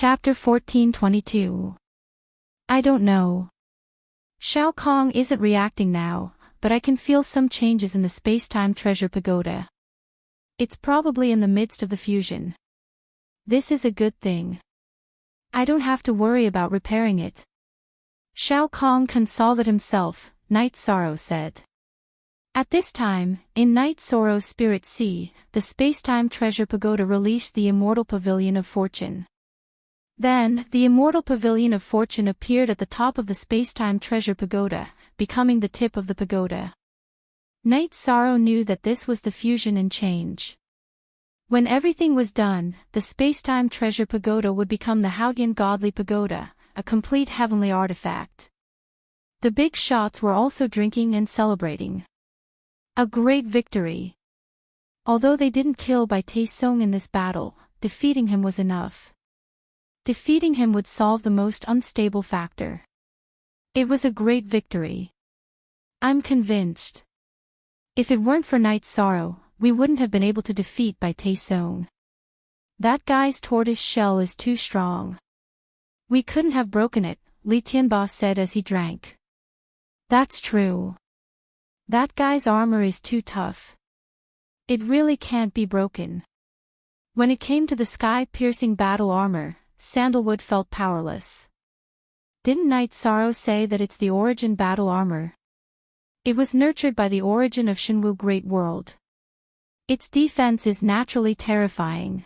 Chapter 1422. I don't know. Shao Kong isn't reacting now, but I can feel some changes in the space-time treasure pagoda. It's probably in the midst of the fusion. This is a good thing. I don't have to worry about repairing it. Shao Kong can solve it himself, Night Sorrow said. At this time, in Night Sorrow's Spirit Sea, the space-time treasure pagoda released the Immortal Pavilion of Fortune. Then, the Immortal Pavilion of Fortune appeared at the top of the space-time treasure pagoda, becoming the tip of the pagoda. Night Sorrow knew that this was the fusion and change. When everything was done, the space-time treasure pagoda would become the Haotian Godly Pagoda, a complete heavenly artifact. The big shots were also drinking and celebrating. A great victory. Although they didn't kill Bai Taesung in this battle, defeating him was enough. Defeating him would solve the most unstable factor. It was a great victory. I'm convinced. If it weren't for Night Sorrow, we wouldn't have been able to defeat Bai Taesung. That guy's tortoise shell is too strong. We couldn't have broken it, Li Tianba said as he drank. That's true. That guy's armor is too tough. It really can't be broken. When it came to the sky-piercing battle armor, Sandalwood felt powerless. Didn't Night Sorrow say that it's the origin battle armor? It was nurtured by the origin of Shenwu Great World. Its defense is naturally terrifying.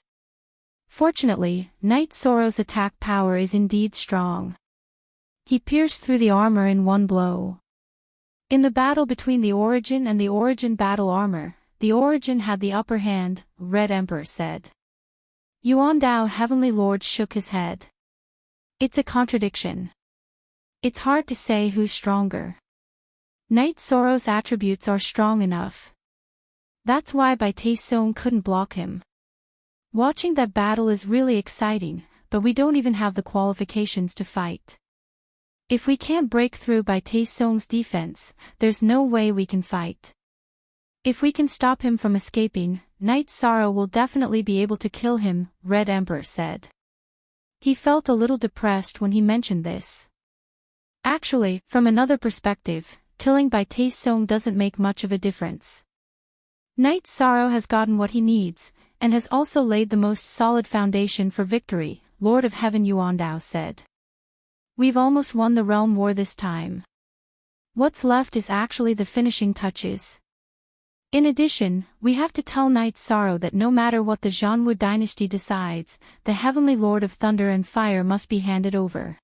Fortunately, Night Sorrow's attack power is indeed strong. He pierced through the armor in one blow. In the battle between the origin and the origin battle armor, the origin had the upper hand, Red Emperor said. Yuan Dao Heavenly Lord shook his head. It's a contradiction. It's hard to say who's stronger. Night Sorrow's attributes are strong enough. That's why Bai Taesung couldn't block him. Watching that battle is really exciting, but we don't even have the qualifications to fight. If we can't break through Bai Taesung's defense, there's no way we can fight. If we can stop him from escaping, Night Sorrow will definitely be able to kill him, Red Emperor said. He felt a little depressed when he mentioned this. Actually, from another perspective, killing Bai Taesung doesn't make much of a difference. Night Sorrow has gotten what he needs, and has also laid the most solid foundation for victory, Lord of Heaven Yuan Dao said. We've almost won the realm war this time. What's left is actually the finishing touches. In addition, we have to tell Night Sorrow that no matter what the Zhanwu dynasty decides, the Heavenly Lord of Thunder and Fire must be handed over.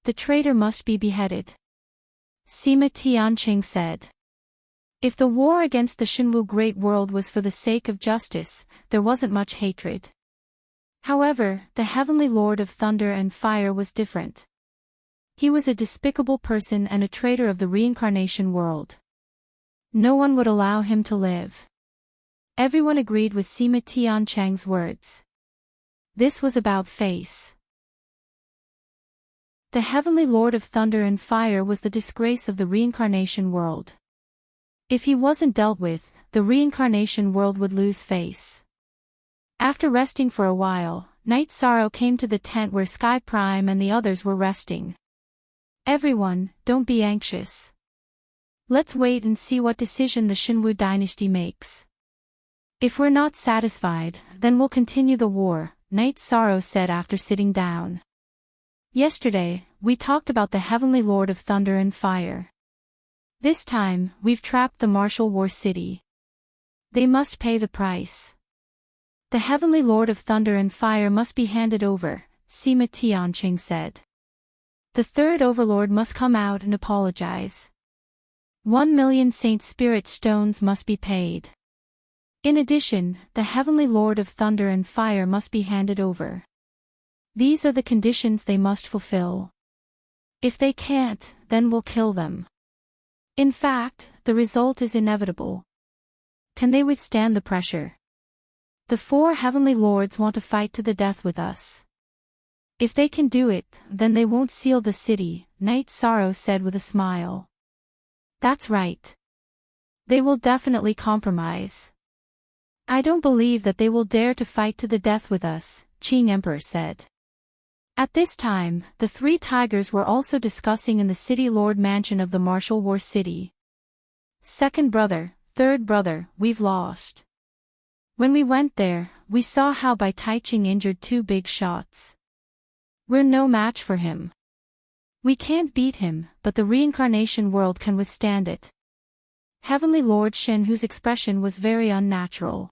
The traitor must be beheaded. Sima Tianqing said. If the war against the Shenwu Great World was for the sake of justice, there wasn't much hatred. However, the Heavenly Lord of Thunder and Fire was different. He was a despicable person and a traitor of the reincarnation world. No one would allow him to live. Everyone agreed with Sima Tianqing's words. This was about face. The Heavenly Lord of Thunder and Fire was the disgrace of the reincarnation world. If he wasn't dealt with, the reincarnation world would lose face. After resting for a while, Night Sorrow came to the tent where Sky Prime and the others were resting. Everyone, don't be anxious. Let's wait and see what decision the Shenwu dynasty makes. If we're not satisfied, then we'll continue the war, Night Sorrow said after sitting down. Yesterday, we talked about the Heavenly Lord of Thunder and Fire. This time, we've trapped the Martial War City. They must pay the price. The Heavenly Lord of Thunder and Fire must be handed over, Sima Tianqing said. The third overlord must come out and apologize. 1,000,000 Saint Spirit stones must be paid. In addition, the Heavenly Lord of Thunder and Fire must be handed over. These are the conditions they must fulfill. If they can't, then we'll kill them. In fact, the result is inevitable. Can they withstand the pressure? The 4 Heavenly Lords want to fight to the death with us. If they can do it, then they won't seal the city, Night Sorrow said with a smile. That's right. They will definitely compromise. I don't believe that they will dare to fight to the death with us, Qing Emperor said. At this time, the three tigers were also discussing in the city lord mansion of the martial war city. Second brother, third brother, we've lost. When we went there, we saw how Bai Taiching injured two big shots. We're no match for him. We can't beat him, but the reincarnation world can withstand it. Heavenly Lord Shen, whose expression was very unnatural.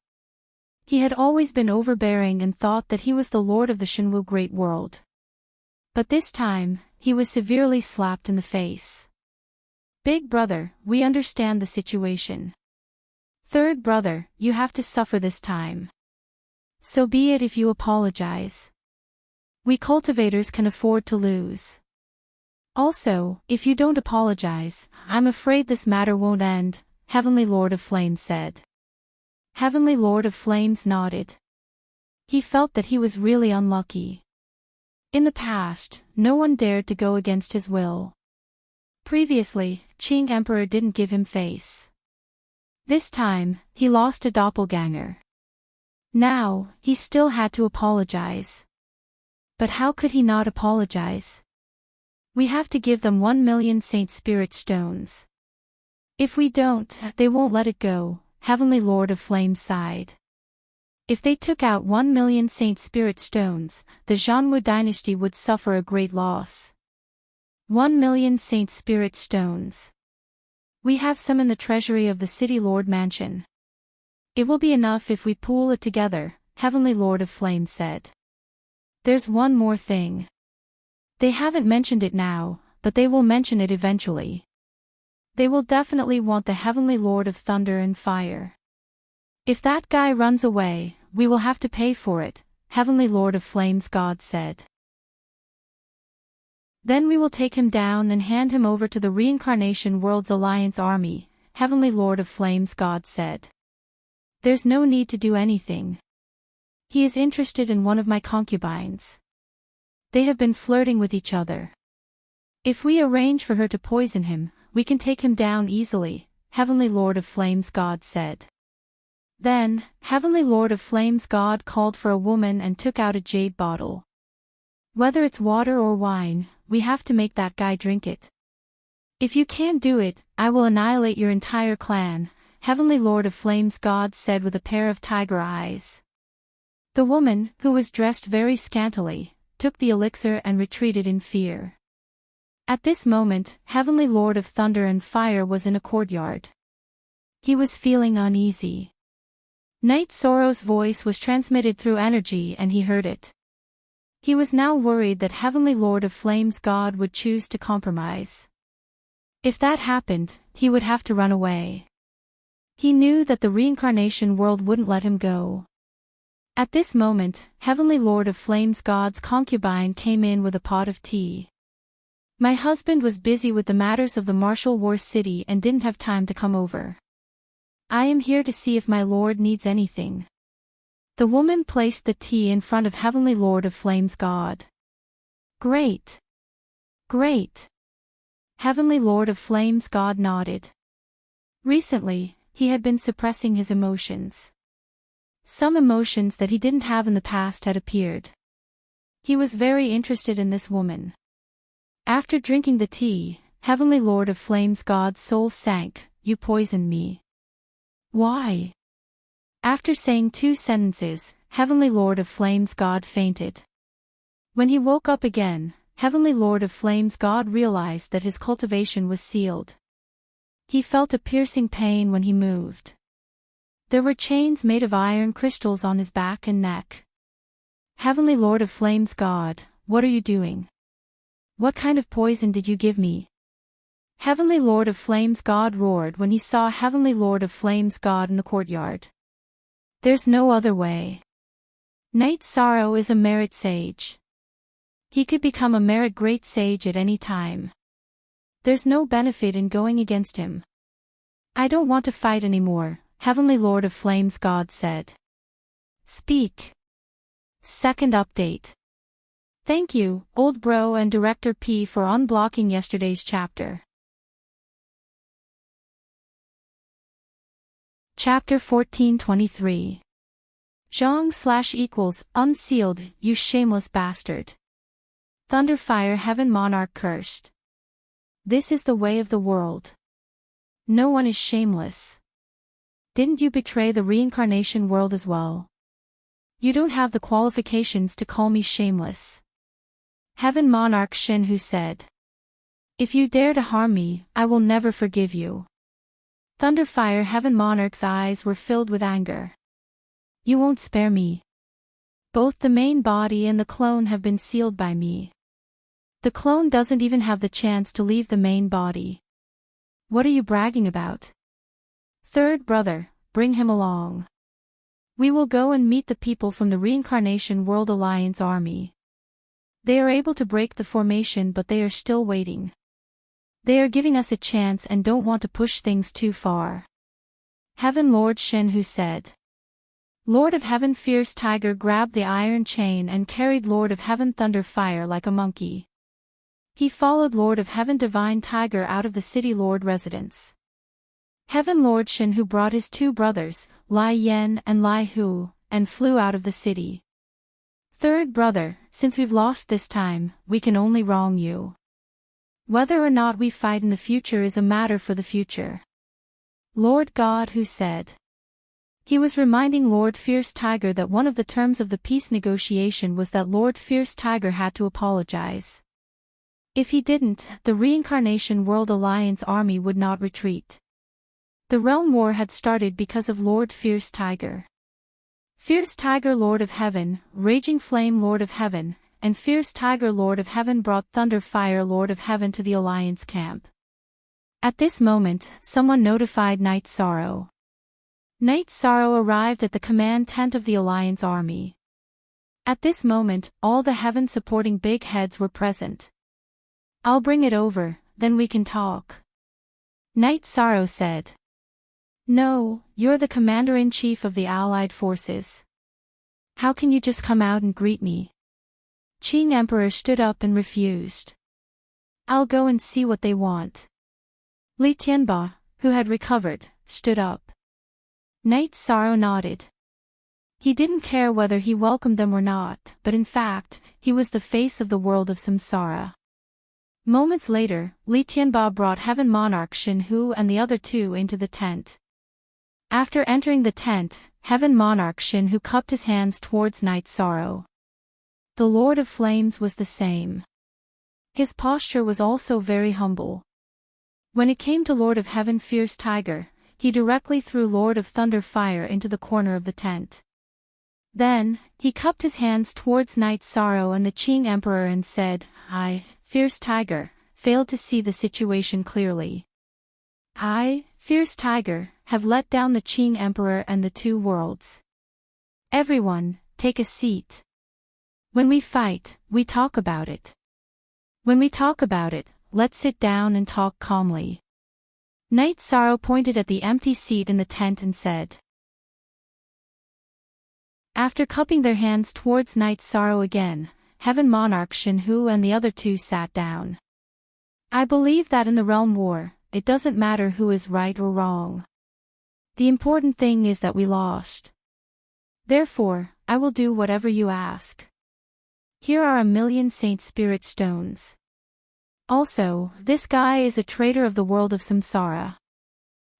He had always been overbearing and thought that he was the lord of the Shenwu great world. But this time, he was severely slapped in the face. Big brother, we understand the situation. Third brother, you have to suffer this time. So be it if you apologize. We cultivators can afford to lose. Also, if you don't apologize, I'm afraid this matter won't end, Heavenly Lord of Flames said. Heavenly Lord of Flames nodded. He felt that he was really unlucky. In the past, no one dared to go against his will. Previously, Qing Emperor didn't give him face. This time, he lost a doppelganger. Now, he still had to apologize. But how could he not apologize? We have to give them 1 million Saint Spirit stones. If we don't, they won't let it go, Heavenly Lord of Flames sighed. If they took out 1 million Saint Spirit stones, the Zhanwu dynasty would suffer a great loss. 1 million Saint Spirit stones. We have some in the treasury of the City Lord Mansion. It will be enough if we pool it together, Heavenly Lord of Flames said. There's one more thing. They haven't mentioned it now, but they will mention it eventually. They will definitely want the Heavenly Lord of Thunder and Fire. If that guy runs away, we will have to pay for it, Heavenly Lord of Flames God said. Then we will take him down and hand him over to the Reincarnation World's Alliance Army, Heavenly Lord of Flames God said. There's no need to do anything. He is interested in one of my concubines. They have been flirting with each other. If we arrange for her to poison him, we can take him down easily, Heavenly Lord of Flames God said. Then, Heavenly Lord of Flames God called for a woman and took out a jade bottle. Whether it's water or wine, we have to make that guy drink it. If you can't do it, I will annihilate your entire clan, Heavenly Lord of Flames God said with a pair of tiger eyes. The woman, who was dressed very scantily, took the elixir and retreated in fear. At this moment, Heavenly Lord of Thunder and Fire was in a courtyard. He was feeling uneasy. Night Sorrow's voice was transmitted through energy and he heard it. He was now worried that Heavenly Lord of Flames God would choose to compromise. If that happened, he would have to run away. He knew that the reincarnation world wouldn't let him go. At this moment, Heavenly Lord of Flames God's concubine came in with a pot of tea. My husband was busy with the matters of the martial war city and didn't have time to come over. I am here to see if my lord needs anything. The woman placed the tea in front of Heavenly Lord of Flames God. Great. Great. Heavenly Lord of Flames God nodded. Recently, he had been suppressing his emotions. Some emotions that he didn't have in the past had appeared. He was very interested in this woman. After drinking the tea, Heavenly Lord of Flames God's soul sank. You poisoned me. Why? After saying 2 sentences, Heavenly Lord of Flames God fainted. When he woke up again, Heavenly Lord of Flames God realized that his cultivation was sealed. He felt a piercing pain when he moved. There were chains made of iron crystals on his back and neck. Heavenly Lord of Flames God, what are you doing? What kind of poison did you give me? Heavenly Lord of Flames God roared when he saw Heavenly Lord of Flames God in the courtyard. There's no other way. Night Sorrow is a merit sage. He could become a merit great sage at any time. There's no benefit in going against him. I don't want to fight anymore, Heavenly Lord of Flames God said. Speak. Second update. Thank you, Old Bro and Director P for unblocking yesterday's chapter. Chapter 1423. Zhang / equals, unsealed, you shameless bastard. Thunderfire Heaven Monarch cursed. This is the way of the world. No one is shameless. Didn't you betray the reincarnation world as well? You don't have the qualifications to call me shameless. Heaven Monarch Shenhu said. If you dare to harm me, I will never forgive you. Thunderfire Heaven Monarch's eyes were filled with anger. You won't spare me. Both the main body and the clone have been sealed by me. The clone doesn't even have the chance to leave the main body. What are you bragging about? Third brother, bring him along. We will go and meet the people from the Reincarnation World Alliance army. They are able to break the formation, but they are still waiting. They are giving us a chance and don't want to push things too far. Heaven Lord Shenhu said. Lord of Heaven Fierce Tiger grabbed the iron chain and carried Lord of Heaven Thunderfire like a monkey. He followed Lord of Heaven Divine Tiger out of the city lord residence. Heaven Lord Shenhu brought his two brothers, Lai Yen and Lai Hu, and flew out of the city. Third brother, since we've lost this time, we can only wrong you. Whether or not we fight in the future is a matter for the future. Lord God Hu said. He was reminding Lord Fierce Tiger that one of the terms of the peace negotiation was that Lord Fierce Tiger had to apologize. If he didn't, the Reincarnation World Alliance army would not retreat. The realm war had started because of Lord Fierce Tiger. Fierce Tiger Lord of Heaven, Raging Flame Lord of Heaven, and Fierce Tiger Lord of Heaven brought Thunderfire Lord of Heaven to the Alliance camp. At this moment, someone notified Night Sorrow. Night Sorrow arrived at the command tent of the Alliance army. At this moment, all the Heaven supporting big heads were present. I'll bring it over, then we can talk. Night Sorrow said. No, you're the commander-in-chief of the Allied forces. How can you just come out and greet me? Qing Emperor stood up and refused. I'll go and see what they want. Li Tianba, who had recovered, stood up. Night Sorrow nodded. He didn't care whether he welcomed them or not, but in fact, he was the face of the world of samsara. Moments later, Li Tianba brought Heaven Monarch Shenhu and the other two into the tent. After entering the tent, Heaven Monarch Shenhu cupped his hands towards Night Sorrow. The Lord of Flames was the same. His posture was also very humble. When it came to Lord of Heaven Fierce Tiger, he directly threw Lord of Thunder Fire into the corner of the tent. Then, he cupped his hands towards Night Sorrow and the Qing Emperor and said, I, Fierce Tiger, failed to see the situation clearly. I, Fierce Tiger, have let down the Qing Emperor and the two worlds. Everyone, take a seat. When we fight, we talk about it. When we talk about it, let's sit down and talk calmly. Night Sorrow pointed at the empty seat in the tent and said. After cupping their hands towards Night Sorrow again, Heaven Monarch Shenhu and the other two sat down. I believe that in the realm war, it doesn't matter who is right or wrong. The important thing is that we lost. Therefore, I will do whatever you ask. Here are 1,000,000 Saint Spirit stones. Also, this guy is a traitor of the world of samsara.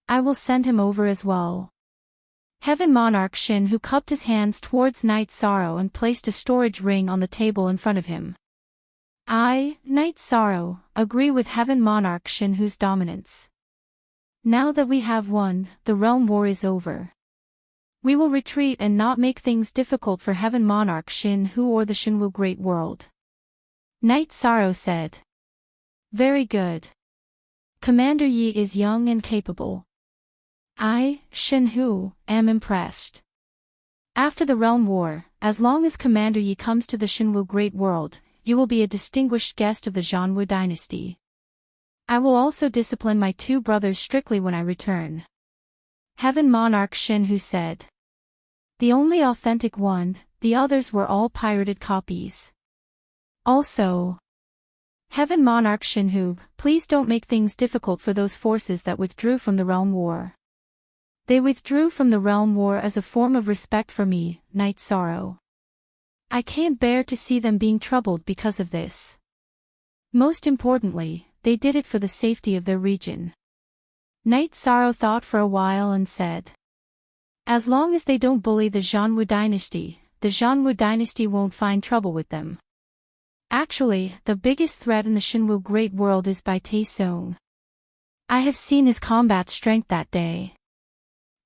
I will send him over as well. Heaven Monarch Shenhu cupped his hands towards Night Sorrow and placed a storage ring on the table in front of him. I, Night Sorrow, agree with Heaven Monarch Shenhu's dominance. Now that we have won, the realm war is over. We will retreat and not make things difficult for Heaven Monarch Shenhu or the Shenwu Great World. Night Sorrow said. Very good. Commander Yi is young and capable. I, Shenhu, am impressed. After the realm war, as long as Commander Yi comes to the Shenwu Great World, you will be a distinguished guest of the Zhanwu dynasty. I will also discipline my two brothers strictly when I return. Heaven Monarch Shenhu said. The only authentic one, the others were all pirated copies. Also, Heaven Monarch Shenhu, please don't make things difficult for those forces that withdrew from the realm war. They withdrew from the realm war as a form of respect for me, Night Sorrow. I can't bear to see them being troubled because of this. Most importantly, they did it for the safety of their region. Night Sorrow thought for a while and said, as long as they don't bully the Zhanwu dynasty, the Zhanwu dynasty won't find trouble with them. Actually, the biggest threat in the Shinwu Great World is by Taesong. I have seen his combat strength that day.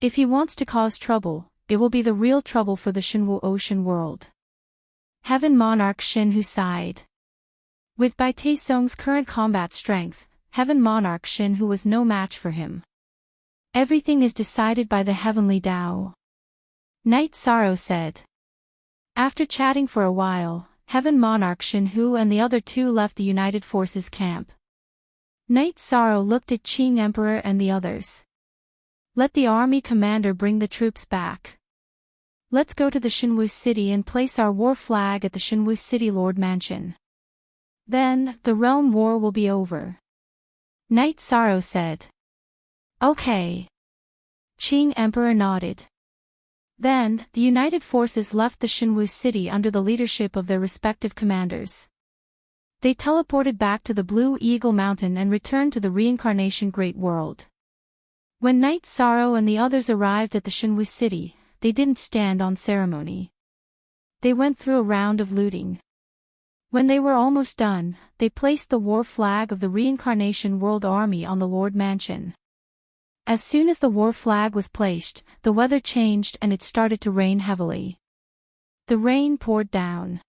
If he wants to cause trouble, it will be the real trouble for the Shinwu Ocean World. Heaven Monarch Shinhu sighed. With Bai Taesong's current combat strength, Heaven Monarch Shinhu was no match for him. Everything is decided by the Heavenly Tao. Night Sorrow said. After chatting for a while, Heaven Monarch Shinhu and the other two left the United Forces camp. Night Sorrow looked at Qing Emperor and the others. Let the army commander bring the troops back. Let's go to the Shinwu city and place our war flag at the Shinwu City Lord Mansion. Then, the realm war will be over. Night Sorrow said. Okay. Qing Emperor nodded. Then, the United Forces left the Shinwu city under the leadership of their respective commanders. They teleported back to the Blue Eagle Mountain and returned to the Reincarnation Great World. When Night Sorrow and the others arrived at the Shinwu city, they didn't stand on ceremony. They went through a round of looting. When they were almost done, they placed the war flag of the Reincarnation World Army on the Lord Mansion. As soon as the war flag was placed, the weather changed and it started to rain heavily. The rain poured down.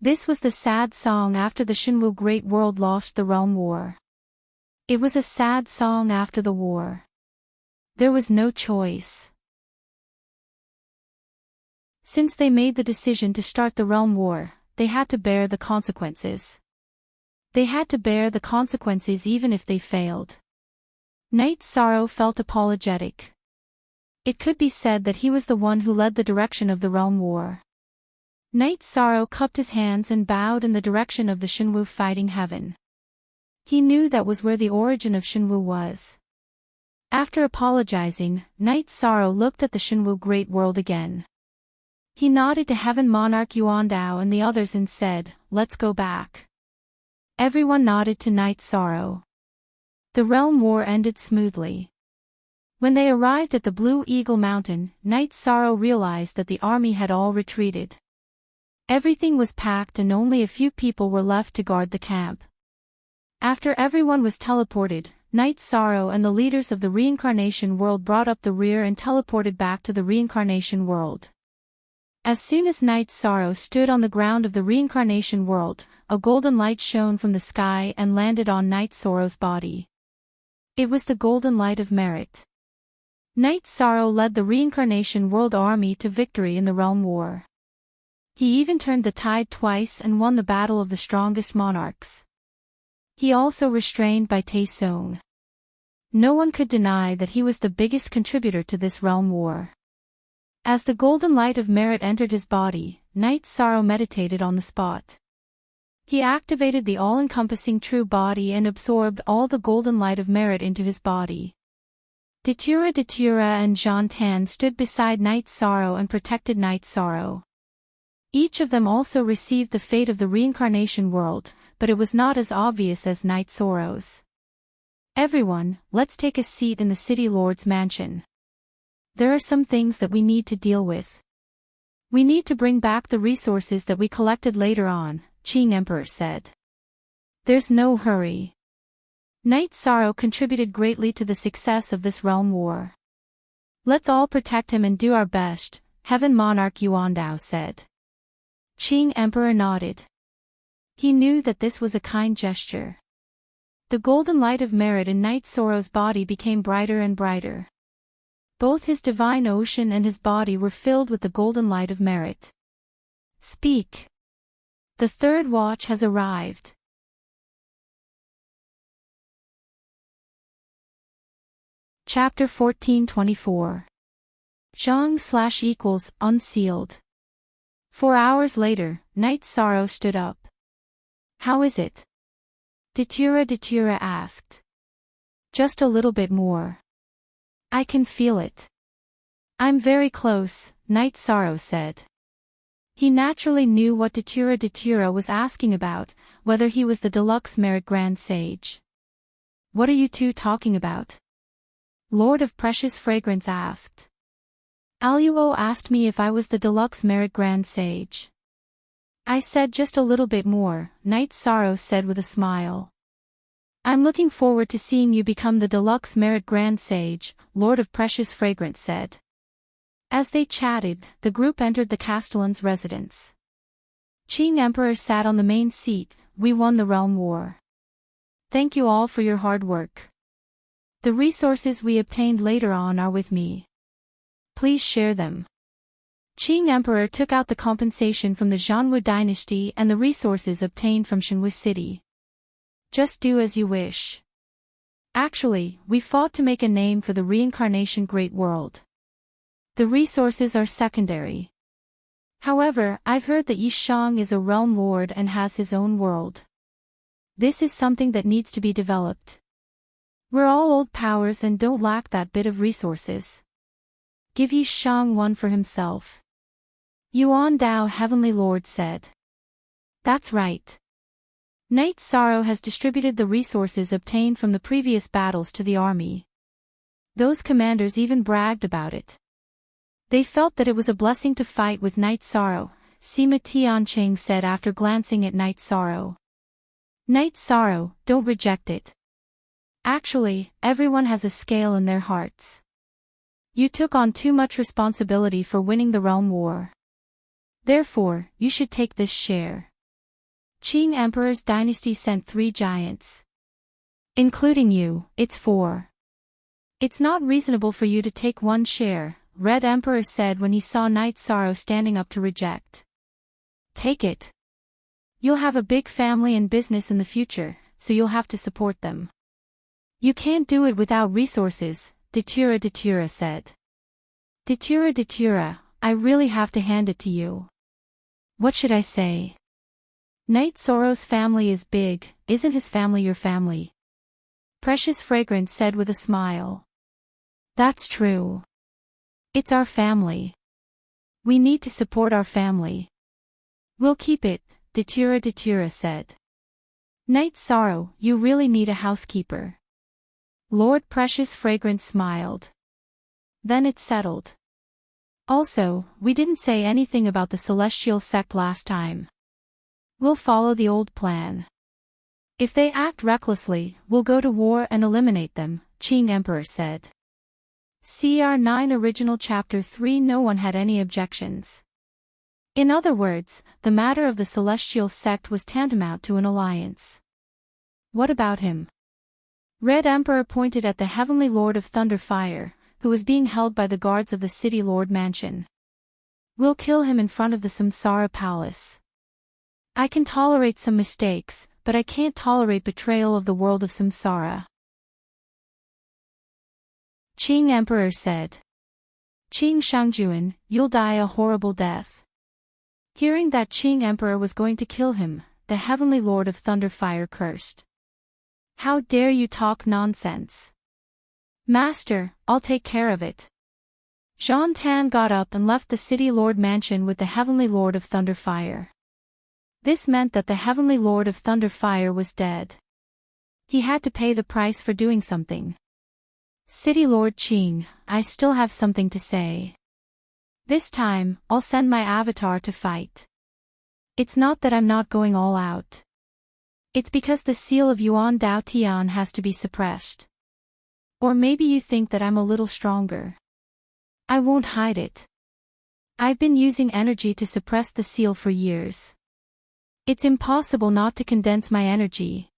This was the sad song after the Shinwu Great World lost the realm war. It was a sad song after the war. There was no choice. Since they made the decision to start the realm war, they had to bear the consequences. They had to bear the consequences even if they failed. Night Sorrow felt apologetic. It could be said that he was the one who led the direction of the realm war. Night Sorrow cupped his hands and bowed in the direction of the Shinwu fighting heaven. He knew that was where the origin of Shinwu was. After apologizing, Night Sorrow looked at the Shinwu Great World again. He nodded to Heaven Monarch Yuandao and the others and said, let's go back. Everyone nodded to Night Sorrow. The realm war ended smoothly. When they arrived at the Blue Eagle Mountain, Night Sorrow realized that the army had all retreated. Everything was packed and only a few people were left to guard the camp. After everyone was teleported, Night Sorrow and the leaders of the Reincarnation World brought up the rear and teleported back to the Reincarnation World. As soon as Night Sorrow stood on the ground of the Reincarnation World, a golden light shone from the sky and landed on Night Sorrow's body. It was the golden light of merit. Night Sorrow led the Reincarnation World army to victory in the realm war. He even turned the tide twice and won the battle of the strongest monarchs. He also restrained Bai Taesong. No one could deny that he was the biggest contributor to this realm war. As the golden light of merit entered his body, Night Sorrow meditated on the spot. He activated the all-encompassing true body and absorbed all the golden light of merit into his body. Datura and Jean Tan stood beside Night Sorrow and protected Night Sorrow. Each of them also received the fate of the Reincarnation World, but it was not as obvious as Night Sorrow's. Everyone, let's take a seat in the City Lord's mansion. There are some things that we need to deal with. We need to bring back the resources that we collected later on, Qing Emperor said. There's no hurry. Night Sorrow contributed greatly to the success of this realm war. Let's all protect him and do our best, Heaven Monarch Yuandao said. Qing Emperor nodded. He knew that this was a kind gesture. The golden light of merit in Night Sorrow's body became brighter and brighter. Both his divine ocean and his body were filled with the golden light of merit. Speak. The third watch has arrived. Chapter 1424. Zhang / unsealed. 4 hours later, Night Sorrow stood up. How is it? Datura asked. Just a little bit more. I can feel it. I'm very close, Night Sorrow said. He naturally knew what Datura was asking about, whether he was the deluxe merit grand sage. What are you two talking about? Lord of Precious Fragrance asked. Aluo asked me if I was the deluxe merit grand sage. I said just a little bit more, Night Sorrow said with a smile. I'm looking forward to seeing you become the deluxe merit grand sage, Lord of Precious Fragrance said. As they chatted, the group entered the Castellan's residence. Qing Emperor sat on the main seat. We won the realm war. Thank you all for your hard work. The resources we obtained later on are with me. Please share them. Qing Emperor took out the compensation from the Zhanwu dynasty and the resources obtained from Shenwu City. Just do as you wish. Actually, we fought to make a name for the reincarnation great world. The resources are secondary. However, I've heard that Yishang is a realm lord and has his own world. This is something that needs to be developed. We're all old powers and don't lack that bit of resources. Give Yishang one for himself. Yuan Dao Heavenly Lord said. That's right. Night Sorrow has distributed the resources obtained from the previous battles to the army. Those commanders even bragged about it. They felt that it was a blessing to fight with Night Sorrow, Sima Tianqing said after glancing at Night Sorrow. Night Sorrow, don't reject it. Actually, everyone has a scale in their hearts. You took on too much responsibility for winning the realm war. Therefore, you should take this share. Qing Emperor's dynasty sent 3 giants. Including you, it's 4. It's not reasonable for you to take 1 share, Red Emperor said when he saw Night Sorrow standing up to reject. Take it. You'll have a big family and business in the future, so you'll have to support them. You can't do it without resources, Datura said. Datura, I really have to hand it to you. What should I say? Night Sorrow's family is big, isn't his family your family? Precious Fragrance said with a smile. That's true. It's our family. We need to support our family. We'll keep it, Datura said. Night Sorrow, you really need a housekeeper. Lord Precious Fragrance smiled. Then it settled. Also, we didn't say anything about the celestial sect last time. We'll follow the old plan. If they act recklessly, we'll go to war and eliminate them, Qing Emperor said. CR 9 Original Chapter 3 No one had any objections. In other words, the matter of the celestial sect was tantamount to an alliance. What about him? Red Emperor pointed at the Heavenly Lord of Thunderfire, who was being held by the guards of the City Lord Mansion. We'll kill him in front of the Samsara Palace. I can tolerate some mistakes, but I can't tolerate betrayal of the world of Samsara. Qing Emperor said. Qing Shangjuan, you'll die a horrible death. Hearing that Qing Emperor was going to kill him, the Heavenly Lord of Thunderfire cursed. How dare you talk nonsense? Master, I'll take care of it. Zhan Tan got up and left the City Lord Mansion with the Heavenly Lord of Thunderfire. This meant that the Heavenly Lord of Thunderfire was dead. He had to pay the price for doing something. City Lord Qing, I still have something to say. This time, I'll send my avatar to fight. It's not that I'm not going all out. It's because the seal of Yuan Dao Tian has to be suppressed. Or maybe you think that I'm a little stronger. I won't hide it. I've been using energy to suppress the seal for years. It's impossible not to condense my energy.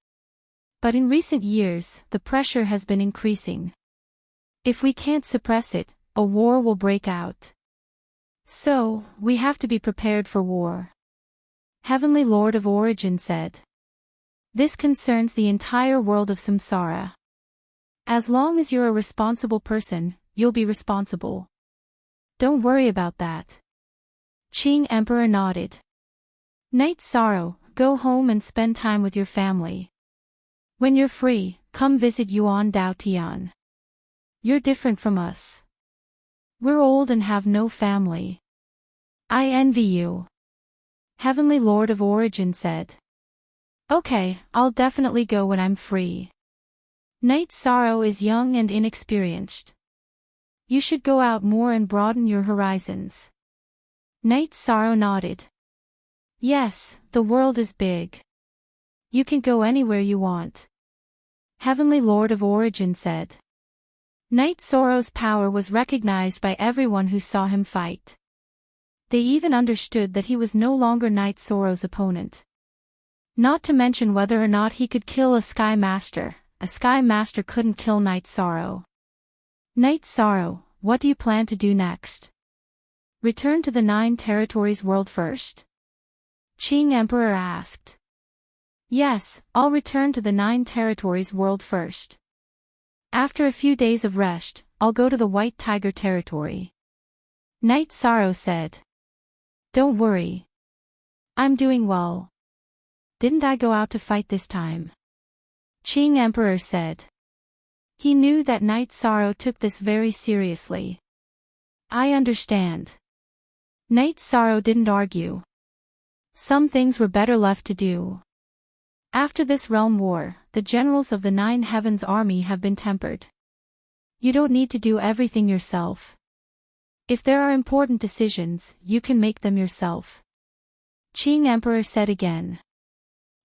But in recent years, the pressure has been increasing. If we can't suppress it, a war will break out. So, we have to be prepared for war. Heavenly Lord of Origin said. This concerns the entire world of Samsara. As long as you're a responsible person, you'll be responsible. Don't worry about that. Qing Emperor nodded. Night Sorrow, go home and spend time with your family. When you're free, come visit Yuan Dao Tian. You're different from us. We're old and have no family. I envy you. Heavenly Lord of Origin said. Okay, I'll definitely go when I'm free. Night Sorrow is young and inexperienced. You should go out more and broaden your horizons. Night Sorrow nodded. Yes, the world is big. You can go anywhere you want. Heavenly Lord of Origin said. Night Sorrow's power was recognized by everyone who saw him fight. They even understood that he was no longer Night Sorrow's opponent. Not to mention whether or not he could kill a Sky Master. A Sky Master couldn't kill Night Sorrow. Night Sorrow, what do you plan to do next? Return to the 9 territories world first? Qing Emperor asked. Yes, I'll return to the 9 territories world first. After a few days of rest, I'll go to the White Tiger territory. Night Sorrow said. Don't worry. I'm doing well. Didn't I go out to fight this time? Qing Emperor said. He knew that Night Sorrow took this very seriously. I understand. Night Sorrow didn't argue. Some things were better left to do. After this realm war, the generals of the 9 Heavens army have been tempered. You don't need to do everything yourself. If there are important decisions, you can make them yourself. Qing Emperor said again.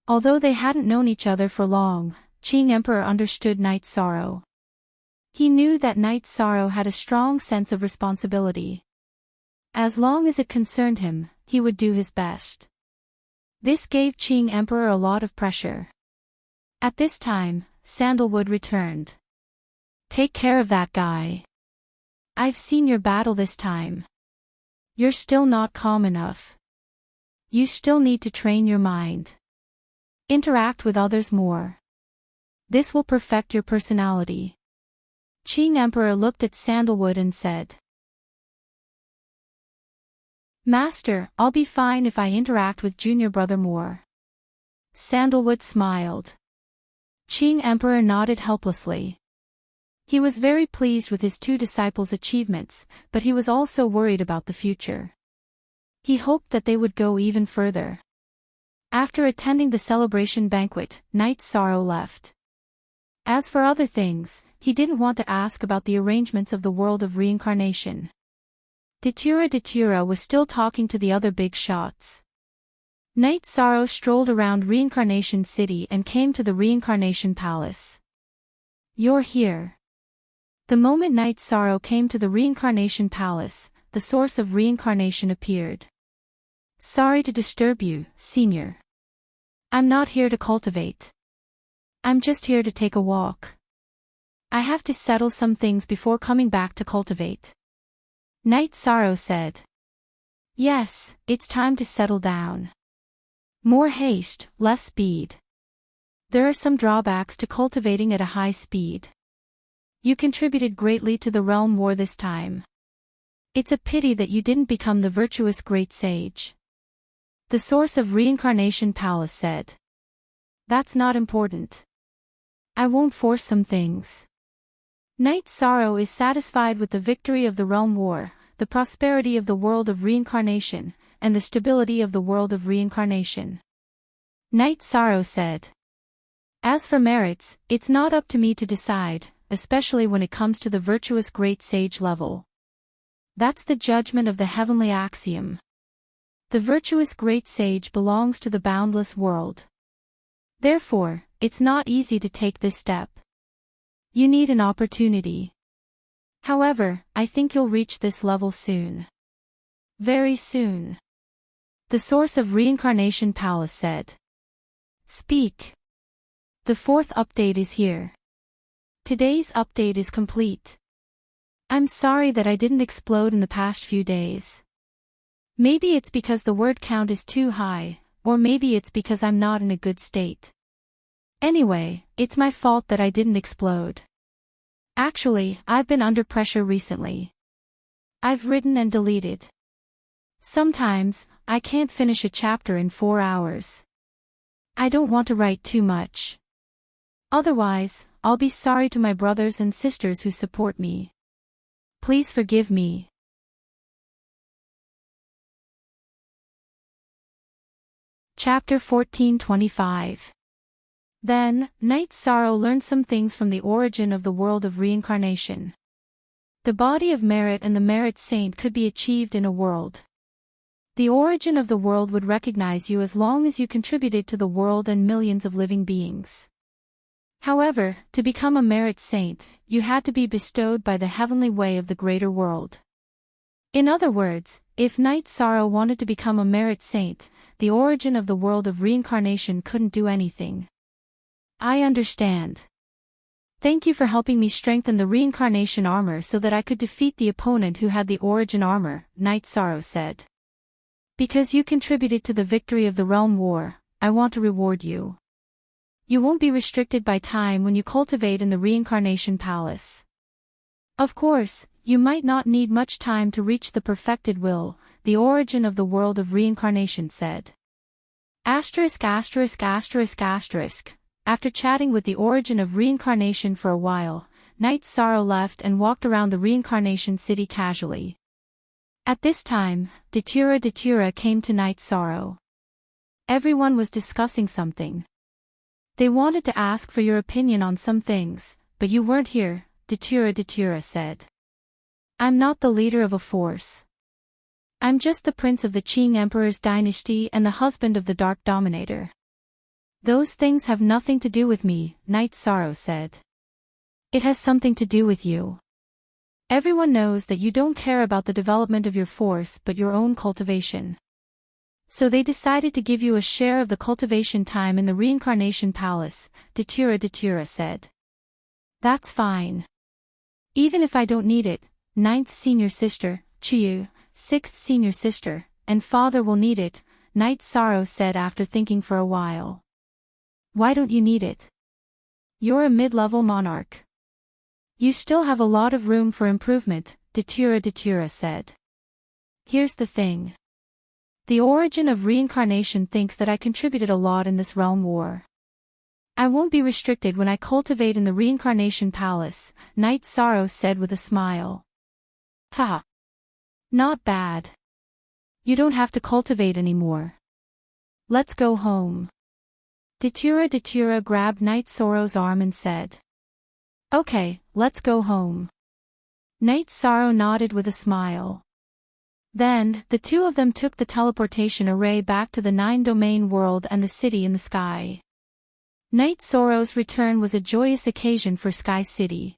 Although they hadn't known each other for long, Qing Emperor understood Night Sorrow. He knew that Night Sorrow had a strong sense of responsibility. As long as it concerned him, he would do his best. This gave Qing Emperor a lot of pressure. At this time, Sandalwood returned. Take care of that guy. I've seen your battle this time. You're still not calm enough. You still need to train your mind. Interact with others more. This will perfect your personality. Qing Emperor looked at Sandalwood and said. Master, I'll be fine if I interact with junior brother more. Sandalwood smiled. Qing Emperor nodded helplessly. He was very pleased with his 2 disciples' achievements, but he was also worried about the future. He hoped that they would go even further. After attending the celebration banquet, Night Sorrow left. As for other things, he didn't want to ask about the arrangements of the world of reincarnation. Datura was still talking to the other big shots. Night Sorrow strolled around Reincarnation City and came to the Reincarnation Palace. You're here. The moment Night Sorrow came to the Reincarnation Palace, the source of reincarnation appeared. Sorry to disturb you, Senior. I'm not here to cultivate. I'm just here to take a walk. I have to settle some things before coming back to cultivate. Night Sorrow said. Yes, it's time to settle down. More haste, less speed. There are some drawbacks to cultivating at a high speed. You contributed greatly to the realm war this time. It's a pity that you didn't become the virtuous great sage. The source of Reincarnation Palace said. That's not important. I won't force some things. Night Sorrow is satisfied with the victory of the realm war, the prosperity of the world of reincarnation, and the stability of the world of reincarnation. Night Sorrow said. As for merits, it's not up to me to decide, especially when it comes to the virtuous great sage level. That's the judgment of the heavenly axiom. The virtuous great sage belongs to the boundless world. Therefore, it's not easy to take this step. You need an opportunity. However, I think you'll reach this level soon. Very soon. The source of Reincarnation Palace said. Speak. The 4th update is here. Today's update is complete. I'm sorry that I didn't explode in the past few days. Maybe it's because the word count is too high, or maybe it's because I'm not in a good state. Anyway, it's my fault that I didn't explode. Actually, I've been under pressure recently. I've written and deleted. Sometimes, I can't finish a chapter in 4 hours. I don't want to write too much. Otherwise, I'll be sorry to my brothers and sisters who support me. Please forgive me. Chapter 1425. Then, Knight Sorrow learned some things from the origin of the world of reincarnation. The body of merit and the merit saint could be achieved in a world. The origin of the world would recognize you as long as you contributed to the world and millions of living beings. However, to become a merit saint, you had to be bestowed by the heavenly way of the greater world. In other words, if Knight Sorrow wanted to become a merit saint, the origin of the world of reincarnation couldn't do anything. I understand. Thank you for helping me strengthen the reincarnation armor so that I could defeat the opponent who had the origin armor, Knight Sorrow said. Because you contributed to the victory of the realm war, I want to reward you. You won't be restricted by time when you cultivate in the reincarnation palace. Of course, you might not need much time to reach the perfected will, the origin of the world of reincarnation said. After chatting with the origin of reincarnation for a while, Knight Sorrow left and walked around the reincarnation city casually. At this time, Datura came to Knight Sorrow. Everyone was discussing something. They wanted to ask for your opinion on some things, but you weren't here, Datura said. I'm not the leader of a force. I'm just the prince of the Qing Emperor's dynasty and the husband of the Dark Dominator. Those things have nothing to do with me, Knight Sorrow said. It has something to do with you. Everyone knows that you don't care about the development of your force but your own cultivation. So they decided to give you a share of the cultivation time in the reincarnation palace, Datura said. That's fine. Even if I don't need it, 9th senior sister, Chiyu, 6th senior sister, and father will need it, Knight Sorrow said after thinking for a while. Why don't you need it? You're a mid-level monarch. You still have a lot of room for improvement, Datura said. Here's the thing. The origin of reincarnation thinks that I contributed a lot in this realm war. I won't be restricted when I cultivate in the reincarnation palace, Knight Sorrow said with a smile. Ha! Not bad. You don't have to cultivate anymore. Let's go home. Datura grabbed Knight Sorrow's arm and said. Okay, let's go home. Knight Sorrow nodded with a smile. Then, the two of them took the teleportation array back to the 9-domain world and the city in the sky. Knight Sorrow's return was a joyous occasion for Sky City.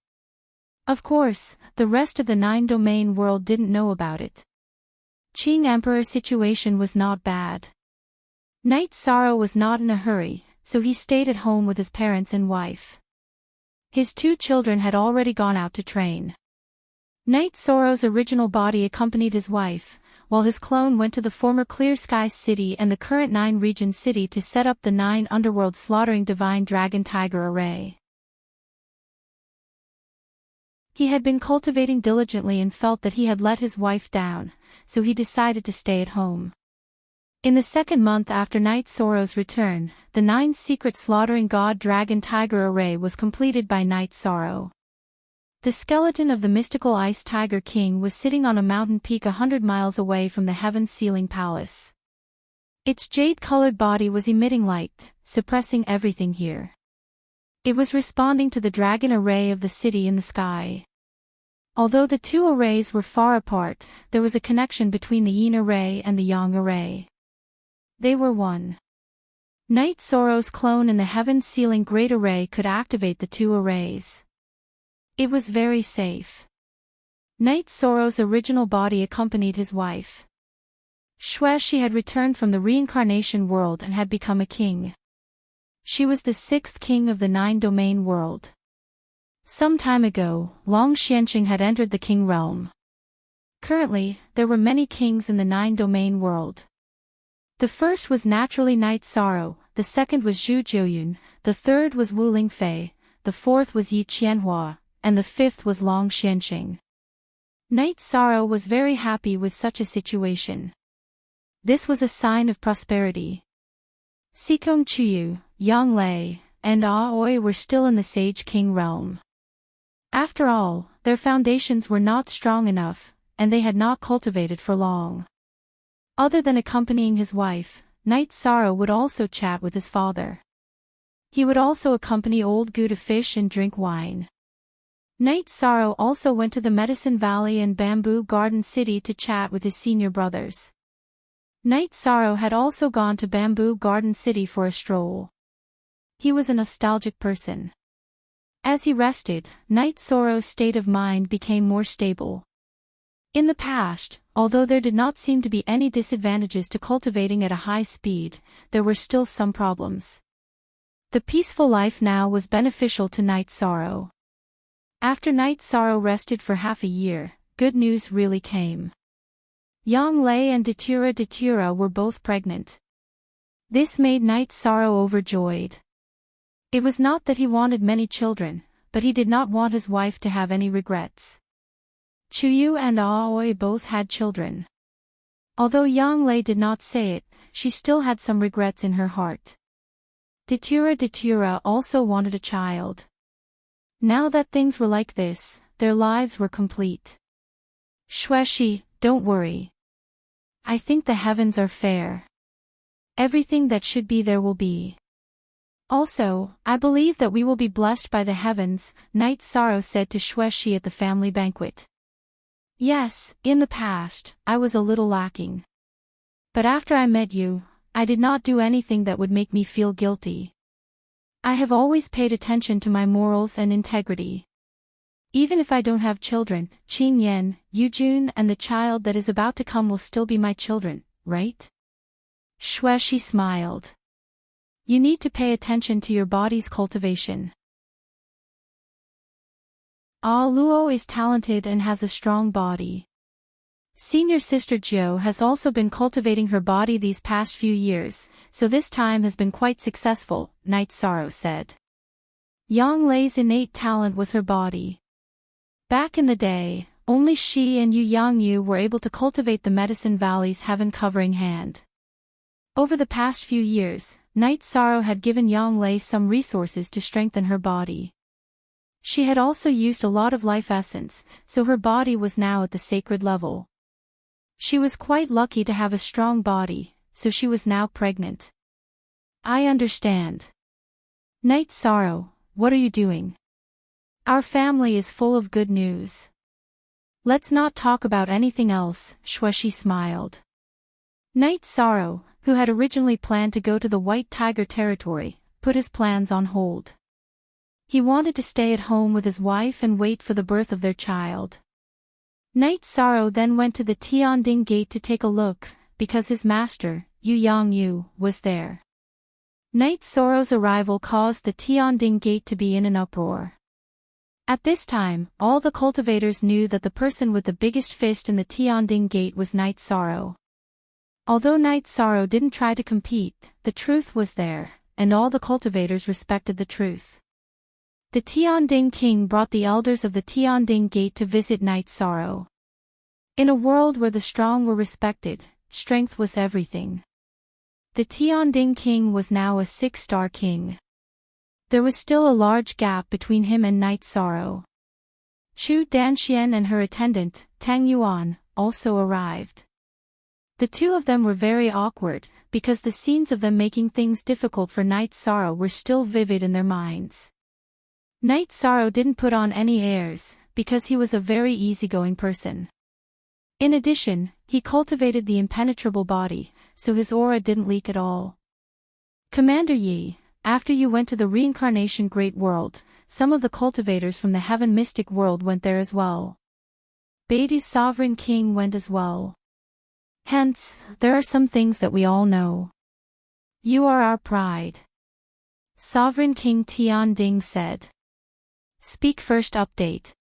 Of course, the rest of the 9-domain world didn't know about it. Qing Emperor's situation was not bad. Knight Sorrow was not in a hurry, so he stayed at home with his parents and wife. His 2 children had already gone out to train. Knight Sorrow's original body accompanied his wife, while his clone went to the former Clear Sky City and the current 9-region city to set up the 9 underworld slaughtering divine dragon tiger array. He had been cultivating diligently and felt that he had let his wife down, so he decided to stay at home. In the 2nd month after Knight Sorrow's return, the 9 secret slaughtering god dragon tiger array was completed by Knight Sorrow. The skeleton of the mystical ice tiger king was sitting on a mountain peak 100 miles away from the heaven-sealing palace. Its jade-colored body was emitting light, suppressing everything here. It was responding to the dragon array of the city in the sky. Although the 2 arrays were far apart, there was a connection between the yin array and the yang array. They were one. Knight Sorrow's clone in the heaven-sealing great array could activate the 2 arrays. It was very safe. Knight Sorrow's original body accompanied his wife. She had returned from the reincarnation world and had become a king. She was the 6th king of the 9-domain world. Some time ago, Long Xianqing had entered the king realm. Currently, there were many kings in the 9-domain world. The first was naturally Knight Sorrow, the second was Zhu Jiuyun, the third was Wu Lingfei, the fourth was Yi Qianhua, and the 5th was Long Xianqing. Knight Sorrow was very happy with such a situation. This was a sign of prosperity. Sikong Chuyu, Yang Lei, and Aoi were still in the Sage King realm. After all, their foundations were not strong enough, and they had not cultivated for long. Other than accompanying his wife, Night Sorrow would also chat with his father. He would also accompany Old Goo to fish and drink wine. Night Sorrow also went to the Medicine Valley and Bamboo Garden City to chat with his senior brothers. Night Sorrow had also gone to Bamboo Garden City for a stroll. He was a nostalgic person. As he rested, Night Sorrow's state of mind became more stable. In the past, although there did not seem to be any disadvantages to cultivating at a high speed, there were still some problems. The peaceful life now was beneficial to Night Sorrow. After Night Sorrow rested for half a year, good news really came. Yang Lei and Datura were both pregnant. This made Night Sorrow overjoyed. It was not that he wanted many children, but he did not want his wife to have any regrets. Chuyu and Aoi both had children. Although Yang Lei did not say it, she still had some regrets in her heart. Datura also wanted a child. Now that things were like this, their lives were complete. Shueshi, don't worry. I think the heavens are fair. Everything that should be there will be. Also, I believe that we will be blessed by the heavens, Night Sorrow said to Shueshi at the family banquet. Yes, in the past, I was a little lacking. But after I met you, I did not do anything that would make me feel guilty. I have always paid attention to my morals and integrity. Even if I don't have children, Qing Yan, Yujun and the child that is about to come will still be my children, right? Shueshi smiled. You need to pay attention to your body's cultivation. Luo is talented and has a strong body. Senior sister Jiu has also been cultivating her body these past few years, so this time has been quite successful, Night Sorrow said. Yang Lei's innate talent was her body. Back in the day, only she and Yu Yangyu were able to cultivate the Medicine Valley's heaven-covering hand. Over the past few years, Night Sorrow had given Yang Lei some resources to strengthen her body. She had also used a lot of life essence, so her body was now at the sacred level. She was quite lucky to have a strong body, so she was now pregnant. I understand. Night Sorrow, what are you doing? Our family is full of good news. Let's not talk about anything else, Shueshi smiled. Night Sorrow, who had originally planned to go to the White Tiger territory, put his plans on hold. He wanted to stay at home with his wife and wait for the birth of their child. Night Sorrow then went to the Tianding Gate to take a look, because his master, Yu Yangyu, was there. Night Sorrow's arrival caused the Tianding Gate to be in an uproar. At this time, all the cultivators knew that the person with the biggest fist in the Tianding Gate was Night Sorrow. Although Night Sorrow didn't try to compete, the truth was there, and all the cultivators respected the truth. The Tianding King brought the elders of the Tianding Gate to visit Night Sorrow. In a world where the strong were respected, strength was everything. The Tianding King was now a 6-star king. There was still a large gap between him and Night Sorrow. Chu Danxian and her attendant, Tang Yuan, also arrived. The two of them were very awkward, because the scenes of them making things difficult for Night Sorrow were still vivid in their minds. Night Sorrow didn't put on any airs, because he was a very easygoing person. In addition, he cultivated the impenetrable body, so his aura didn't leak at all. Commander Yi, after you went to the Reincarnation Great World, some of the cultivators from the Heaven Mystic World went there as well. Beatty's Sovereign King went as well. Hence, there are some things that we all know. You are our pride. Sovereign King Tianding said. Speak first update.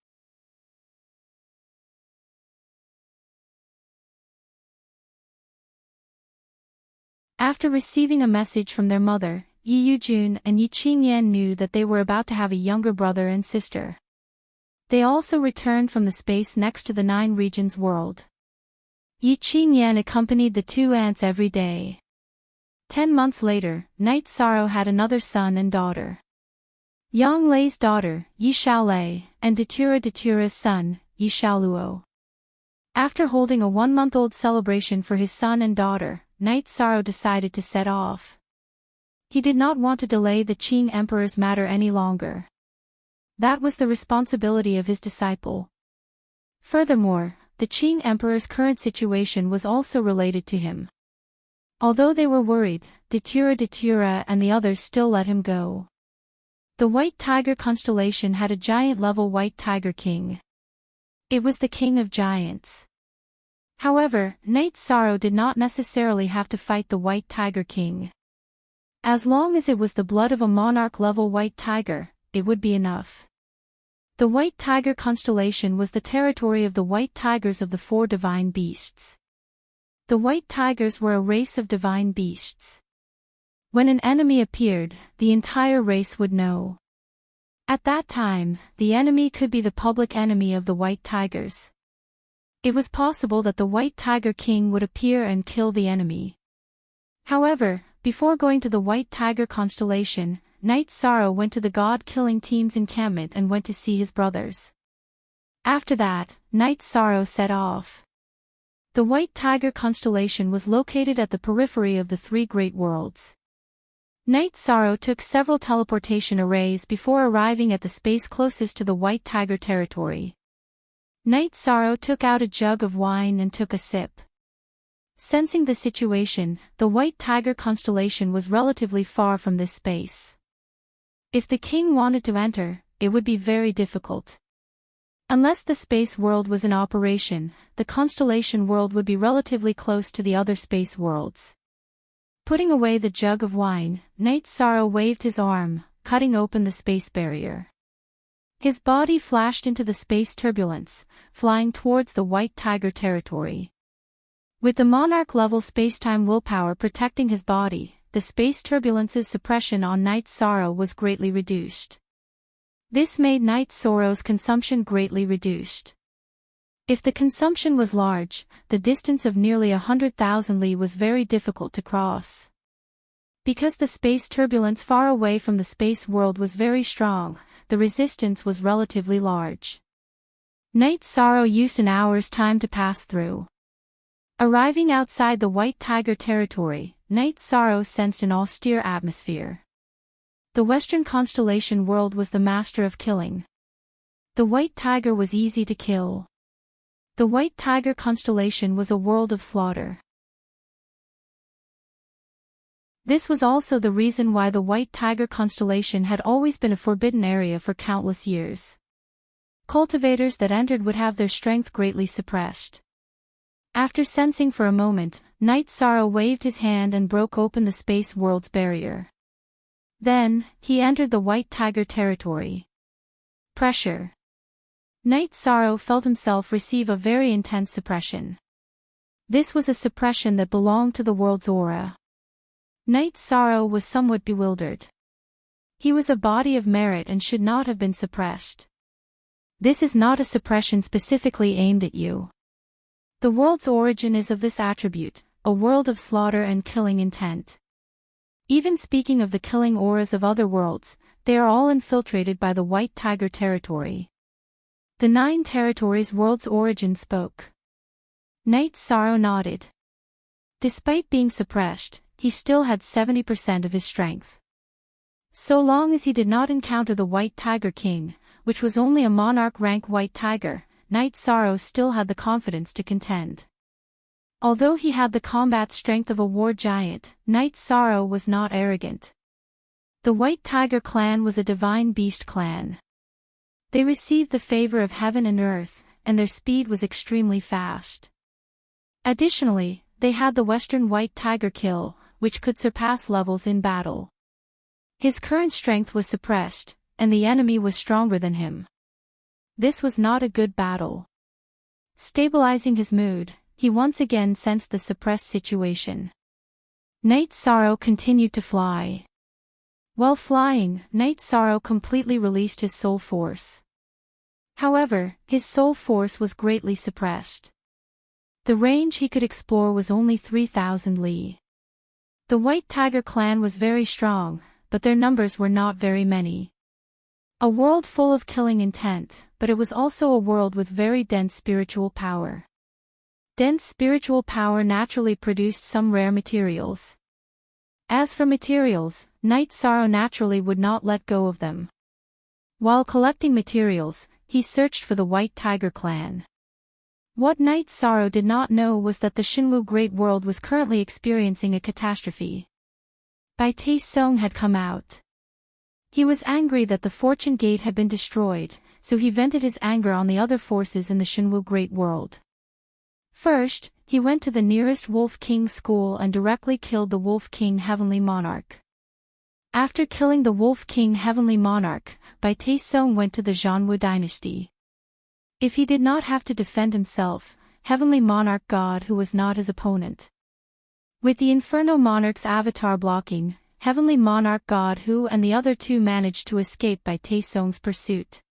After receiving a message from their mother, Yi Yujun and Yi Qingyan knew that they were about to have a younger brother and sister. They also returned from the space next to the 9 regions world. Yi Qingyan accompanied the 2 ants every day. 10 months later, Night Sorrow had another son and daughter. Yang Lei's daughter, Yi Xiaolei, and Datura's son, Yi Xiaoluo. After holding a 1-month-old celebration for his son and daughter, Knight Sorrow decided to set off. He did not want to delay the Qing Emperor's matter any longer. That was the responsibility of his disciple. Furthermore, the Qing Emperor's current situation was also related to him. Although they were worried, Datura and the others still let him go. The White Tiger constellation had a giant-level White Tiger King. It was the King of Giants. However, Knight Sorrow did not necessarily have to fight the White Tiger King. As long as it was the blood of a monarch-level White Tiger, it would be enough. The White Tiger constellation was the territory of the White Tigers of the 4 divine beasts. The White Tigers were a race of divine beasts. When an enemy appeared, the entire race would know. At that time, the enemy could be the public enemy of the White Tigers. It was possible that the White Tiger King would appear and kill the enemy. However, before going to the White Tiger constellation, Knight Sorrow went to the God-killing team's encampment and went to see his brothers. After that, Knight Sorrow set off. The White Tiger constellation was located at the periphery of the 3 great worlds. Knight Sorrow took several teleportation arrays before arriving at the space closest to the White Tiger territory. Knight Sorrow took out a jug of wine and took a sip. Sensing the situation, the White Tiger constellation was relatively far from this space. If the king wanted to enter, it would be very difficult. Unless the space world was in operation, the constellation world would be relatively close to the other space worlds. Putting away the jug of wine, Knight Sorrow waved his arm, cutting open the space barrier. His body flashed into the space turbulence, flying towards the White Tiger territory. With the monarch-level spacetime willpower protecting his body, the space turbulence's suppression on Knight Sorrow was greatly reduced. This made Knight Sorrow's consumption greatly reduced. If the consumption was large, the distance of nearly 100,000 li was very difficult to cross. Because the space turbulence far away from the space world was very strong, the resistance was relatively large. Knight Sorrow used an hour's time to pass through. Arriving outside the White Tiger territory, Knight Sorrow sensed an austere atmosphere. The Western constellation world was the master of killing. The White Tiger was easy to kill. The White Tiger constellation was a world of slaughter. This was also the reason why the White Tiger constellation had always been a forbidden area for countless years. Cultivators that entered would have their strength greatly suppressed. After sensing for a moment, Knight Sorrow waved his hand and broke open the space world's barrier. Then, he entered the White Tiger territory. Pressure. Knight Sorrow felt himself receive a very intense suppression. This was a suppression that belonged to the world's aura. Knight Sorrow was somewhat bewildered. He was a body of merit and should not have been suppressed. This is not a suppression specifically aimed at you. The world's origin is of this attribute, a world of slaughter and killing intent. Even speaking of the killing auras of other worlds, they are all infiltrated by the White Tiger territory. The 9 territories' world's origin spoke. Knight Sorrow nodded. Despite being suppressed, he still had 70% of his strength. So long as he did not encounter the White Tiger King, which was only a monarch-rank White Tiger, Knight Sorrow still had the confidence to contend. Although he had the combat strength of a war giant, Knight Sorrow was not arrogant. The White Tiger clan was a divine beast clan. They received the favor of heaven and earth, and their speed was extremely fast. Additionally, they had the Western White Tiger kill, which could surpass levels in battle. His current strength was suppressed, and the enemy was stronger than him. This was not a good battle. Stabilizing his mood, he once again sensed the suppressed situation. Knight Sorrow continued to fly. While flying, Knight Sorrow completely released his soul force. However, his soul force was greatly suppressed. The range he could explore was only 3,000 li. The White Tiger clan was very strong, but their numbers were not very many. A world full of killing intent, but it was also a world with very dense spiritual power. dense spiritual power naturally produced some rare materials. As for materials, Night Sorrow naturally would not let go of them. While collecting materials, he searched for the White Tiger clan. What Night Sorrow did not know was that the Shinwu Great World was currently experiencing a catastrophe. Bai Taesung had come out. He was angry that the Fortune Gate had been destroyed, so he vented his anger on the other forces in the Shinwu Great World. First, he went to the nearest Wolf King school and directly killed the Wolf King Heavenly Monarch. After killing the Wolf King Heavenly Monarch, Bai Taesung went to the Zhanwu dynasty. If he did not have to defend himself, Heavenly Monarch God who was not his opponent. With the Inferno Monarch's avatar blocking, Heavenly Monarch God who and the other two managed to escape Bai Taesung's pursuit.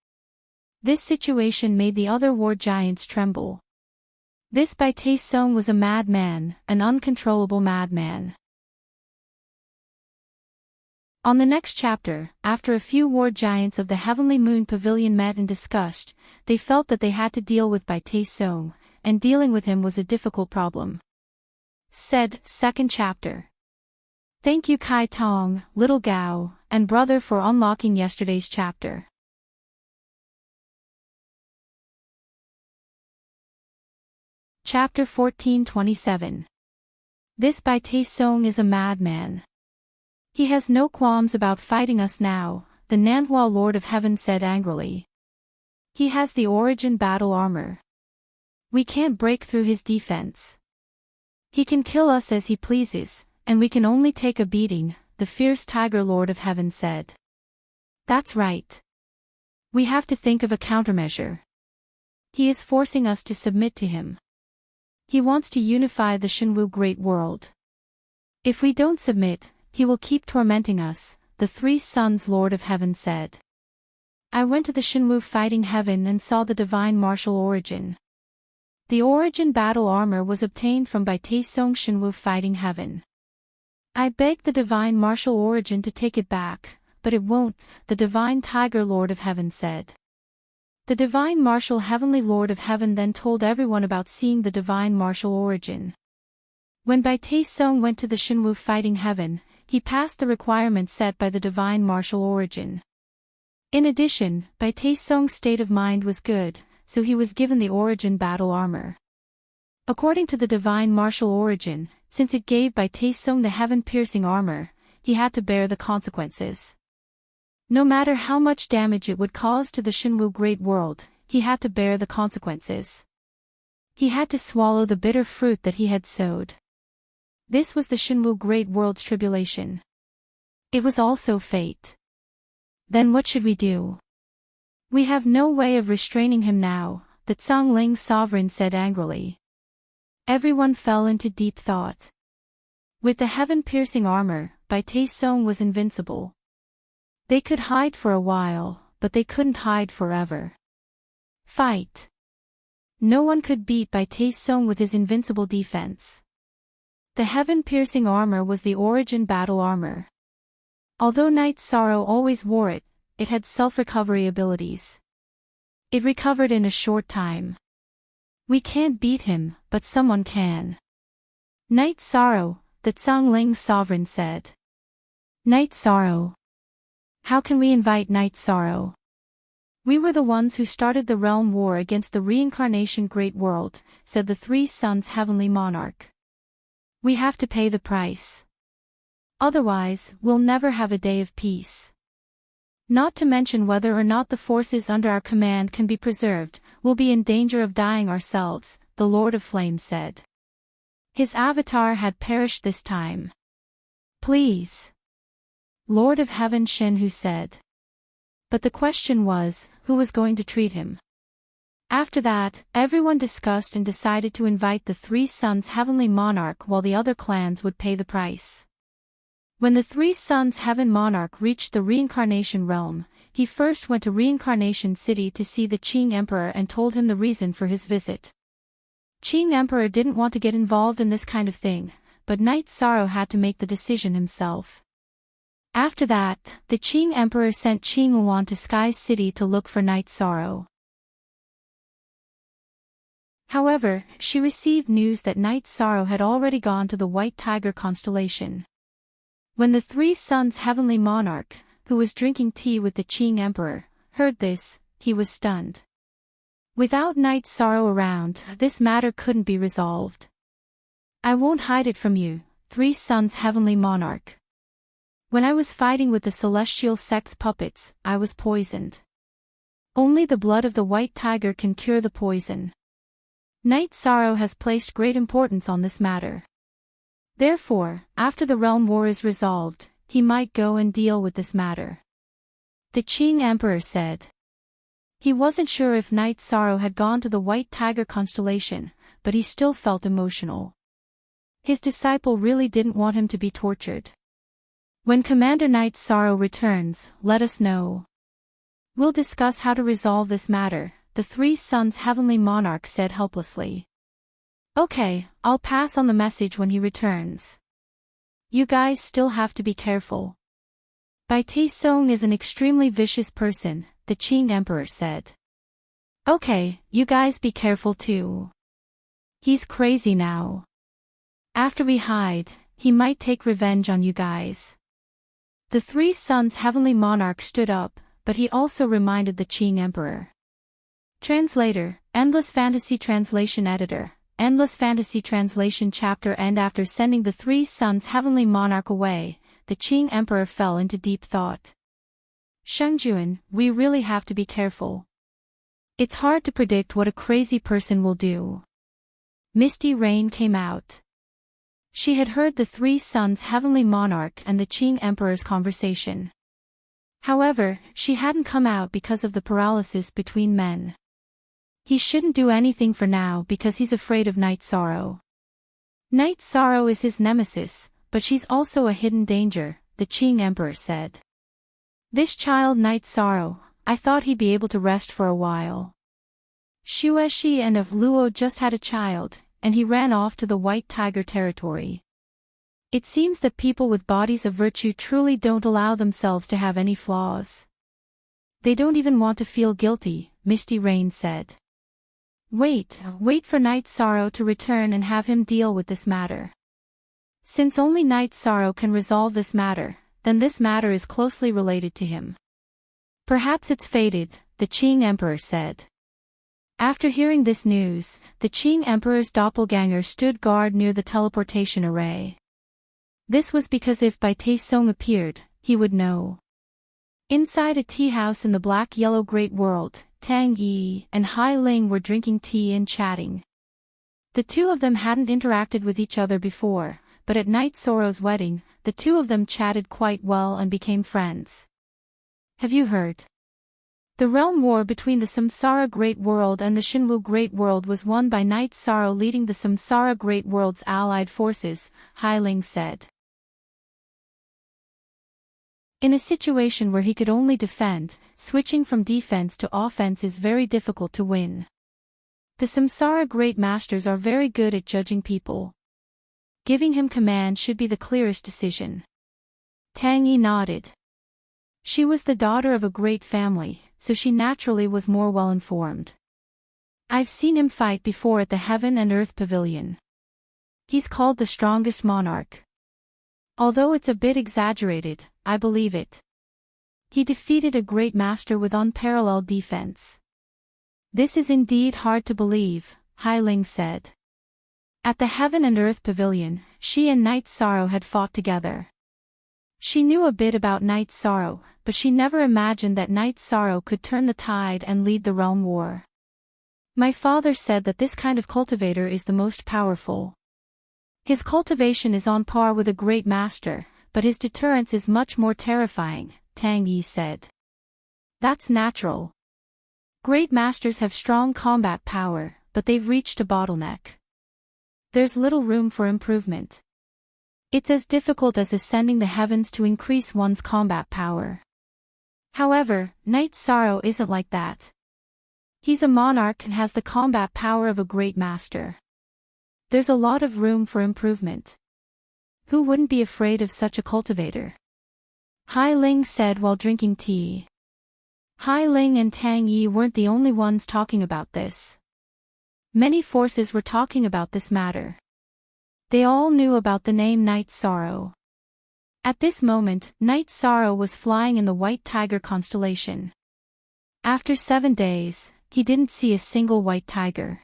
This situation made the other war giants tremble. This Bai Taesung was a madman, an uncontrollable madman. On the next chapter, after a few war giants of the Heavenly Moon Pavilion met and discussed, they felt that they had to deal with Bai Taesung, and dealing with him was a difficult problem. Said, second chapter. Thank you Kai Tong, Little Gao, and Brother for unlocking yesterday's chapter. Chapter 1427. This Bai Taesung is a madman. He has no qualms about fighting us now, the Nanhua Lord of Heaven said angrily. He has the origin battle armor. We can't break through his defense. He can kill us as he pleases, and we can only take a beating, the fierce Tiger Lord of Heaven said. That's right. We have to think of a countermeasure. He is forcing us to submit to him. He wants to unify the Shinwu Great World. If we don't submit, he will keep tormenting us, the Three Suns Lord of Heaven said. I went to the Shinwu Fighting Heaven and saw the divine martial origin. The origin battle armor was obtained from Bai Taesung Shinwu Fighting Heaven. I begged the divine martial origin to take it back, but it won't, the divine Tiger Lord of Heaven said. The divine martial Heavenly Lord of Heaven then told everyone about seeing the divine martial origin. When Bai Taesung went to the Shinwu Fighting Heaven, he passed the requirements set by the divine martial origin. In addition, Bai Taesung's state of mind was good, so he was given the origin battle armor. According to the divine martial origin, since it gave Bai Taesung the heaven-piercing armor, he had to bear the consequences. No matter how much damage it would cause to the Shinwu Great World, he had to bear the consequences. He had to swallow the bitter fruit that he had sowed. This was the Shinwu Great World's tribulation. It was also fate. Then what should we do? We have no way of restraining him now, the Zhongling sovereign said angrily. Everyone fell into deep thought. With the heaven-piercing armor, Bai Taesung was invincible. They could hide for a while, but they couldn't hide forever. Fight. No one could beat Bai Taesung with his invincible defense. The heaven-piercing armor was the origin battle armor. Although Night Sorrow always wore it, it had self-recovery abilities. It recovered in a short time. We can't beat him, but someone can. Night Sorrow, the Zhongling sovereign said. Night Sorrow. How can we invite Night Sorrow? We were the ones who started the realm war against the reincarnation great world, said the Three Suns Heavenly Monarch. We have to pay the price. Otherwise, we'll never have a day of peace. Not to mention whether or not the forces under our command can be preserved, we'll be in danger of dying ourselves, the Lord of Flame said. His avatar had perished this time. Please. Lord of Heaven Shenhu said. But the question was, who was going to treat him? After that, everyone discussed and decided to invite the Three Suns Heavenly Monarch while the other clans would pay the price. When the Three Suns Heaven Monarch reached the reincarnation realm, he first went to Reincarnation City to see the Qing Emperor and told him the reason for his visit. Qing Emperor didn't want to get involved in this kind of thing, but Night Sorrow had to make the decision himself. After that, the Qing Emperor sent Qing Yuan to Sky City to look for Night Sorrow. However, she received news that Night Sorrow had already gone to the White Tiger constellation. When the three suns' heavenly monarch, who was drinking tea with the Qing Emperor, heard this, he was stunned. Without Night Sorrow around, this matter couldn't be resolved. I won't hide it from you, three suns' heavenly monarch. When I was fighting with the celestial sex puppets, I was poisoned. Only the blood of the White Tiger can cure the poison. Night Sorrow has placed great importance on this matter. Therefore, after the realm war is resolved, he might go and deal with this matter. The Qing Emperor said. He wasn't sure if Night Sorrow had gone to the White Tiger constellation, but he still felt emotional. His disciple really didn't want him to be tortured. When Commander Night Sorrow returns, let us know. We'll discuss how to resolve this matter, the three suns' heavenly monarch said helplessly. Okay, I'll pass on the message when he returns. You guys still have to be careful. Bai Taisong is an extremely vicious person, the Qing Emperor said. Okay, you guys be careful too. He's crazy now. After we hide, he might take revenge on you guys. The three suns' heavenly monarch stood up, but he also reminded the Qing Emperor. Translator, Endless Fantasy Translation Editor, Endless Fantasy Translation Chapter. And after sending the three suns' heavenly monarch away, the Qing Emperor fell into deep thought. Shengjuan, we really have to be careful. It's hard to predict what a crazy person will do. Misty Rain came out. She had heard the three suns' heavenly monarch and the Qing Emperor's conversation. However, she hadn't come out because of the paralysis between men. He shouldn't do anything for now because he's afraid of Night Sorrow. Night Sorrow is his nemesis, but she's also a hidden danger, the Qing Emperor said. This child Night Sorrow, I thought he'd be able to rest for a while. Xueshi and of Luo just had a child, and he ran off to the White Tiger territory. It seems that people with bodies of virtue truly don't allow themselves to have any flaws. They don't even want to feel guilty, Misty Rain said. Wait for Night Sorrow to return and have him deal with this matter. Since only Night Sorrow can resolve this matter, then this matter is closely related to him. Perhaps it's fated, the Qing Emperor said. After hearing this news, the Qing Emperor's doppelganger stood guard near the teleportation array. This was because if Bai Taisong appeared, he would know. Inside a tea house in the black-yellow Great World, Tang Yi and Hai Ling were drinking tea and chatting. The two of them hadn't interacted with each other before, but at Night Sorrow's wedding, the two of them chatted quite well and became friends. Have you heard? The realm war between the Samsara Great World and the Shinwu Great World was won by Night Sorrow leading the Samsara Great World's allied forces, Hai Ling said. In a situation where he could only defend, switching from defense to offense is very difficult to win. The Samsara Great Masters are very good at judging people. Giving him command should be the clearest decision. Tang Yi nodded. She was the daughter of a great family, so she naturally was more well-informed. I've seen him fight before at the Heaven and Earth Pavilion. He's called the strongest monarch. Although it's a bit exaggerated, I believe it. He defeated a great master with unparalleled defense. This is indeed hard to believe, Hai Ling said. At the Heaven and Earth Pavilion, she and Night Sorrow had fought together. She knew a bit about Night Sorrow, but she never imagined that Night Sorrow could turn the tide and lead the realm war. My father said that this kind of cultivator is the most powerful. His cultivation is on par with a great master, but his deterrence is much more terrifying, Tang Yi said. That's natural. Great masters have strong combat power, but they've reached a bottleneck. There's little room for improvement. It's as difficult as ascending the heavens to increase one's combat power. However, Night Sorrow isn't like that. He's a monarch and has the combat power of a great master. There's a lot of room for improvement. Who wouldn't be afraid of such a cultivator? Hai Ling said while drinking tea. Hai Ling and Tang Yi weren't the only ones talking about this. Many forces were talking about this matter. They all knew about the name Night Sorrow. At this moment, Night Sorrow was flying in the White Tiger constellation. After 7 days, he didn't see a single white tiger.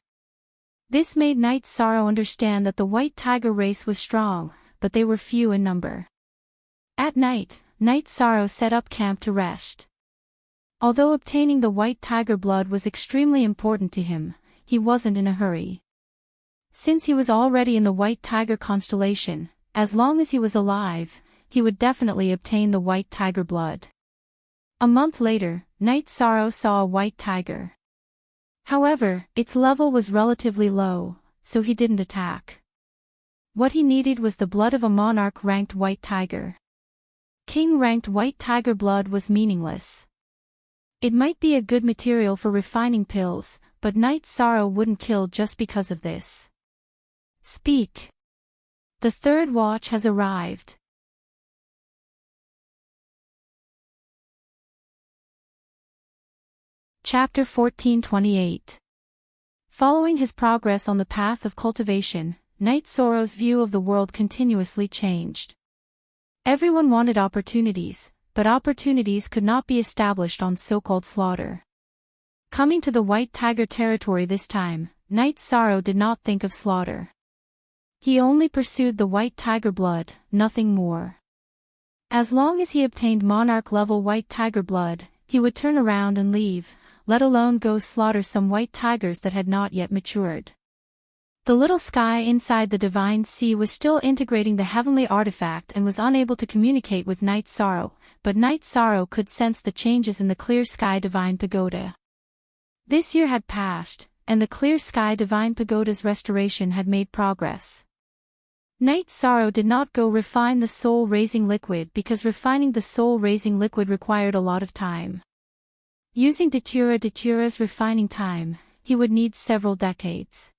This made Night Sorrow understand that the white tiger race was strong, but they were few in number. At night, Night Sorrow set up camp to rest. Although obtaining the white tiger blood was extremely important to him, he wasn't in a hurry. Since he was already in the White Tiger constellation, as long as he was alive, he would definitely obtain the white tiger blood. A month later, Night Sorrow saw a white tiger. However, its level was relatively low, so he didn't attack. What he needed was the blood of a monarch-ranked white tiger. King-ranked white tiger blood was meaningless. It might be a good material for refining pills, but Night Sorrow wouldn't kill just because of this. Speak. The third watch has arrived. Chapter 1428. Following his progress on the path of cultivation, Night Sorrow's view of the world continuously changed. Everyone wanted opportunities, but opportunities could not be established on so-called slaughter. Coming to the White Tiger territory this time, Night Sorrow did not think of slaughter. He only pursued the white tiger blood, nothing more. As long as he obtained monarch-level white tiger blood, he would turn around and leave, let alone go slaughter some white tigers that had not yet matured. The little sky inside the divine sea was still integrating the heavenly artifact and was unable to communicate with Night Sorrow, but Night Sorrow could sense the changes in the clear sky divine pagoda. This year had passed, and the clear sky divine pagoda's restoration had made progress. Night Sorrow did not go refine the soul-raising liquid because refining the soul-raising liquid required a lot of time. Using Datura's refining time, he would need several decades.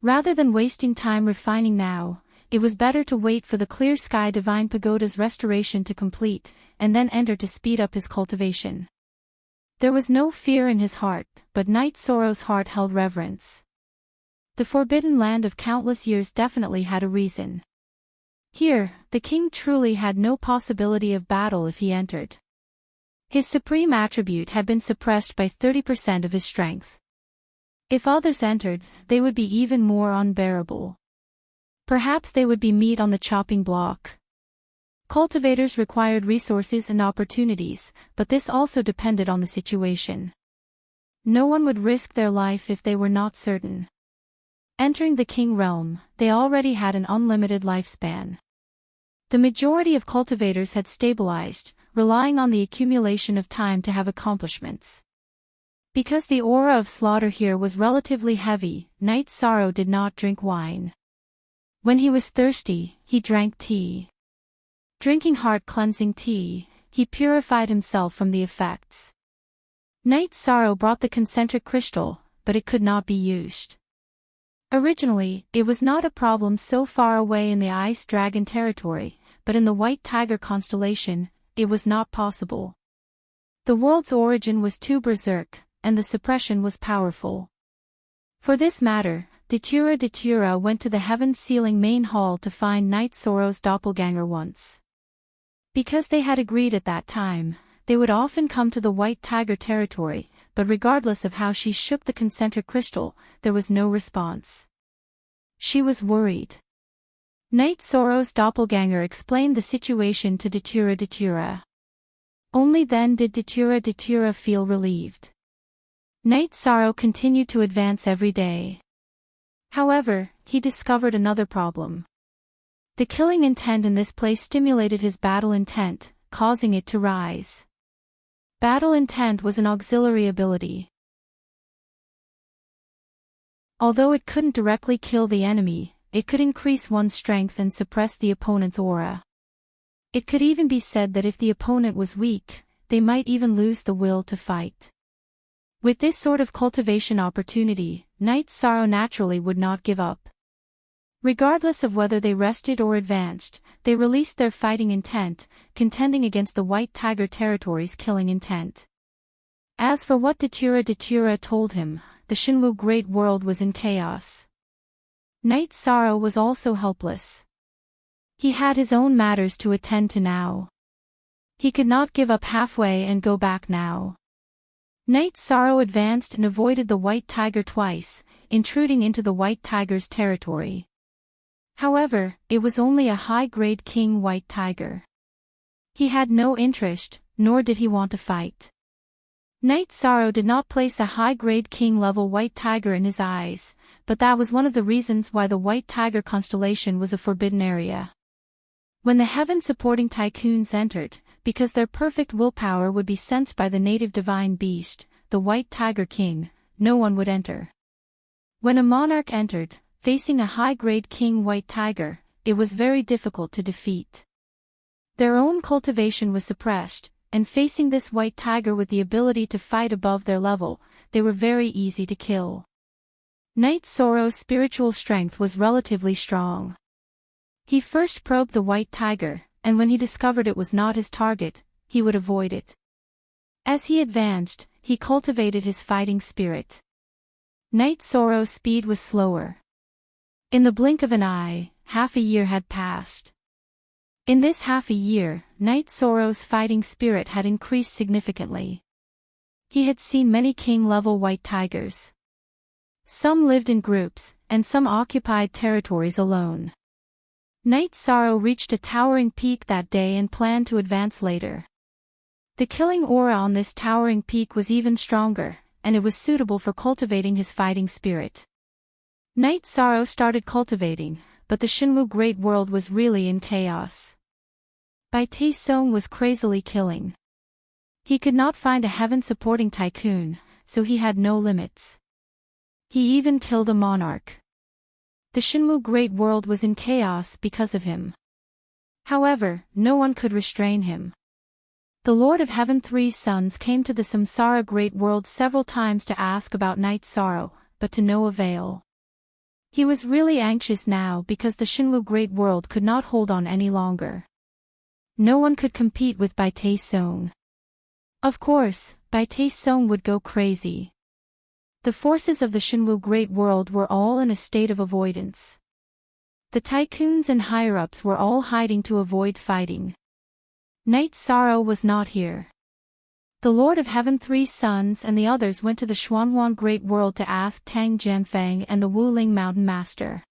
Rather than wasting time refining now, it was better to wait for the clear sky divine pagoda's restoration to complete, and then enter to speed up his cultivation. There was no fear in his heart, but Night Sorrow's heart held reverence. The forbidden land of countless years definitely had a reason. Here, the king truly had no possibility of battle if he entered. His supreme attribute had been suppressed by 30% of his strength. If others entered, they would be even more unbearable. Perhaps they would be meat on the chopping block. Cultivators required resources and opportunities, but this also depended on the situation. No one would risk their life if they were not certain. Entering the king realm, they already had an unlimited lifespan. The majority of cultivators had stabilized, relying on the accumulation of time to have accomplishments. Because the aura of slaughter here was relatively heavy, Night Sorrow did not drink wine. When he was thirsty, he drank tea. Drinking heart-cleansing tea, he purified himself from the effects. Night Sorrow brought the concentric crystal, but it could not be used. Originally, it was not a problem so far away in the Ice Dragon territory, but in the White Tiger constellation, it was not possible. The world's origin was too berserk, and the suppression was powerful. For this matter, Datura went to the heaven-sealing main hall to find Night Sorrow's doppelganger once. Because they had agreed at that time, they would often come to the White Tiger territory, but regardless of how she shook the concentric crystal, there was no response. She was worried. Night Sorrow's doppelganger explained the situation to Datura. Only then did Datura feel relieved. Night Sorrow continued to advance every day. However, he discovered another problem. The killing intent in this place stimulated his battle intent, causing it to rise. Battle intent was an auxiliary ability. Although it couldn't directly kill the enemy, it could increase one's strength and suppress the opponent's aura. It could even be said that if the opponent was weak, they might even lose the will to fight. With this sort of cultivation opportunity, Night Sorrow naturally would not give up. Regardless of whether they rested or advanced, they released their fighting intent, contending against the White Tiger territory's killing intent. As for what Datura told him, the Shinwu Great World was in chaos. Night Sorrow was also helpless. He had his own matters to attend to now. He could not give up halfway and go back now. Night Sorrow advanced and avoided the White Tiger twice, intruding into the White Tiger's territory. However, it was only a high-grade King White Tiger. He had no interest, nor did he want to fight. Night Sorrow did not place a high-grade King-level White Tiger in his eyes, but that was one of the reasons why the White Tiger constellation was a forbidden area. When the heaven-supporting tycoons entered, because their perfect willpower would be sensed by the native divine beast, the White Tiger King, no one would enter. When a monarch entered, facing a high-grade King White Tiger, it was very difficult to defeat. Their own cultivation was suppressed, and facing this White Tiger with the ability to fight above their level, they were very easy to kill. Night Sorrow's spiritual strength was relatively strong. He first probed the White Tiger, and when he discovered it was not his target, he would avoid it. As he advanced, he cultivated his fighting spirit. Night Sorrow's speed was slower. In the blink of an eye, half a year had passed. In this half a year, Night Sorrow's fighting spirit had increased significantly. He had seen many king-level White Tigers. Some lived in groups, and some occupied territories alone. Night Sorrow reached a towering peak that day and planned to advance later. The killing aura on this towering peak was even stronger, and it was suitable for cultivating his fighting spirit. Night Sorrow started cultivating, but the Shinwu Great World was really in chaos. Bai Taesong was crazily killing. He could not find a heaven-supporting tycoon, so he had no limits. He even killed a monarch. The Shinwu Great World was in chaos because of him. However, no one could restrain him. The Lord of Heaven Three Sons came to the Samsara Great World several times to ask about Night Sorrow, but to no avail. He was really anxious now because the Shinwu Great World could not hold on any longer. No one could compete with Bai Taesong. Of course, Bai Taesong would go crazy. The forces of the Shinwu Great World were all in a state of avoidance. The tycoons and higher-ups were all hiding to avoid fighting. Night Sorrow was not here. The Lord of Heaven Three Sons and the others went to the Xuanhuan Great World to ask Tang Jianfeng and the Wuling Mountain Master.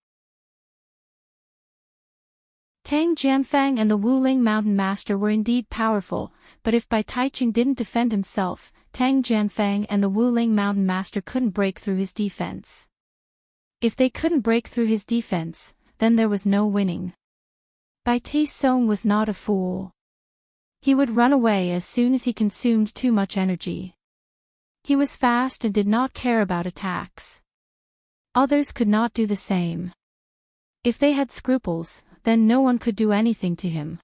Tang Jianfeng and the Wuling Mountain Master were indeed powerful, but if Bai Taiching didn't defend himself, Tang Jianfeng and the Wuling Mountain Master couldn't break through his defense. If they couldn't break through his defense, then there was no winning. Bai Taesong was not a fool. He would run away as soon as he consumed too much energy. He was fast and did not care about attacks. Others could not do the same. If they had scruples, then no one could do anything to him.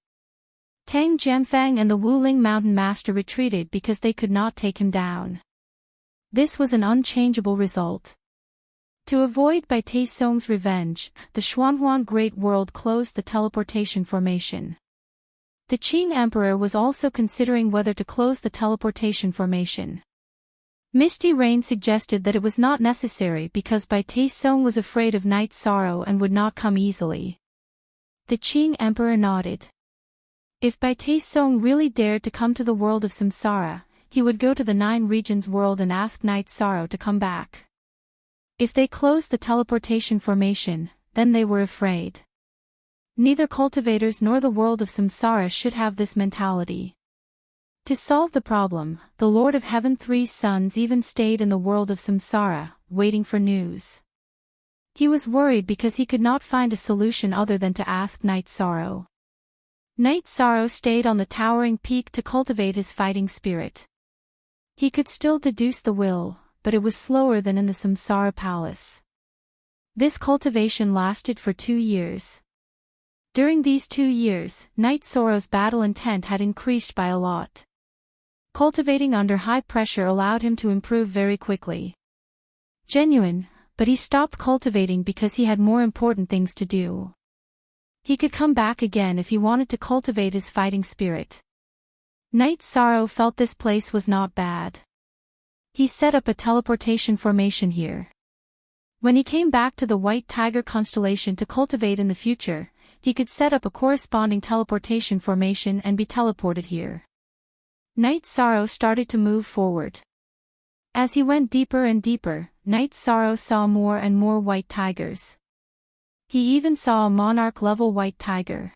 Tang Jianfeng and the Wuling Mountain Master retreated because they could not take him down. This was an unchangeable result. To avoid Bai Taesong's revenge, the Xuanhuan Great World closed the teleportation formation. The Qing Emperor was also considering whether to close the teleportation formation. Misty Rain suggested that it was not necessary because Bai Taesong was afraid of Night Sorrow and would not come easily. The Qing Emperor nodded. If Bai Taesong really dared to come to the world of Samsara, he would go to the Nine Regions world and ask Night Sorrow to come back. If they closed the teleportation formation, then they were afraid. Neither cultivators nor the world of Samsara should have this mentality. To solve the problem, the Lord of Heaven Three Sons even stayed in the world of Samsara, waiting for news. He was worried because he could not find a solution other than to ask Night Sorrow. Night Sorrow stayed on the towering peak to cultivate his fighting spirit. He could still deduce the will, but it was slower than in the Samsara Palace. This cultivation lasted for 2 years. During these 2 years, Night Sorrow's battle intent had increased by a lot. Cultivating under high pressure allowed him to improve very quickly. Genuine, but he stopped cultivating because he had more important things to do. He could come back again if he wanted to cultivate his fighting spirit. Night Sorrow felt this place was not bad. He set up a teleportation formation here. When he came back to the White Tiger constellation to cultivate in the future, he could set up a corresponding teleportation formation and be teleported here. Night Sorrow started to move forward. As he went deeper and deeper, Night Sorrow saw more and more white tigers. He even saw a monarch-level white tiger.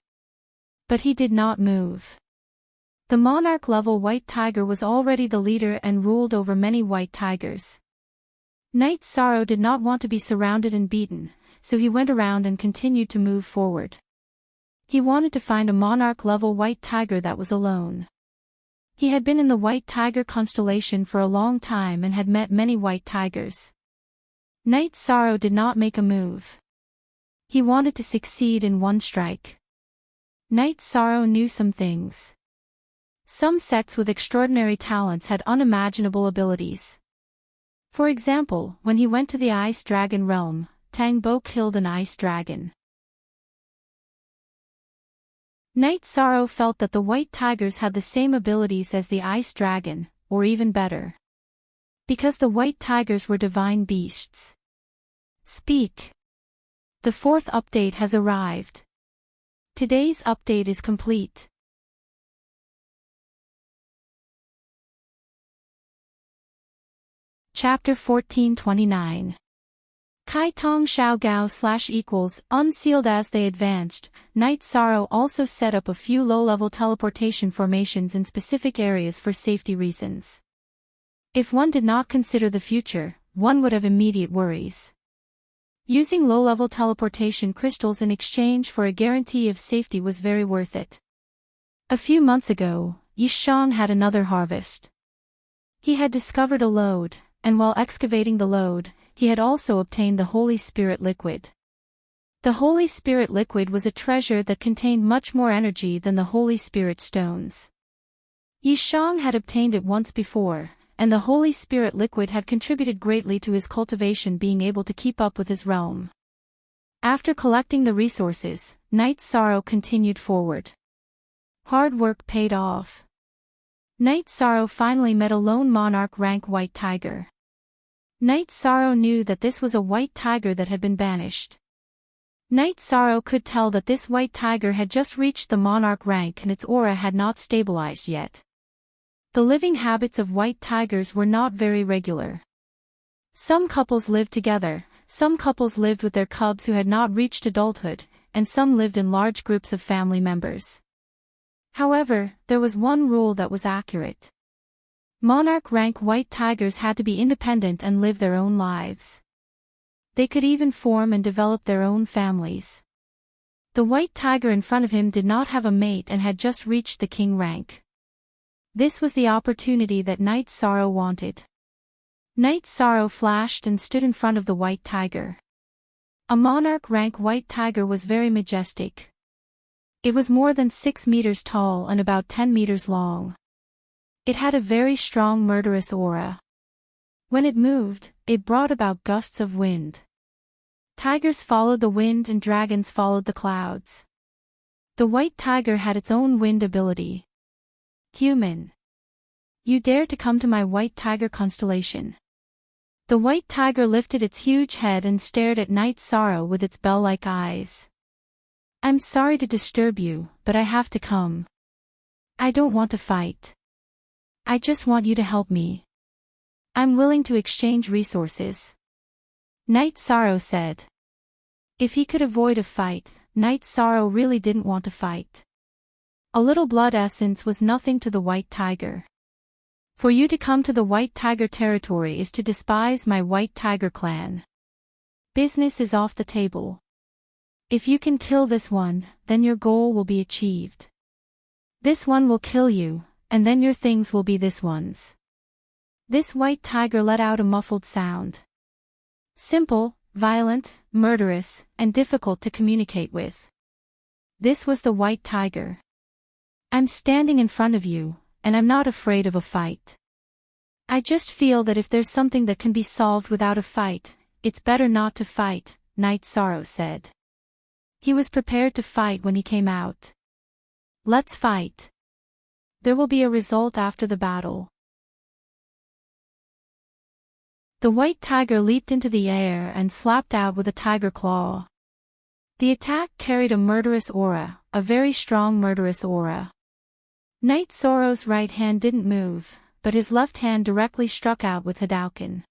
But he did not move. The monarch-level white tiger was already the leader and ruled over many white tigers. Night Sorrow did not want to be surrounded and beaten, so he went around and continued to move forward. He wanted to find a monarch-level white tiger that was alone. He had been in the White Tiger constellation for a long time and had met many white tigers. Night Sorrow did not make a move. He wanted to succeed in one strike. Night Sorrow knew some things. Some sects with extraordinary talents had unimaginable abilities. For example, when he went to the Ice Dragon realm, Tang Bo killed an ice dragon. Night Sorrow felt that the white tigers had the same abilities as the ice dragon, or even better. Because the white tigers were divine beasts. Speak. The fourth update has arrived. Today's update is complete. Chapter 1429. Kai Tong Xiao Gao / unsealed. As they advanced, Night Sorrow also set up a few low-level teleportation formations in specific areas for safety reasons. If one did not consider the future, one would have immediate worries. Using low-level teleportation crystals in exchange for a guarantee of safety was very worth it. A few months ago, Yishang had another harvest. He had discovered a lode, and while excavating the lode, he had also obtained the Holy Spirit liquid. The Holy Spirit liquid was a treasure that contained much more energy than the Holy Spirit stones. Yishang had obtained it once before, and the Holy Spirit liquid had contributed greatly to his cultivation being able to keep up with his realm. After collecting the resources, Night Sorrow continued forward. Hard work paid off. Night Sorrow finally met a lone monarch rank white tiger. Night Sorrow knew that this was a white tiger that had been banished. Night Sorrow could tell that this white tiger had just reached the monarch rank and its aura had not stabilized yet. The living habits of white tigers were not very regular. Some couples lived together, some couples lived with their cubs who had not reached adulthood, and some lived in large groups of family members. However, there was one rule that was accurate. Monarch rank white tigers had to be independent and live their own lives. They could even form and develop their own families. The white tiger in front of him did not have a mate and had just reached the king rank. This was the opportunity that Night Sorrow wanted. Night Sorrow flashed and stood in front of the white tiger. A monarch rank white tiger was very majestic. It was more than 6 meters tall and about 10 meters long. It had a very strong murderous aura. When it moved, it brought about gusts of wind. Tigers followed the wind and dragons followed the clouds. The white tiger had its own wind ability. Human. You dare to come to my white tiger constellation. The white tiger lifted its huge head and stared at Night Sorrow with its bell-like eyes. I'm sorry to disturb you, but I have to come. I don't want to fight. I just want you to help me. I'm willing to exchange resources. Night Sorrow said. If he could avoid a fight, Night Sorrow really didn't want to fight. A little blood essence was nothing to the white tiger. For you to come to the white tiger territory is to despise my white tiger clan. Business is off the table. If you can kill this one, then your goal will be achieved. This one will kill you, and then your things will be this one's. This white tiger let out a muffled sound. Simple, violent, murderous, and difficult to communicate with. This was the white tiger. I'm standing in front of you, and I'm not afraid of a fight. I just feel that if there's something that can be solved without a fight, it's better not to fight, Night Sorrow said. He was prepared to fight when he came out. Let's fight. There will be a result after the battle. The white tiger leaped into the air and slapped out with a tiger claw. The attack carried a murderous aura, a very strong murderous aura. Knight Zoro's right hand didn't move, but his left hand directly struck out with Hadouken.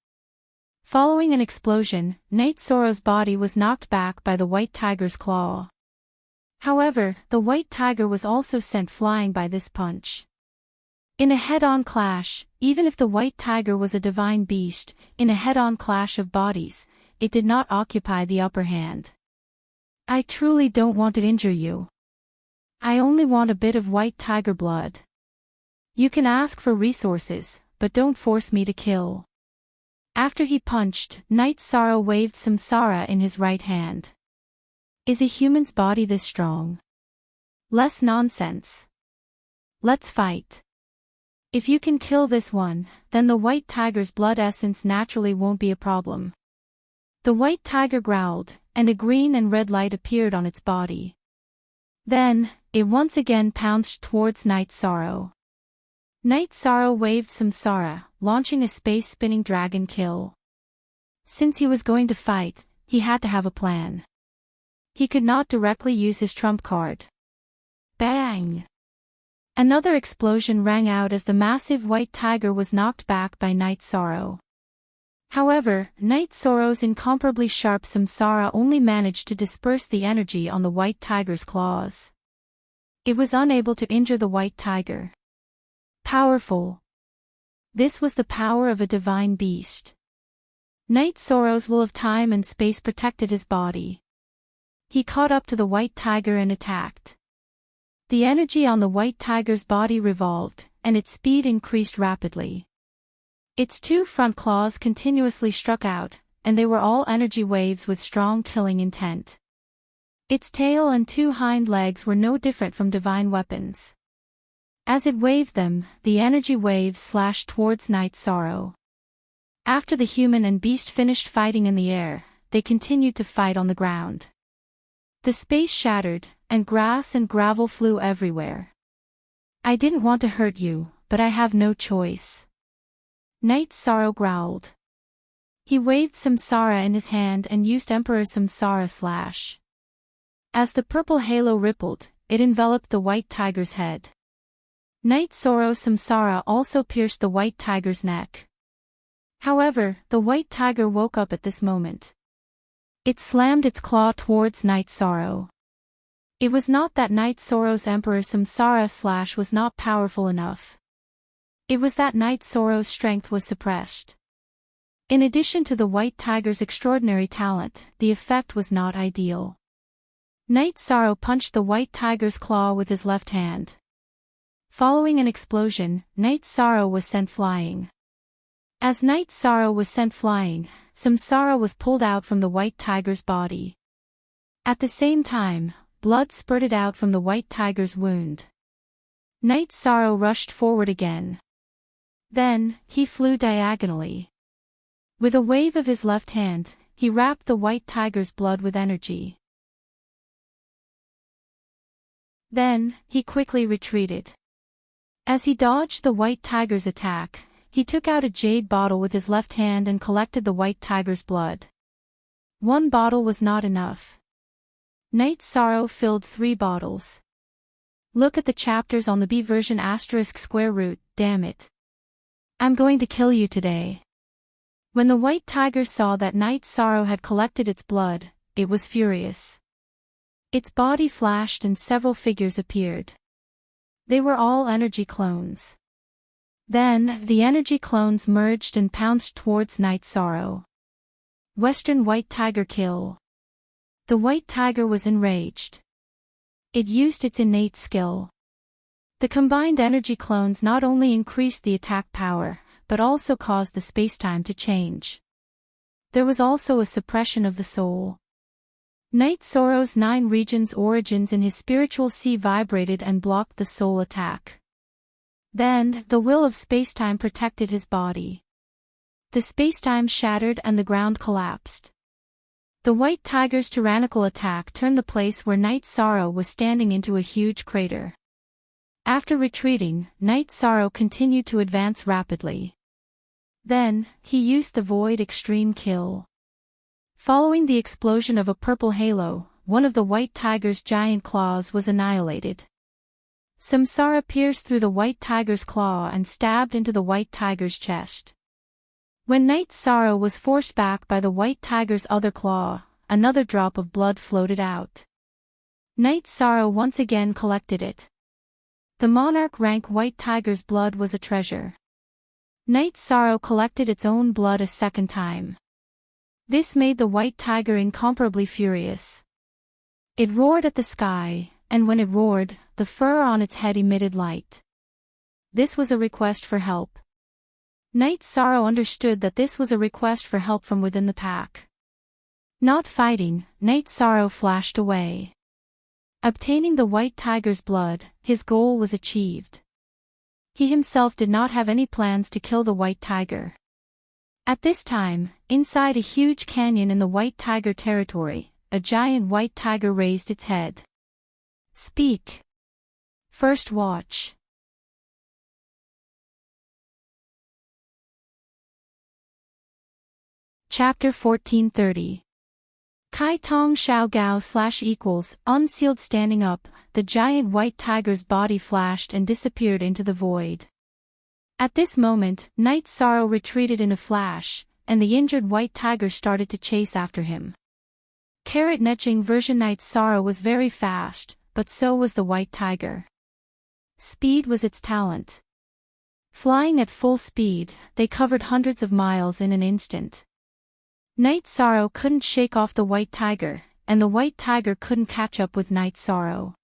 Following an explosion, Knight Zoro's body was knocked back by the white tiger's claw. However, the white tiger was also sent flying by this punch. In a head-on clash, even if the white tiger was a divine beast, in a head-on clash of bodies, it did not occupy the upper hand. I truly don't want to injure you. I only want a bit of white tiger blood. You can ask for resources, but don't force me to kill. After he punched, Knight Zoro waved samsara in his right hand. Is a human's body this strong? Less nonsense. Let's fight. If you can kill this one, then the white tiger's blood essence naturally won't be a problem. The white tiger growled, and a green and red light appeared on its body. Then, it once again pounced towards Knight Zoro. Knight Zoro waved samsara, launching a space-spinning dragon kill. Since he was going to fight, he had to have a plan. He could not directly use his trump card. Bang! Another explosion rang out as the massive white tiger was knocked back by Knight Zoro. However, Knight Zoro's incomparably sharp samsara only managed to disperse the energy on the white tiger's claws. It was unable to injure the white tiger. Powerful. This was the power of a divine beast. Knight Zoro's will of time and space protected his body. He caught up to the white tiger and attacked. The energy on the white tiger's body revolved, and its speed increased rapidly. Its two front claws continuously struck out, and they were all energy waves with strong killing intent. Its tail and two hind legs were no different from divine weapons. As it waved them, the energy waves slashed towards Knight Zoro. After the human and beast finished fighting in the air, they continued to fight on the ground. The space shattered, and grass and gravel flew everywhere. I didn't want to hurt you, but I have no choice. Knight Zoro growled. He waved samsara in his hand and used Emperor Samsara Slash. As the purple halo rippled, it enveloped the white tiger's head. Knight Zoro's samsara also pierced the white tiger's neck. However, the white tiger woke up at this moment. It slammed its claw towards Knight Zoro. It was not that Knight Zoro's Emperor Samsara Slash was not powerful enough. It was that Knight Zoro's strength was suppressed. In addition to the white tiger's extraordinary talent, the effect was not ideal. Knight Zoro punched the white tiger's claw with his left hand. Following an explosion, Knight Zoro was sent flying. As Knight Zoro was sent flying, samsara was pulled out from the white tiger's body. At the same time, blood spurted out from the white tiger's wound. Knight Zoro rushed forward again. Then, he flew diagonally. With a wave of his left hand, he wrapped the white tiger's blood with energy. Then, he quickly retreated. As he dodged the white tiger's attack, he took out a jade bottle with his left hand and collected the white tiger's blood. One bottle was not enough. Knight Zoro filled 3 bottles. Look at the chapters on the B version *square root, damn it. I'm going to kill you today. When the white tiger saw that Knight Zoro had collected its blood, it was furious. Its body flashed and several figures appeared. They were all energy clones. Then, the energy clones merged and pounced towards Knight Zoro. Western White Tiger Kill. The white tiger was enraged. It used its innate skill. The combined energy clones not only increased the attack power, but also caused the spacetime to change. There was also a suppression of the soul. Knight Zoro's 9 regions origins in his spiritual sea vibrated and blocked the soul attack. Then, the will of spacetime protected his body. The spacetime shattered and the ground collapsed. The white tiger's tyrannical attack turned the place where Knight Zoro was standing into a huge crater. After retreating, Knight Zoro continued to advance rapidly. Then, he used the Void Extreme Kill. Following the explosion of a purple halo, one of the white tiger's giant claws was annihilated. Samsara pierced through the white tiger's claw and stabbed into the white tiger's chest. When Night Sorrow was forced back by the white tiger's other claw, another drop of blood floated out. Night Sorrow once again collected it. The monarch rank white tiger's blood was a treasure. Night Sorrow collected its own blood a second time. This made the white tiger incomparably furious. It roared at the sky, and when it roared, the fur on its head emitted light. This was a request for help. Night Sorrow understood that this was a request for help from within the pack. Not fighting, Night Sorrow flashed away. Obtaining the white tiger's blood, his goal was achieved. He himself did not have any plans to kill the white tiger. At this time, inside a huge canyon in the white tiger territory, a giant white tiger raised its head. Speak. First watch. Chapter 1430. Kai Tong Xiao Gao / unsealed standing up, the giant white tiger's body flashed and disappeared into the void. At this moment, Night Sorrow retreated in a flash, and the injured white tiger started to chase after him. Carrot Netching version Night Sorrow was very fast, but so was the white tiger. Speed was its talent. Flying at full speed, they covered hundreds of miles in an instant. Night Sorrow couldn't shake off the white tiger, and the white tiger couldn't catch up with Night Sorrow.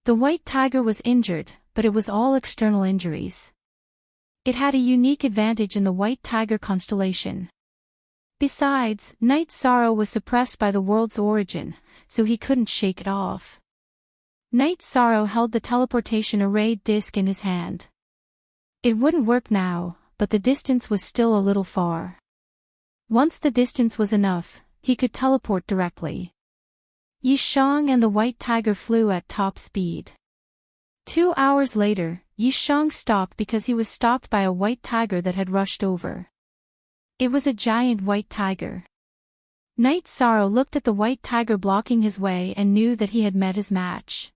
The white tiger was injured, but it was all external injuries. It had a unique advantage in the white tiger constellation. Besides, Night Sorrow was suppressed by the world's origin, so he couldn't shake it off. Night Sorrow held the teleportation arrayed disc in his hand. It wouldn't work now, but the distance was still a little far. Once the distance was enough, he could teleport directly. Yi Shang and the white tiger flew at top speed. 2 hours later, Yi Shang stopped because he was stopped by a white tiger that had rushed over. It was a giant white tiger. Night Sorrow looked at the white tiger blocking his way and knew that he had met his match.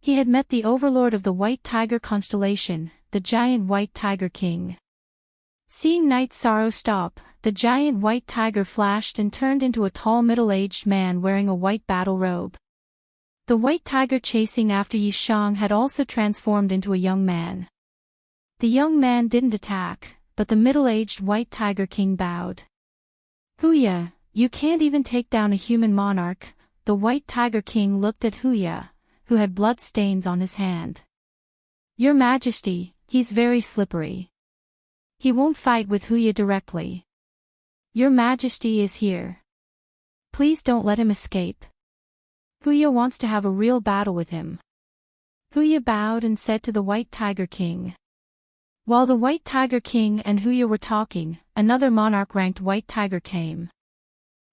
He had met the overlord of the white tiger constellation, the giant white tiger king. Seeing Night Sorrow stop, the giant white tiger flashed and turned into a tall middle-aged man wearing a white battle robe. The white tiger chasing after Yi Shang had also transformed into a young man. The young man didn't attack, but the middle-aged white tiger king bowed. Huya, you can't even take down a human monarch. The white tiger king looked at Huya, who had blood stains on his hand. Your Majesty, he's very slippery. He won't fight with Huya directly. Your Majesty is here. Please don't let him escape. Huya wants to have a real battle with him. Huya bowed and said to the White Tiger King. While the White Tiger King and Huya were talking, another monarch-ranked White Tiger came.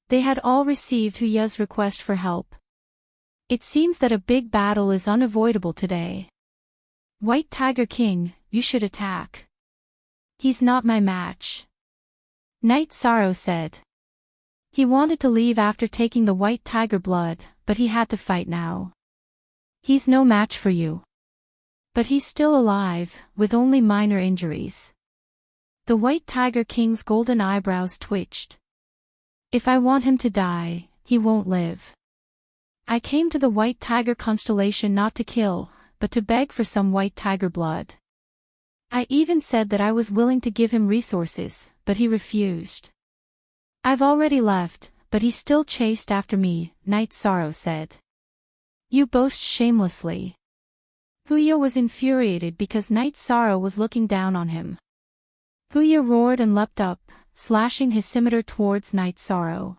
They had all received Huya's request for help. It seems that a big battle is unavoidable today. White Tiger King, you should attack. He's not my match. Night Sorrow said. He wanted to leave after taking the white tiger blood, but he had to fight now. He's no match for you. But he's still alive, with only minor injuries. The White Tiger King's golden eyebrows twitched. If I want him to die, he won't live. I came to the White Tiger constellation not to kill, but to beg for some white tiger blood. I even said that I was willing to give him resources, but he refused. I've already left, but he still chased after me, Night Sorrow said. You boast shamelessly. Huya was infuriated because Night Sorrow was looking down on him. Huya roared and leapt up, slashing his scimitar towards Night Sorrow.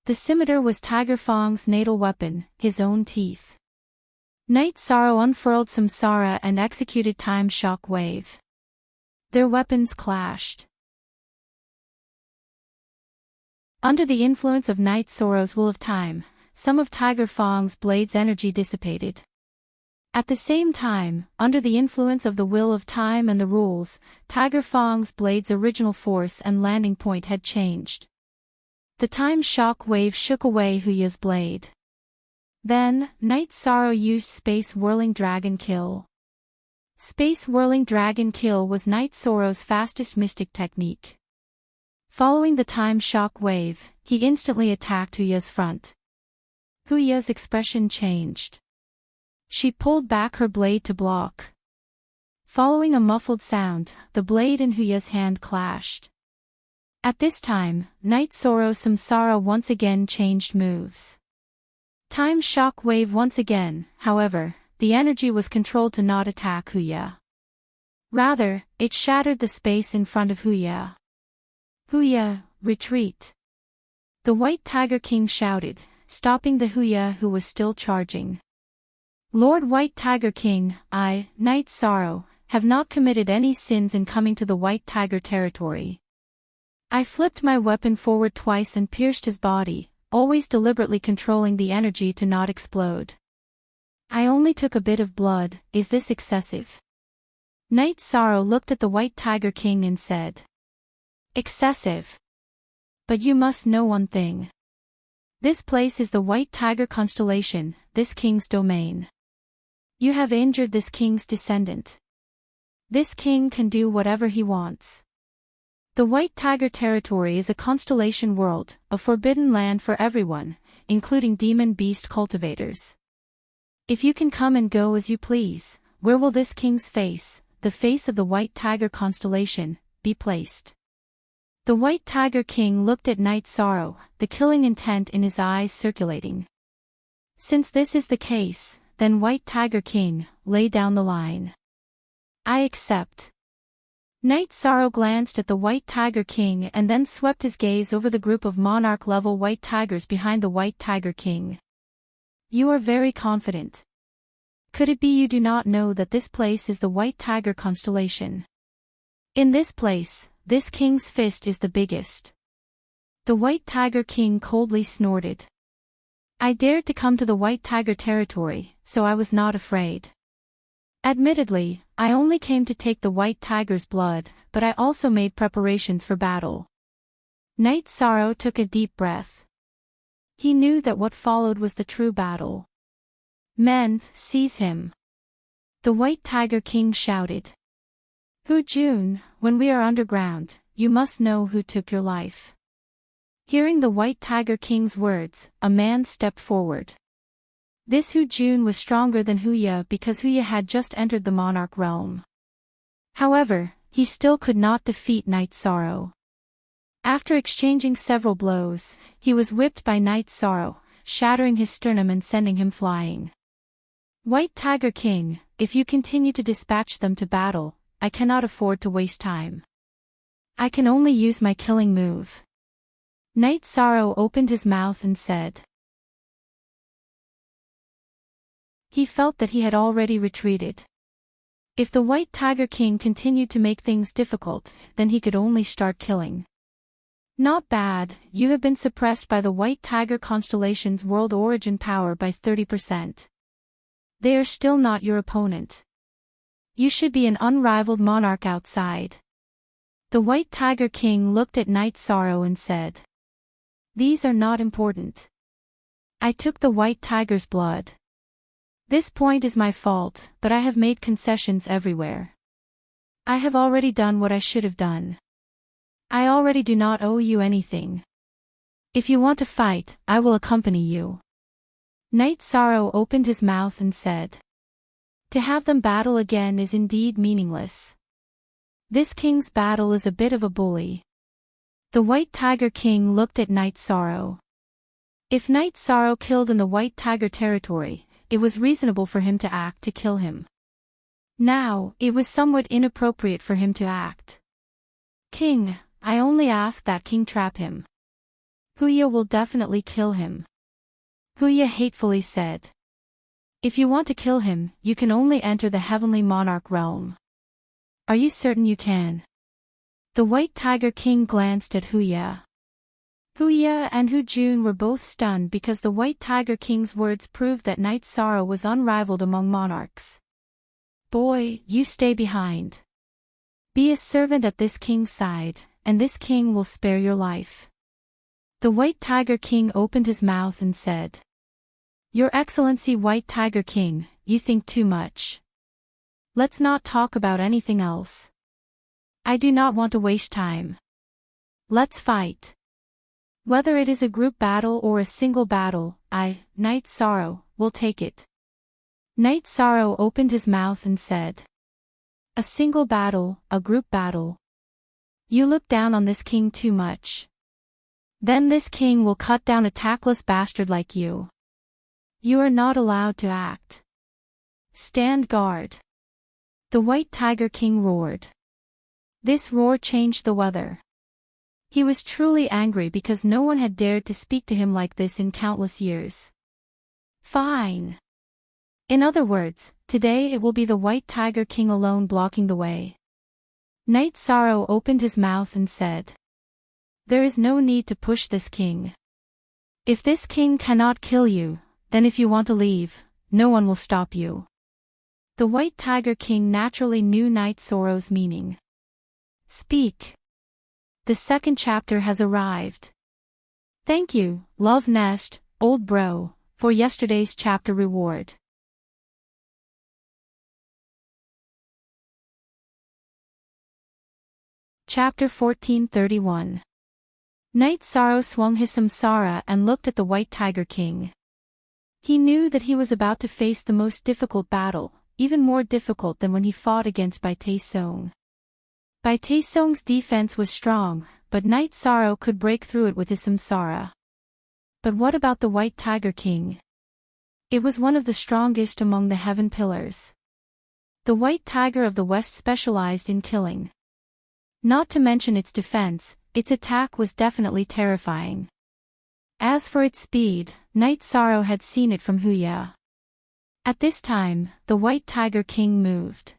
The scimitar was Tiger Fong's natal weapon, his own teeth. Night Sorrow unfurled Samsara and executed Time Shock Wave. Their weapons clashed. Under the influence of Night Sorrow's will of time, some of Tiger Fong's blade's energy dissipated. At the same time, under the influence of the will of time and the rules, Tiger Fang's blade's original force and landing point had changed. The time shock wave shook away Huya's blade. Then, Night Sorrow used Space Whirling Dragon Kill. Space Whirling Dragon Kill was Night Sorrow's fastest mystic technique. Following the time shock wave, he instantly attacked Huya's front. Huya's expression changed. She pulled back her blade to block. Following a muffled sound, the blade in Huya's hand clashed. At this time, Night Sorrow Samsara once again changed moves. Time shock wave once again, however, the energy was controlled to not attack Huya. Rather, it shattered the space in front of Huya. Huya, retreat! The White Tiger King shouted, stopping the Huya who was still charging. Lord White Tiger King, I, Night Sorrow, have not committed any sins in coming to the White Tiger territory. I flipped my weapon forward twice and pierced his body, always deliberately controlling the energy to not explode. I only took a bit of blood, is this excessive? Night Sorrow looked at the White Tiger King and said. Excessive. But you must know one thing. This place is the White Tiger constellation, this king's domain. You have injured this king's descendant. This king can do whatever he wants. The White Tiger territory is a constellation world, a forbidden land for everyone, including demon beast cultivators. If you can come and go as you please, where will this king's face, the face of the White Tiger constellation, be placed? The White Tiger King looked at Night Sorrow, the killing intent in his eyes circulating. Since this is the case, then White Tiger King, lay down the line. I accept. Night Sorrow glanced at the White Tiger King and then swept his gaze over the group of monarch-level white tigers behind the White Tiger King. You are very confident. Could it be you do not know that this place is the White Tiger constellation? In this place, this king's fist is the biggest. The White Tiger King coldly snorted. I dared to come to the White Tiger territory, so I was not afraid. Admittedly, I only came to take the White Tiger's blood, but I also made preparations for battle. Night Sorrow took a deep breath. He knew that what followed was the true battle. Men, seize him! The White Tiger King shouted. Hu Jun, when we are underground, you must know who took your life. Hearing the White Tiger King's words, a man stepped forward. This Hu Jun was stronger than Huya because Huya had just entered the monarch realm. However, he still could not defeat Night Sorrow. After exchanging several blows, he was whipped by Night Sorrow, shattering his sternum and sending him flying. White Tiger King, if you continue to dispatch them to battle, I cannot afford to waste time. I can only use my killing move. Night Sorrow opened his mouth and said. He felt that he had already retreated. If the White Tiger King continued to make things difficult, then he could only start killing. Not bad, you have been suppressed by the White Tiger constellation's world origin power by 30%. They are still not your opponent. You should be an unrivaled monarch outside. The White Tiger King looked at Night Sorrow and said. These are not important. I took the White Tiger's blood. This point is my fault, but I have made concessions everywhere. I have already done what I should have done. I already do not owe you anything. If you want to fight, I will accompany you. Night Sorrow opened his mouth and said. To have them battle again is indeed meaningless. This king's battle is a bit of a bully. The White Tiger King looked at Night Sorrow. If Night Sorrow killed in the White Tiger territory, it was reasonable for him to act to kill him. Now, it was somewhat inappropriate for him to act. King, I only ask that King trap him. Huya will definitely kill him. Huya hatefully said. If you want to kill him, you can only enter the Heavenly Monarch realm. Are you certain you can? The White Tiger King glanced at Huya. Huya and Hujun were both stunned because the White Tiger King's words proved that Night Sorrow was unrivaled among monarchs. Boy, you stay behind. Be a servant at this king's side, and this king will spare your life. The White Tiger King opened his mouth and said, Your Excellency White Tiger King, you think too much. Let's not talk about anything else. I do not want to waste time. Let's fight. Whether it is a group battle or a single battle, I, Night Sorrow, will take it. Night Sorrow opened his mouth and said, A single battle, a group battle. You look down on this king too much. Then this king will cut down a tactless bastard like you. You are not allowed to act. Stand guard. The White Tiger King roared. This roar changed the weather. He was truly angry because no one had dared to speak to him like this in countless years. Fine. In other words, today it will be the White Tiger King alone blocking the way. Night Sorrow opened his mouth and said, There is no need to push this king. If this king cannot kill you, then if you want to leave, no one will stop you. The White Tiger King naturally knew Night Sorrow's meaning. Speak. The second chapter has arrived. Thank you, Love Nest, old bro, for yesterday's chapter reward. Chapter 1431. Night Sorrow swung his samsara and looked at the White Tiger King. He knew that he was about to face the most difficult battle, even more difficult than when he fought against Bai Taesong. Bai Taesong's defense was strong, but Night Sorrow could break through it with his samsara. But what about the White Tiger King? It was one of the strongest among the Heaven Pillars. The White Tiger of the West specialized in killing. Not to mention its defense, its attack was definitely terrifying. As for its speed, Night Sorrow had seen it from Huya. At this time, the White Tiger King moved.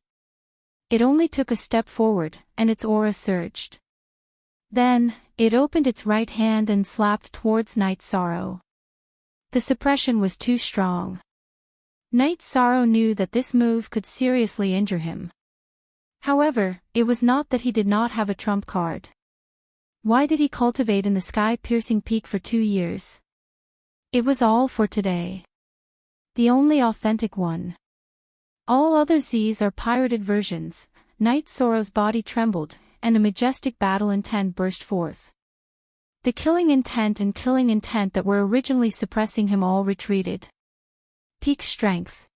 It only took a step forward, and its aura surged. Then, it opened its right hand and slapped towards Night Sorrow. The suppression was too strong. Night Sorrow knew that this move could seriously injure him. However, it was not that he did not have a trump card. Why did he cultivate in the sky-piercing peak for 2 years? It was all for today. The only authentic one. All other Zs are pirated versions. Night Sorrow's body trembled, and a majestic battle intent burst forth. The killing intent and killing intent that were originally suppressing him all retreated. Peak strength.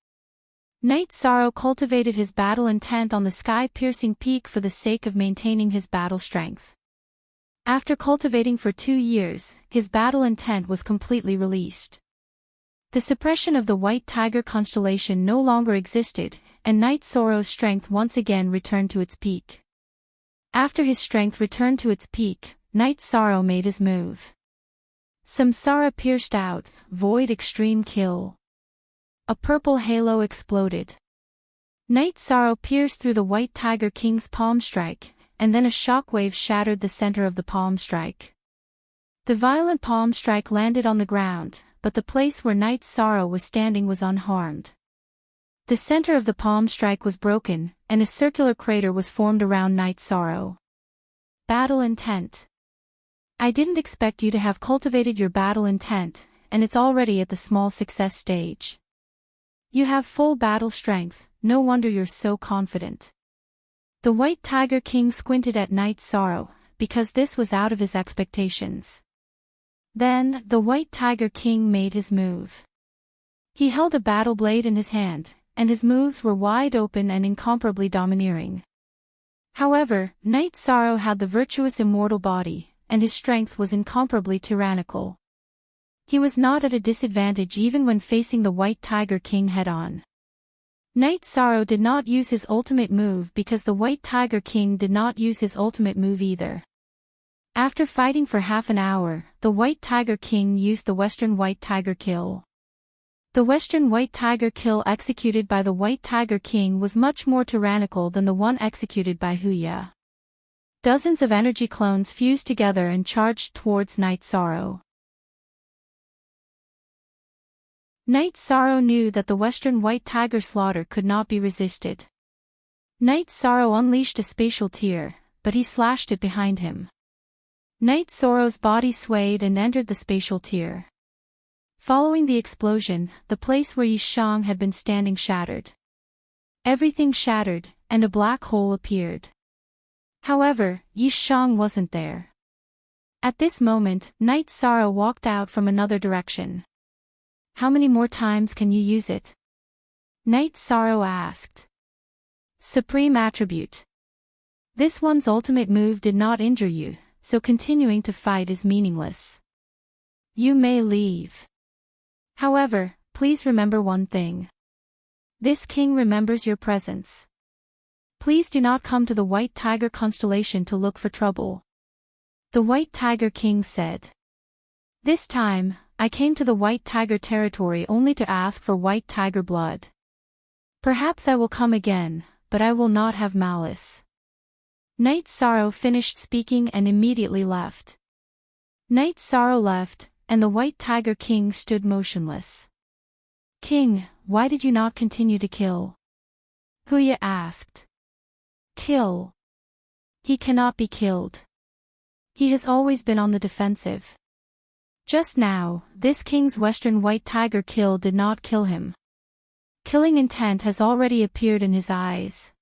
Night Sorrow cultivated his battle intent on the sky-piercing peak for the sake of maintaining his battle strength. After cultivating for 2 years, his battle intent was completely released. The suppression of the White Tiger constellation no longer existed, and Night Sorrow's strength once again returned to its peak. After his strength returned to its peak, Night Sorrow made his move. Samsara pierced out, void extreme kill. A purple halo exploded. Night Sorrow pierced through the White Tiger King's palm strike, and then a shockwave shattered the center of the palm strike. The violent palm strike landed on the ground, but the place where Night Sorrow was standing was unharmed. The center of the palm strike was broken, and a circular crater was formed around Night Sorrow. Battle intent. I didn't expect you to have cultivated your battle intent, and it's already at the small success stage. You have full battle strength, no wonder you're so confident. The White Tiger King squinted at Night Sorrow, because this was out of his expectations. Then, the White Tiger King made his move. He held a battle blade in his hand, and his moves were wide open and incomparably domineering. However, Night Sorrow had the virtuous immortal body, and his strength was incomparably tyrannical. He was not at a disadvantage even when facing the White Tiger King head-on. Night Sorrow did not use his ultimate move because the White Tiger King did not use his ultimate move either. After fighting for half an hour, the White Tiger King used the Western White Tiger Kill. The Western White Tiger Kill executed by the White Tiger King was much more tyrannical than the one executed by Huya. Dozens of energy clones fused together and charged towards Night Sorrow. Night Sorrow knew that the Western White Tiger slaughter could not be resisted. Night Sorrow unleashed a spatial tear, but he slashed it behind him. Night Sorrow's body swayed and entered the spatial tear. Following the explosion, the place where Yi Shang had been standing shattered. Everything shattered, and a black hole appeared. However, Yi Shang wasn't there. At this moment, Night Sorrow walked out from another direction. How many more times can you use it? Night Sorrow asked. Supreme Attribute. This one's ultimate move did not injure you, so continuing to fight is meaningless. You may leave. However, please remember one thing. This king remembers your presence. Please do not come to the White Tiger constellation to look for trouble. The White Tiger King said. This time, I came to the White Tiger territory only to ask for White Tiger blood. Perhaps I will come again, but I will not have malice. Night Sorrow finished speaking and immediately left. Night Sorrow left, and the White Tiger King stood motionless. King, why did you not continue to kill? Huya asked. Kill? He cannot be killed. He has always been on the defensive. Just now, this king's Western White Tiger kill did not kill him. Killing intent has already appeared in his eyes.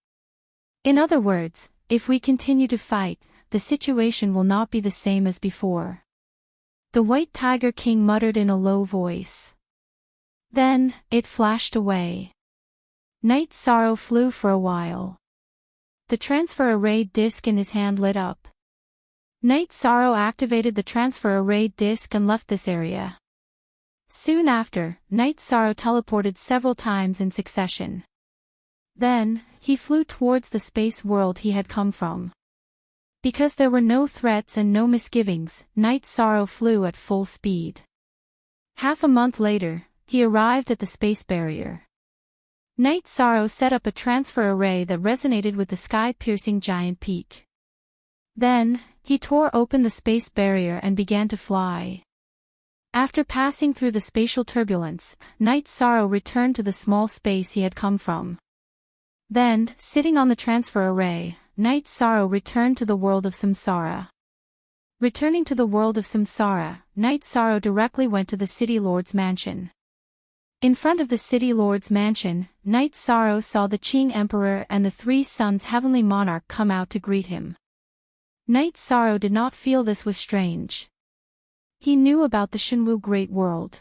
In other words, if we continue to fight, the situation will not be the same as before. The White Tiger King muttered in a low voice. Then, it flashed away. Night Sorrow flew for a while. The transfer array disc in his hand lit up. Night Sorrow activated the transfer array disc and left this area. Soon after, Night Sorrow teleported several times in succession. Then, he flew towards the space world he had come from. Because there were no threats and no misgivings, Night Sorrow flew at full speed. Half a month later, he arrived at the space barrier. Night Sorrow set up a transfer array that resonated with the sky-piercing giant peak. Then, he tore open the space barrier and began to fly. After passing through the spatial turbulence, Night Sorrow returned to the small space he had come from. Then, sitting on the transfer array, Night Sorrow returned to the world of Samsara. Returning to the world of Samsara, Night Sorrow directly went to the City Lord's mansion. In front of the City Lord's mansion, Night Sorrow saw the Qing Emperor and the three sons Heavenly Monarch come out to greet him. Night Sorrow did not feel this was strange. He knew about the Shenwu Great World.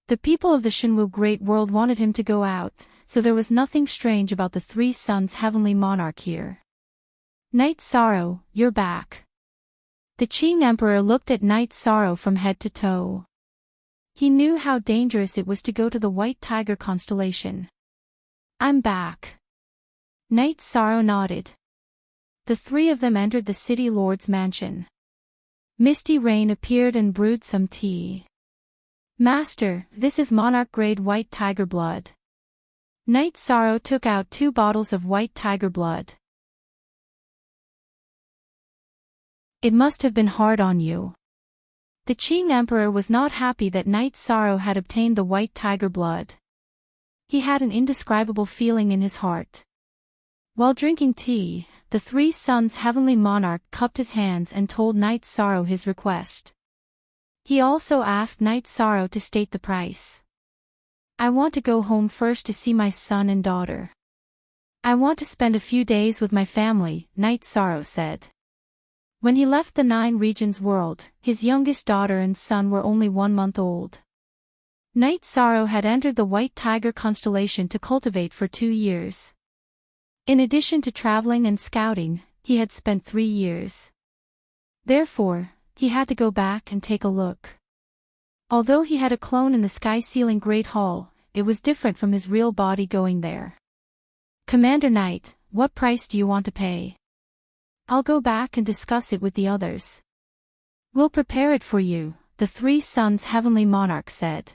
The people of the Shenwu Great World wanted him to go out, so there was nothing strange about the three sons Heavenly Monarch here. Night Sorrow, you're back. The Qing Emperor looked at Night Sorrow from head to toe. He knew how dangerous it was to go to the White Tiger constellation. I'm back. Night Sorrow nodded. The three of them entered the City Lord's mansion. Misty Rain appeared and brewed some tea. Master, this is monarch-grade White Tiger blood. Night Sorrow took out 2 bottles of White Tiger blood. It must have been hard on you. The Qing Emperor was not happy that Night Sorrow had obtained the White Tiger blood. He had an indescribable feeling in his heart. While drinking tea, the three sons Heavenly Monarch cupped his hands and told Night Sorrow his request. He also asked Night Sorrow to state the price. I want to go home first to see my son and daughter. I want to spend a few days with my family, Night Sorrow said. When he left the 9 Regions world, his youngest daughter and son were only 1 month old. Night Sorrow had entered the White Tiger constellation to cultivate for 2 years. In addition to traveling and scouting, he had spent 3 years. Therefore, he had to go back and take a look. Although he had a clone in the sky-sealing Great Hall, it was different from his real body going there. Commander Knight, what price do you want to pay? I'll go back and discuss it with the others. We'll prepare it for you, the 3 sons Heavenly Monarch said.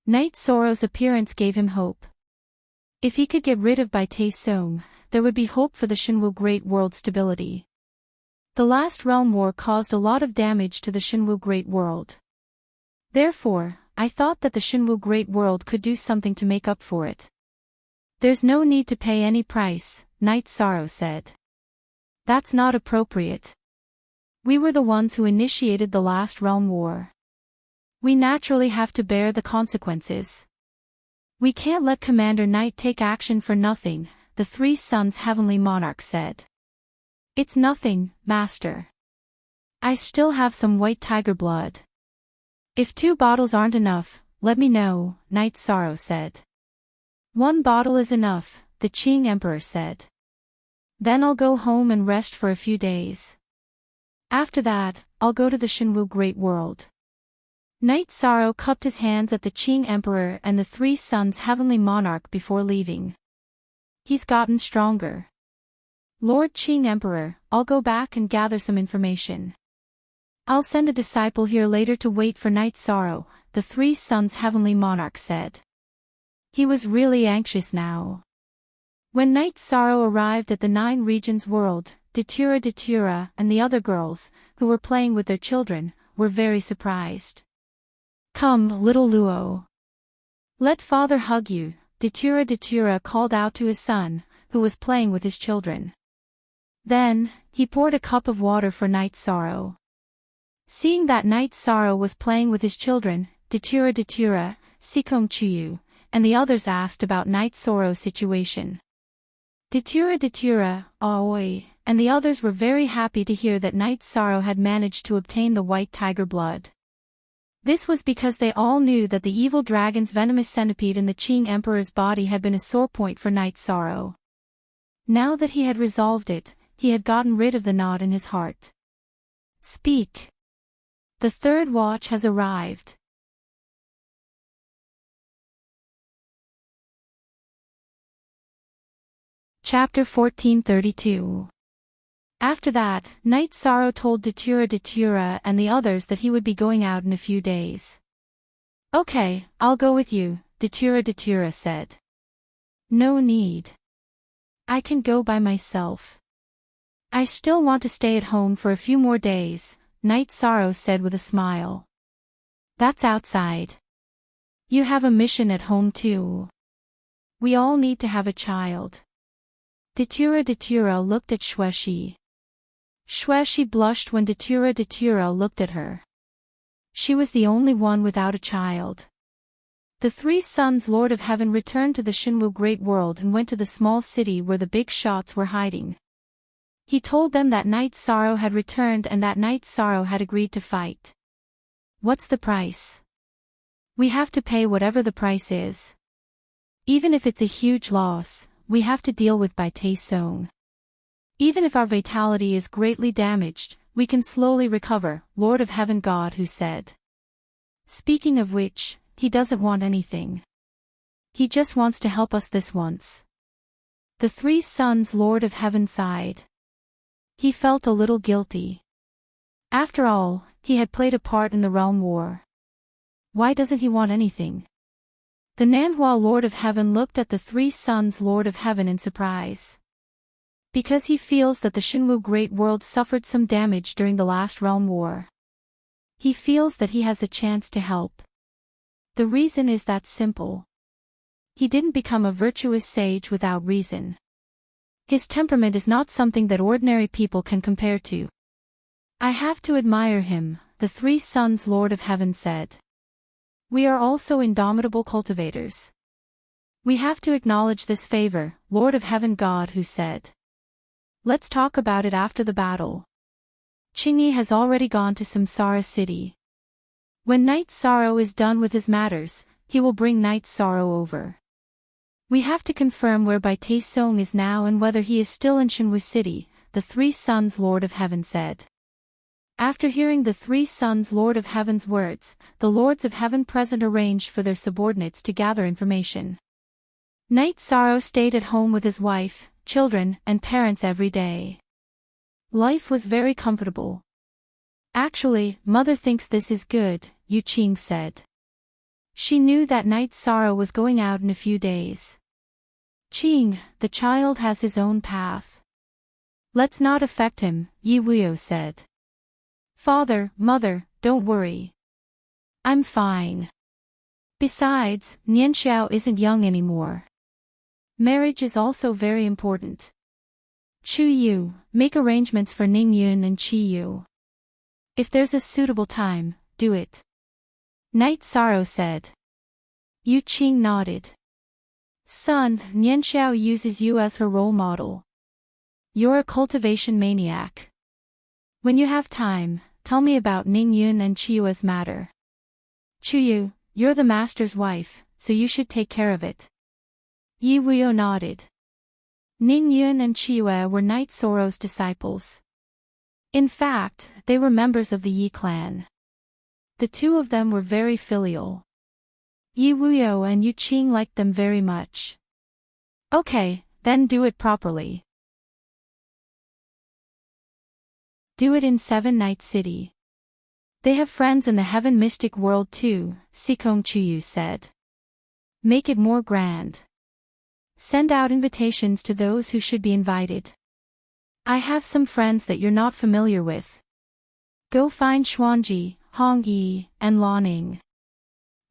Night Sorrow's appearance gave him hope. If he could get rid of Bai Taesung, there would be hope for the Shenwu Great World stability. The last realm war caused a lot of damage to the Shinwu Great World. Therefore, I thought that the Shinwu Great World could do something to make up for it. There's no need to pay any price, Night Sorrow said. That's not appropriate. We were the ones who initiated the last realm war. We naturally have to bear the consequences. We can't let Commander Knight take action for nothing, the Three Suns Heavenly Monarch said. It's nothing, Master. I still have some white tiger blood. If 2 bottles aren't enough, let me know, Night Sorrow said. 1 bottle is enough, the Qing Emperor said. Then I'll go home and rest for a few days. After that, I'll go to the Shinwu Great World. Night Sorrow cupped his hands at the Qing Emperor and the Three Suns Heavenly Monarch before leaving. He's gotten stronger. Lord Qing Emperor, I'll go back and gather some information. I'll send a disciple here later to wait for Night Sorrow, the Three Suns Heavenly Monarch said. He was really anxious now. When Night Sorrow arrived at the 9 Regions world, Datura and the other girls, who were playing with their children, were very surprised. Come, little Luo. Let father hug you, Datura called out to his son, who was playing with his children. Then, he poured a cup of water for Night Sorrow. Seeing that Night Sorrow was playing with his children, Datura, Sikong Chuyu, and the others asked about Night Sorrow's situation. Datura, Aoi, and the others were very happy to hear that Night Sorrow had managed to obtain the white tiger blood. This was because they all knew that the evil dragon's venomous centipede in the Qing Emperor's body had been a sore point for Night Sorrow. Now that he had resolved it, he had gotten rid of the knot in his heart. Speak. The 3rd watch has arrived. Chapter 1432. After that, Night Sorrow told Datura and the others that he would be going out in a few days. Okay, I'll go with you, Datura said. No need. I can go by myself. I still want to stay at home for a few more days, Night Sorrow said with a smile. That's outside. You have a mission at home too. We all need to have a child. Datura looked at Xueshi. Xueshi blushed when Datura looked at her. She was the only one without a child. The Three Suns Lord of Heaven returned to the Shinwu Great World and went to the small city where the big shots were hiding. He told them that Night Sorrow had returned and that Night Sorrow had agreed to fight. What's the price? We have to pay whatever the price is. Even if it's a huge loss, we have to deal with by Taesong. Even if our vitality is greatly damaged, we can slowly recover, Lord of Heaven God who said. Speaking of which, he doesn't want anything. He just wants to help us this once. The Three Suns Lord of Heaven sighed. He felt a little guilty. After all, he had played a part in the realm war. Why doesn't he want anything? The Nanhua Lord of Heaven looked at the Three Suns Lord of Heaven in surprise. Because he feels that the Shinwu Great World suffered some damage during the last realm war. He feels that he has a chance to help. The reason is that simple. He didn't become a virtuous sage without reason. His temperament is not something that ordinary people can compare to. I have to admire him, the Three Suns Lord of Heaven said. We are also indomitable cultivators. We have to acknowledge this favor, Lord of Heaven God who said. Let's talk about it after the battle. Qingyi has already gone to Samsara City. When Night Sorrow is done with his matters, he will bring Night Sorrow over. We have to confirm where Bai Taesong is now and whether he is still in Shinwu City, the Three Suns Lord of Heaven said. After hearing the Three Suns Lord of Heaven's words, the Lords of Heaven present arranged for their subordinates to gather information. Night Sorrow stayed at home with his wife, children, and parents every day. Life was very comfortable. Actually, Mother thinks this is good, Yu Qing said. She knew that Night Sorrow was going out in a few days. Qing, the child has his own path. Let's not affect him, Yi Wuyo said. Father, mother, don't worry. I'm fine. Besides, Nianxiao isn't young anymore. Marriage is also very important. Chu Yu, make arrangements for Ning Yun and Qi Yu. If there's a suitable time, do it. Night Sorrow said. Yu Qing nodded. Son, Nianxiao uses you as her role model. You're a cultivation maniac. When you have time, tell me about Ning Yun and Qiyue's matter. Chu Yu, you're the master's wife, so you should take care of it. Yi Wuyo nodded. Ning Yun and Qiyue were Night Sorrow's disciples. In fact, they were members of the Yi clan. The two of them were very filial. Yi Wuyo and Yu Qing liked them very much. Okay, then do it properly. Do it in 7 Night City. They have friends in the heaven mystic world too, Sikong Chuyu said. Make it more grand. Send out invitations to those who should be invited. I have some friends that you're not familiar with. Go find Xuanji, Hong Yi, and Laning.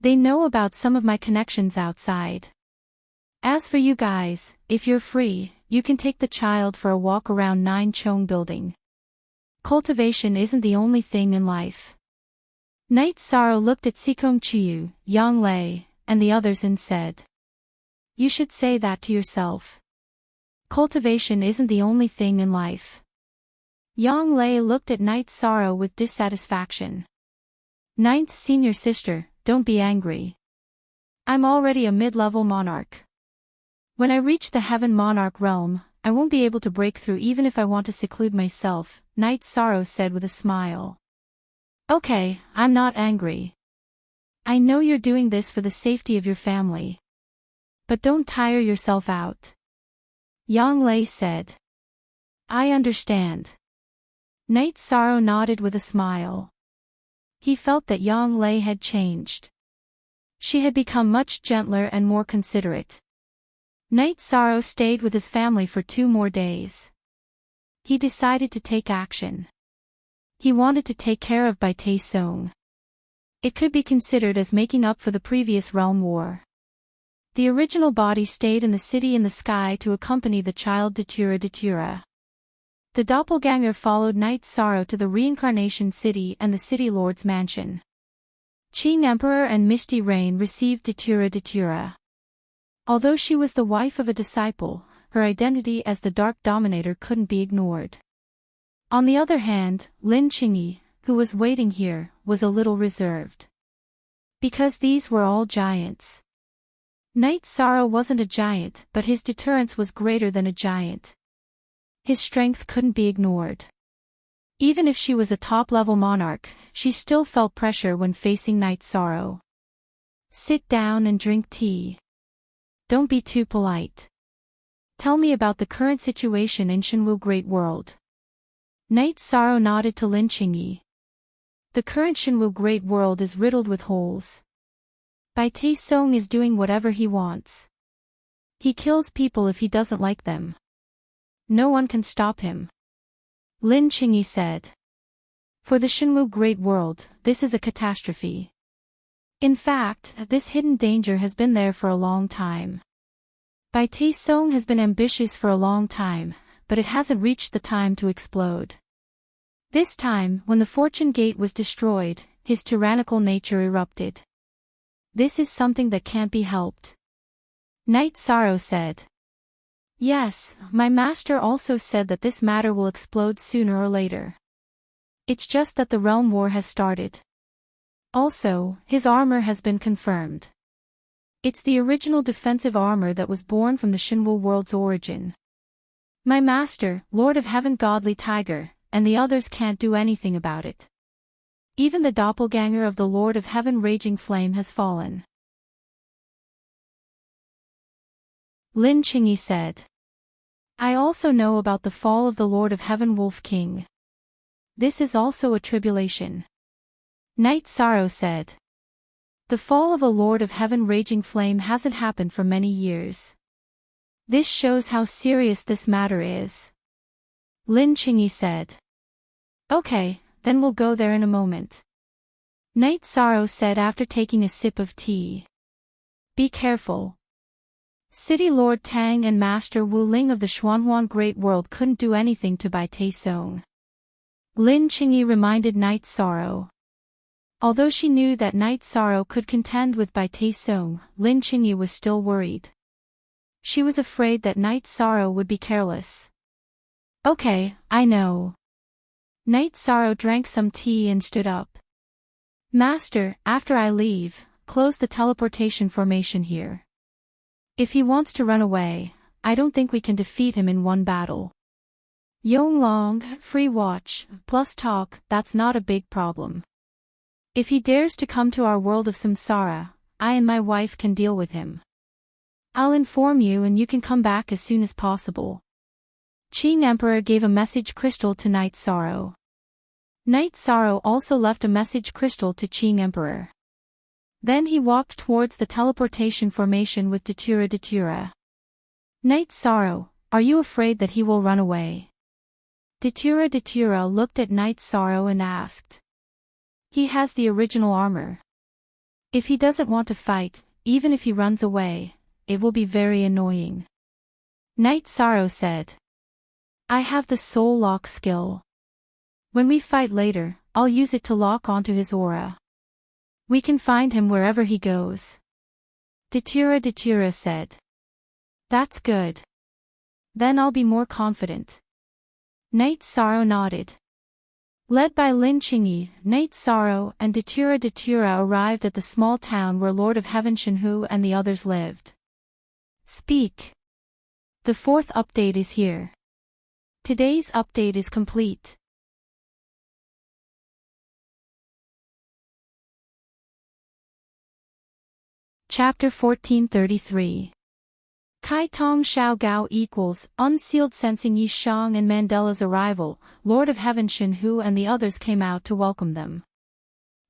They know about some of my connections outside. As for you guys, if you're free, you can take the child for a walk around Nine Chong building. Cultivation isn't the only thing in life. Night Sorrow looked at Sikong Chuyu, Yang Lei, and the others and said. You should say that to yourself. Cultivation isn't the only thing in life. Yang Lei looked at Night Sorrow with dissatisfaction. Ninth senior sister, don't be angry. I'm already a mid-level monarch. When I reach the heaven monarch realm, I won't be able to break through even if I want to seclude myself, Night Sorrow said with a smile. Okay, I'm not angry. I know you're doing this for the safety of your family. But don't tire yourself out. Yang Lei said. I understand. Night Sorrow nodded with a smile. He felt that Yang Lei had changed. She had become much gentler and more considerate. Night Sorrow stayed with his family for 2 more days. He decided to take action. He wanted to take care of Bai Tai Song. It could be considered as making up for the previous realm war. The original body stayed in the city in the sky to accompany the child Datura Datura. The doppelganger followed Night Sorrow to the reincarnation city and the city lord's mansion. Qing Emperor and Misty Rain received Datura Datura. Although she was the wife of a disciple, her identity as the Dark Dominator couldn't be ignored. On the other hand, Lin Qingyi, who was waiting here, was a little reserved. Because these were all giants. Night Sorrow wasn't a giant, but his deterrence was greater than a giant. His strength couldn't be ignored. Even if she was a top-level monarch, she still felt pressure when facing Night Sorrow. Sit down and drink tea. Don't be too polite. Tell me about the current situation in Shenwu Great World. Night Sorrow nodded to Lin Qingyi. The current Shenwu Great World is riddled with holes. Bai Tai Song is doing whatever he wants. He kills people if he doesn't like them. No one can stop him. Lin Qingyi said. For the Shenwu Great World, this is a catastrophe. In fact, this hidden danger has been there for a long time. Bai Tai Song has been ambitious for a long time, but it hasn't reached the time to explode. This time, when the Fortune Gate was destroyed, his tyrannical nature erupted. This is something that can't be helped. Night Sorrow said. Yes, my master also said that this matter will explode sooner or later. It's just that the realm war has started. Also, his armor has been confirmed. It's the original defensive armor that was born from the Shenwu world's origin. My master, Lord of Heaven Godly Tiger, and the others can't do anything about it. Even the doppelganger of the Lord of Heaven Raging Flame has fallen. Lin Qingyi said. I also know about the fall of the Lord of Heaven Wolf King. This is also a tribulation. Night Sorrow said. The fall of a Lord of Heaven Raging Flame hasn't happened for many years. This shows how serious this matter is. Lin Qingyi said. Okay, then we'll go there in a moment. Night Sorrow said after taking a sip of tea. Be careful. City Lord Tang and Master Wu Ling of the Xuanhuan Great World couldn't do anything to Bai Taisong. Lin Qingyi reminded Night Sorrow. Although she knew that Night Sorrow could contend with Bai Taisong, Lin Qingyi was still worried. She was afraid that Night Sorrow would be careless. Okay, I know. Night Sorrow drank some tea and stood up. Master, after I leave, close the teleportation formation here. If he wants to run away, I don't think we can defeat him in one battle. Yonglong, free watch, plus talk, that's not a big problem. If he dares to come to our world of samsara, I and my wife can deal with him. I'll inform you and you can come back as soon as possible. Qing Emperor gave a message crystal to Night Sorrow. Night Sorrow also left a message crystal to Qing Emperor. Then he walked towards the teleportation formation with Datura. Night Sorrow, are you afraid that he will run away? Datura looked at Night Sorrow and asked. He has the original armor. If he doesn't want to fight, even if he runs away, it will be very annoying. Night Sorrow said. I have the soul lock skill. When we fight later, I'll use it to lock onto his aura. We can find him wherever he goes. Datura said. That's good. Then I'll be more confident. Night Sorrow nodded. Led by Lin Qingyi, Night Sorrow and Datura arrived at the small town where Lord of Heaven Shenhu and the others lived. Speak. The fourth update is here. Today's update is complete. Chapter 1433. Kai Tong Xiao Gao equals, unsealed sensing Yi Shang and Mandela's arrival, Lord of Heaven Shenhu and the others came out to welcome them.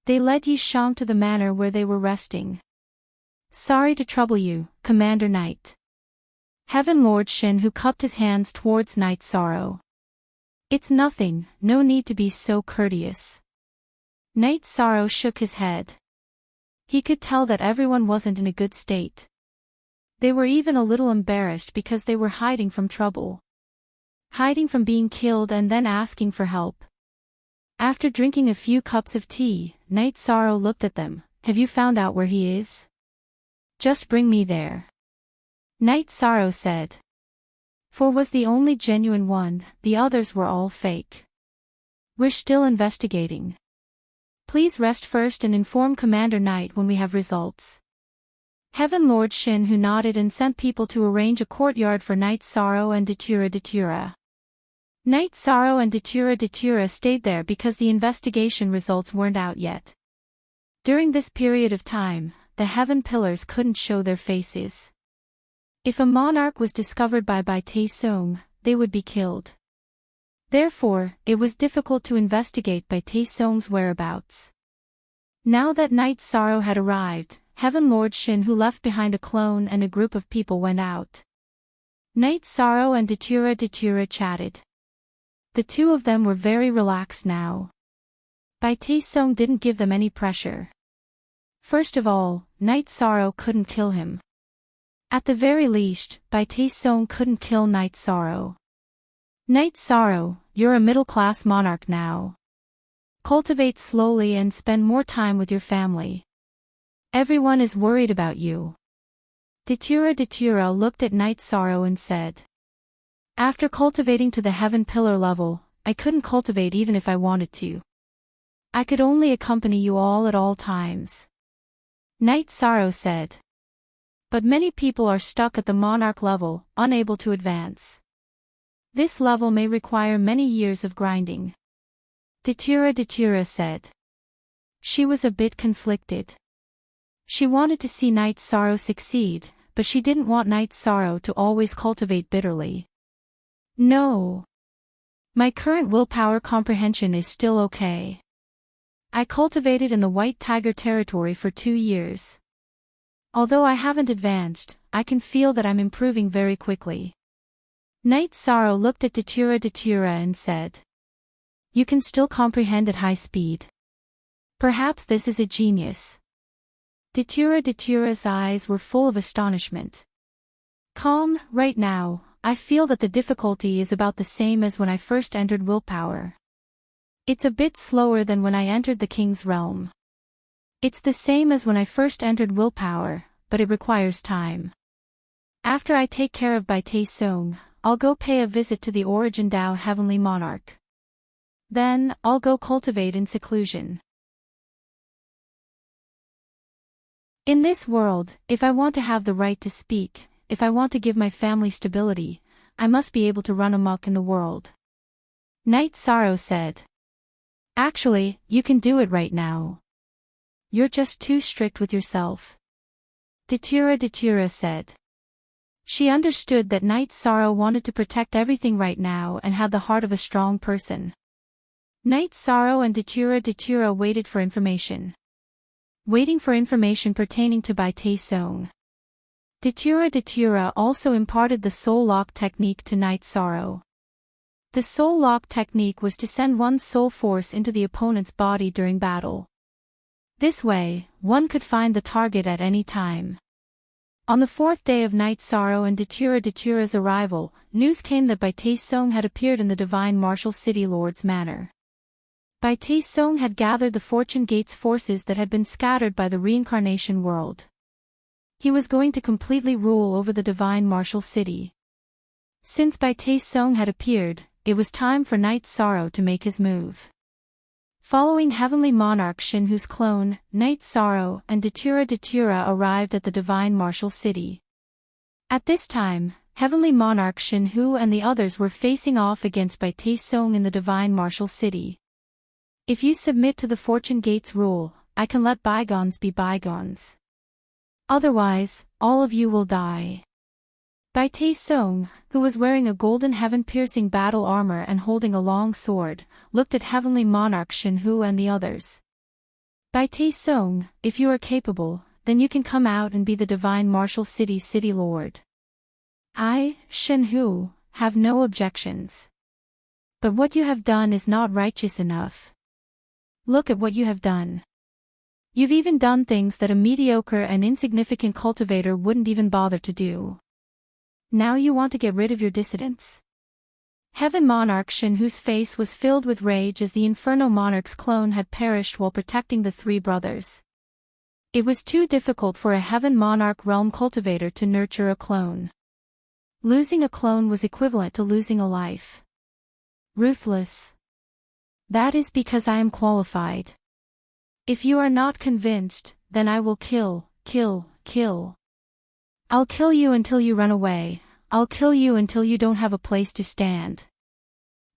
They led Yi Shang to the manor where they were resting. Sorry to trouble you, Commander Knight. Heaven Lord Shenhu cupped his hands towards Night Sorrow. It's nothing, no need to be so courteous. Night Sorrow shook his head. He could tell that everyone wasn't in a good state. They were even a little embarrassed because they were hiding from trouble. Hiding from being killed and then asking for help. After drinking a few cups of tea, Night Sorrow looked at them. Have you found out where he is? Just bring me there. Night Sorrow said. For was the only genuine one, the others were all fake. We're still investigating. Please rest first and inform Commander Knight when we have results. Heaven Lord Shenhu nodded and sent people to arrange a courtyard for Night Sorrow and Datura. Night Sorrow and Datura stayed there because the investigation results weren't out yet. During this period of time, the Heaven Pillars couldn't show their faces. If a monarch was discovered by Bai Taisong, they would be killed. Therefore, it was difficult to investigate Bai Taisong's whereabouts. Now that Night Sorrow had arrived, Heaven Lord Shenhu left behind a clone and a group of people went out. Night Sorrow and Datura chatted. The two of them were very relaxed now. Bai Taisong didn't give them any pressure. First of all, Night Sorrow couldn't kill him. At the very least, Bai Taisong couldn't kill Night Sorrow. Night Sorrow, you're a middle-class monarch now. Cultivate slowly and spend more time with your family. Everyone is worried about you. Datura looked at Night Sorrow and said. After cultivating to the Heaven Pillar level, I couldn't cultivate even if I wanted to. I could only accompany you all at all times. Night Sorrow said. But many people are stuck at the monarch level, unable to advance. This level may require many years of grinding. Datura said. She was a bit conflicted. She wanted to see Night Sorrow succeed, but she didn't want Night Sorrow to always cultivate bitterly. No. My current willpower comprehension is still okay. I cultivated in the White Tiger territory for 2 years. Although I haven't advanced, I can feel that I'm improving very quickly. Night Sorrow looked at Datura and said, "You can still comprehend at high speed. Perhaps this is a genius." Datura's eyes were full of astonishment. "Calm, right now, I feel that the difficulty is about the same as when I first entered willpower. It's a bit slower than when I entered the king's realm. It's the same as when I first entered willpower, but it requires time. After I take care of Bai Song, I'll go pay a visit to the Origin Dao Heavenly Monarch. Then, I'll go cultivate in seclusion. In this world, if I want to have the right to speak, if I want to give my family stability, I must be able to run amok in the world." Night Sorrow said. "Actually, you can do it right now. You're just too strict with yourself." Datura said. She understood that Night Sorrow wanted to protect everything right now and had the heart of a strong person. Night Sorrow and Datura waited for information. Waiting for information pertaining to Bai Song. Datura also imparted the soul lock technique to Night Sorrow. The soul lock technique was to send one's soul force into the opponent's body during battle. This way, one could find the target at any time. On the fourth day of Night Sorrow and Datura's arrival, news came that Bai Song had appeared in the Divine Martial City Lord's manor. Bai Song had gathered the Fortune Gate's forces that had been scattered by the reincarnation world. He was going to completely rule over the Divine Martial City. Since Bai Song had appeared, it was time for Night Sorrow to make his move. Following Heavenly Monarch Shinhu's clone, Night Sorrow and Datura arrived at the Divine Martial City. At this time, Heavenly Monarch Shinhu and the others were facing off against Bai Song in the Divine Martial City. "If you submit to the Fortune Gate's rule, I can let bygones be bygones. Otherwise, all of you will die." Bai Song, who was wearing a golden heaven-piercing battle armor and holding a long sword, looked at Heavenly Monarch Shinhu and the others. "Bai Song, if you are capable, then you can come out and be the Divine Martial City's City Lord. I, Shinhu, have no objections. But what you have done is not righteous enough. Look at what you have done. You've even done things that a mediocre and insignificant cultivator wouldn't even bother to do. Now you want to get rid of your dissidents?" Heaven Monarch Shinhu's face was filled with rage as the Inferno Monarch's clone had perished while protecting the three brothers. It was too difficult for a Heaven Monarch realm cultivator to nurture a clone. Losing a clone was equivalent to losing a life. Ruthless. "That is because I am qualified. If you are not convinced, then I will kill. I'll kill you until you run away, I'll kill you until you don't have a place to stand.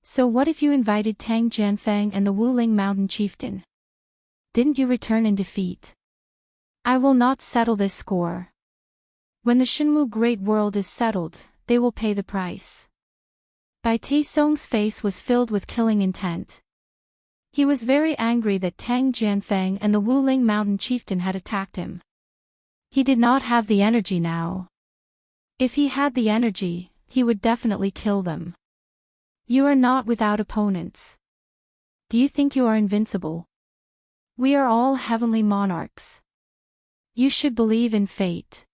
So what if you invited Tang Jianfeng and the Wuling Mountain Chieftain? Didn't you return in defeat? I will not settle this score. When the Shinwu Great World is settled, they will pay the price." Bai Song's face was filled with killing intent. He was very angry that Tang Jianfeng and the Wuling Mountain Chieftain had attacked him. He did not have the energy now. If he had the energy, he would definitely kill them. "You are not without opponents. Do you think you are invincible? We are all heavenly monarchs. You should believe in fate.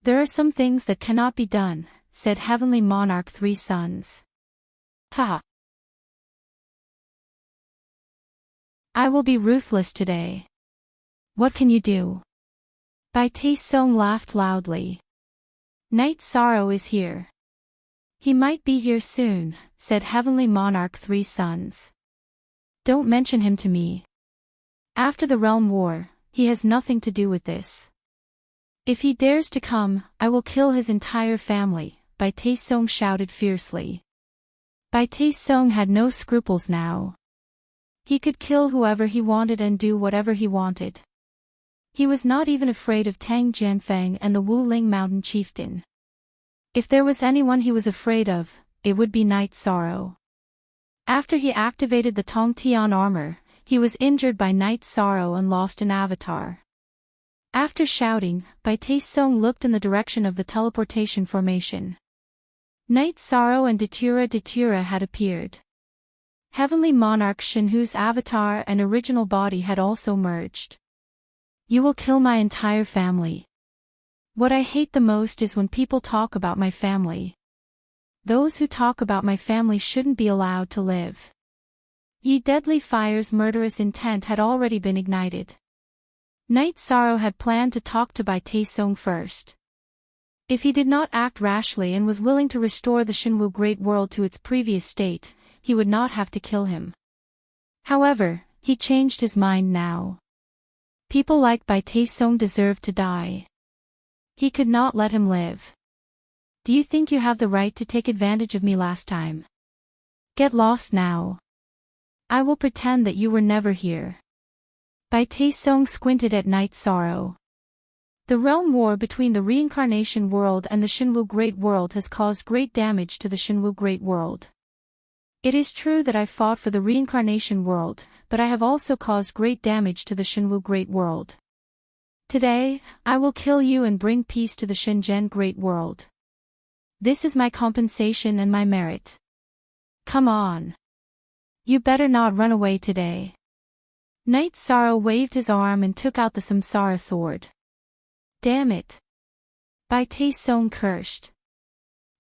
There are some things that cannot be done," said Heavenly Monarch Three Sons. "Ha! I will be ruthless today. What can you do?" Bai Song laughed loudly. "Night Sorrow is here. He might be here soon," said Heavenly Monarch Three Sons. "Don't mention him to me. After the Realm War, he has nothing to do with this. If he dares to come, I will kill his entire family," Bai Song shouted fiercely. Bai Song had no scruples now. He could kill whoever he wanted and do whatever he wanted. He was not even afraid of Tang Jianfeng and the Wuling Mountain Chieftain. If there was anyone he was afraid of, it would be Night Sorrow. After he activated the Tongtian armor, he was injured by Night Sorrow and lost an avatar. After shouting, Bai Song looked in the direction of the teleportation formation. Night Sorrow and Datura had appeared. Heavenly Monarch Shinhu's avatar and original body had also merged. You will kill my entire family. What I hate the most is when people talk about my family. Those who talk about my family shouldn't be allowed to live. Ye Deadly Fire's murderous intent had already been ignited. Night Sorrow had planned to talk to Bai Taesung first. If he did not act rashly and was willing to restore the Shinwu Great World to its previous state, he would not have to kill him. However, he changed his mind now. People like Bai Taesung deserved to die. He could not let him live. Do you think you have the right to take advantage of me last time? Get lost now. I will pretend that you were never here. Bai Taesung squinted at Night Sorrow. The realm war between the reincarnation world and the Shinwu Great World has caused great damage to the Shinwu Great World. It is true that I fought for the reincarnation world, but I have also caused great damage to the Shinwu Great World. Today, I will kill you and bring peace to the Shenzhen Great World. This is my compensation and my merit. Come on. You better not run away today. Night Sorrow waved his arm and took out the Samsara sword. Damn it. Bai Taesung cursed.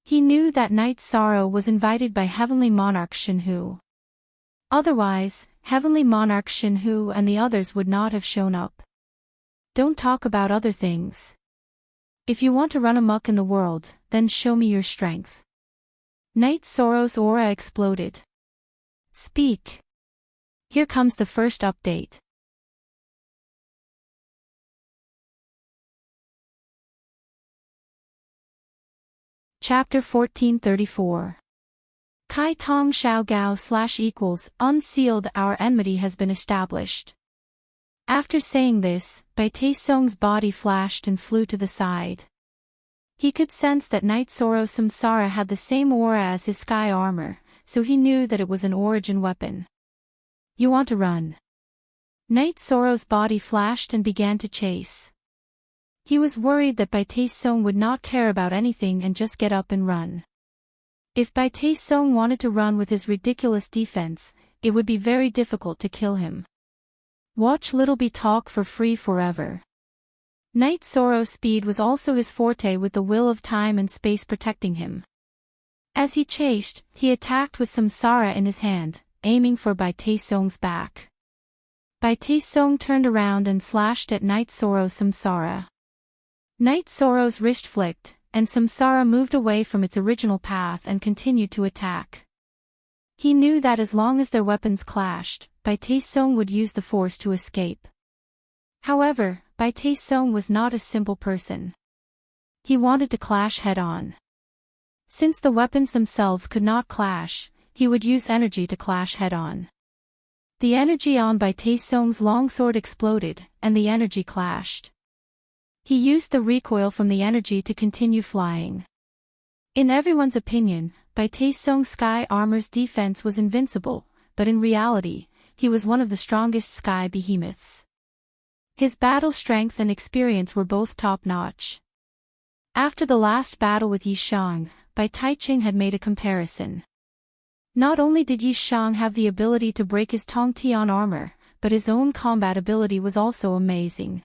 He knew that Night Sorrow was invited by Heavenly Monarch Shinhu. Otherwise, Heavenly Monarch Shinhu and the others would not have shown up. Don't talk about other things. If you want to run amok in the world, then show me your strength. Night Sorrow's aura exploded. Speak. Here comes the first update. Chapter 1434. Kai Tong Xiao Gao / unsealed our enmity has been established. After saying this, Bai Taesung's body flashed and flew to the side. He could sense that Night Sorrow's Samsara had the same aura as his sky armor, so he knew that it was an origin weapon. You want to run? Night Sorrow's body flashed and began to chase. He was worried that Bai Taesung would not care about anything and just get up and run. If Bai Taesung wanted to run with his ridiculous defense, it would be very difficult to kill him. Watch Little B talk for free forever. Night Sorrow's speed was also his forte, with the will of time and space protecting him. As he chased, he attacked with Samsara in his hand, aiming for Bai Taesung's back. Bai Taesung turned around and slashed at Night Sorrow's Samsara. Night Sorrow's wrist flicked, and Samsara moved away from its original path and continued to attack. He knew that as long as their weapons clashed, Bai Taesung would use the force to escape. However, Bai Taesung was not a simple person. He wanted to clash head-on. Since the weapons themselves could not clash, he would use energy to clash head-on. The energy on Bai Taesung's longsword exploded, and the energy clashed. He used the recoil from the energy to continue flying. In everyone's opinion, Bai Taesung's sky armor's defense was invincible, but in reality, he was one of the strongest sky behemoths. His battle strength and experience were both top-notch. After the last battle with Yi Shang, Bai Taiching had made a comparison. Not only did Yi Shang have the ability to break his Tongtian armor, but his own combat ability was also amazing.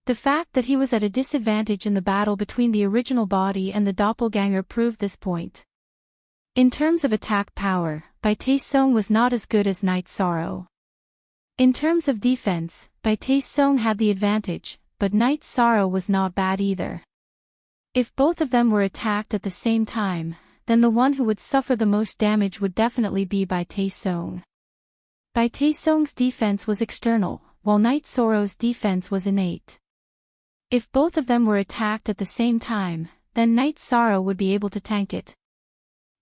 The fact that he was at a disadvantage in the battle between the original body and the doppelganger proved this point. In terms of attack power, Bai Taesung was not as good as Night Sorrow. In terms of defense, Bai Taesung had the advantage, but Night Sorrow was not bad either. If both of them were attacked at the same time, then the one who would suffer the most damage would definitely be Bai Taesung. Bai Taesung's defense was external, while Night Sorrow's defense was innate. If both of them were attacked at the same time, then Night Sorrow would be able to tank it.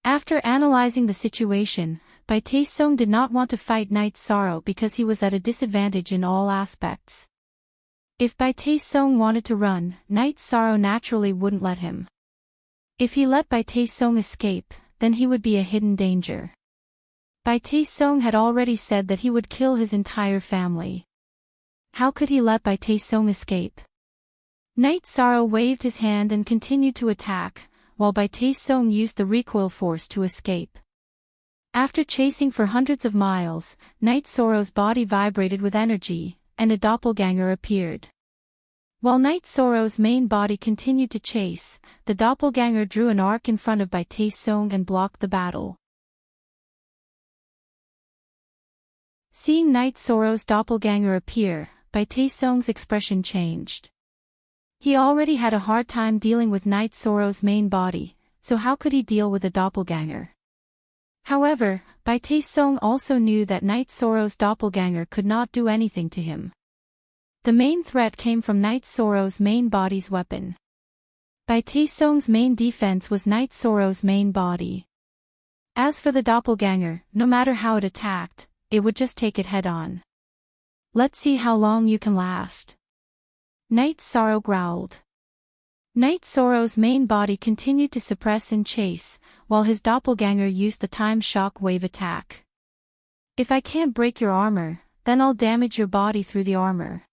After analyzing the situation, Bai Taesung did not want to fight Night Sorrow because he was at a disadvantage in all aspects. If Bai Taesung wanted to run, Night Sorrow naturally wouldn't let him. If he let Bai Taesung escape, then he would be a hidden danger. Bai Taesung had already said that he would kill his entire family. How could he let Bai Taesung escape? Night Sorrow waved his hand and continued to attack, while Bai Taesung used the recoil force to escape. After chasing for hundreds of miles, Night Sorrow's body vibrated with energy, and a doppelganger appeared. While Night Sorrow's main body continued to chase, the doppelganger drew an arc in front of Bai Taesung and blocked the battle. Seeing Night Sorrow's doppelganger appear, Bai Taesung's expression changed. He already had a hard time dealing with Night Sorrow's main body, so how could he deal with a doppelganger? However, Bai Taesung also knew that Night Sorrow's doppelganger could not do anything to him. The main threat came from Night Sorrow's main body's weapon. Bai Taesung's main defense was Night Sorrow's main body. As for the doppelganger, no matter how it attacked, it would just take it head-on. Let's see how long you can last. Night Sorrow growled. Night Sorrow's main body continued to suppress and chase, while his doppelganger used the time shock wave attack. If I can't break your armor, then I'll damage your body through the armor.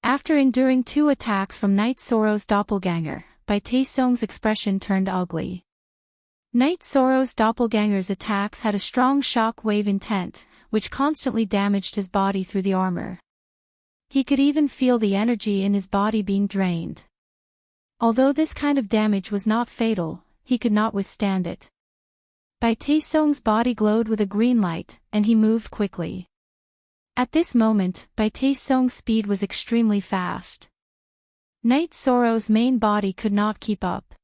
After enduring 2 attacks from Night Sorrow's doppelganger, Bai Taesung's expression turned ugly. Night Sorrow's doppelganger's attacks had a strong shock wave intent, which constantly damaged his body through the armor. He could even feel the energy in his body being drained. Although this kind of damage was not fatal, he could not withstand it. Bai Taesung's body glowed with a green light, and he moved quickly. At this moment, Bai Taesung's speed was extremely fast. Night Sorrow's main body could not keep up.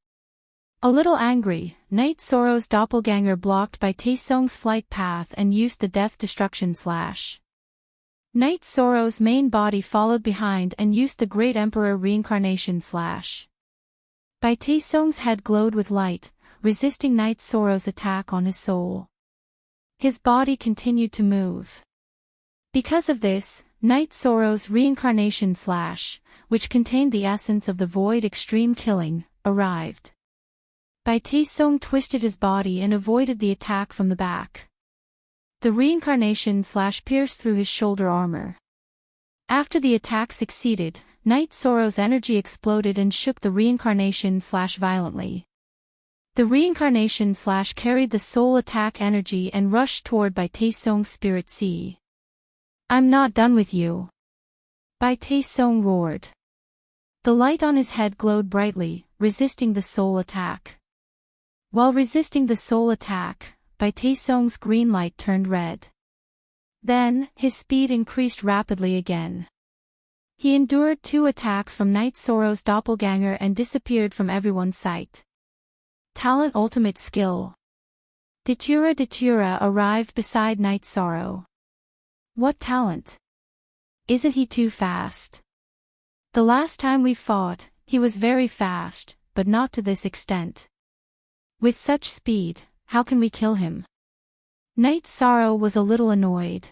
A little angry, Night Sorrow's doppelganger blocked Bai Taesung's flight path and used the Death Destruction Slash. Night Sorrow's main body followed behind and used the Great Emperor Reincarnation Slash. Bai Taesung's head glowed with light, resisting Night Sorrow's attack on his soul. His body continued to move. Because of this, Night Sorrow's Reincarnation Slash, which contained the essence of the Void Extreme Killing, arrived. Bai Taesung twisted his body and avoided the attack from the back. The Reincarnation Slash pierced through his shoulder armor. After the attack succeeded, Night Sorrow's energy exploded and shook the Reincarnation Slash violently. The Reincarnation Slash carried the soul attack energy and rushed toward Bai Taesung's Spirit Sea. I'm not done with you. Bai Taesung roared. The light on his head glowed brightly, resisting the soul attack. While resisting the soul attack, Bai Taesung's green light turned red. Then, his speed increased rapidly again. He endured 2 attacks from Night Sorrow's doppelganger and disappeared from everyone's sight. Talent Ultimate Skill. Datura arrived beside Night Sorrow. What talent? Isn't he too fast? The last time we fought, he was very fast, but not to this extent. With such speed, how can we kill him? Night Sorrow was a little annoyed.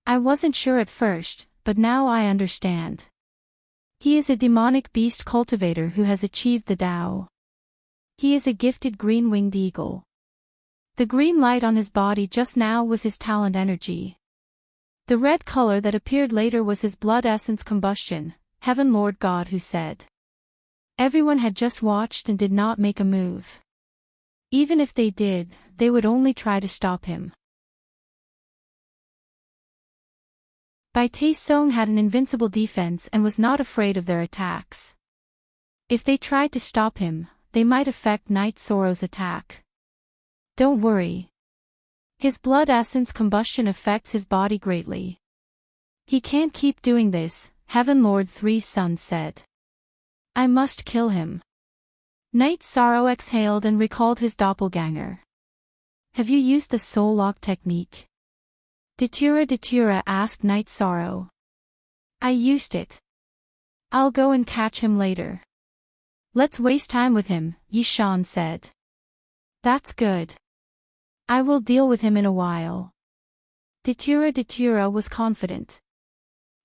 I wasn't sure at first, but now I understand. He is a demonic beast cultivator who has achieved the Tao. He is a gifted green-winged eagle. The green light on his body just now was his talent energy. The red color that appeared later was his blood essence combustion, Heaven Lord God who said. Everyone had just watched and did not make a move. Even if they did, they would only try to stop him. Bai Taesung had an invincible defense and was not afraid of their attacks. If they tried to stop him, they might affect Night Sorrow's attack. Don't worry. His blood essence combustion affects his body greatly. He can't keep doing this, Heaven Lord Three's son said. I must kill him. Night Sorrow exhaled and recalled his doppelganger. Have you used the soul lock technique? Datura asked Night Sorrow. I used it. I'll go and catch him later. Let's waste time with him, Yishan said. That's good. I will deal with him in a while. Datura was confident.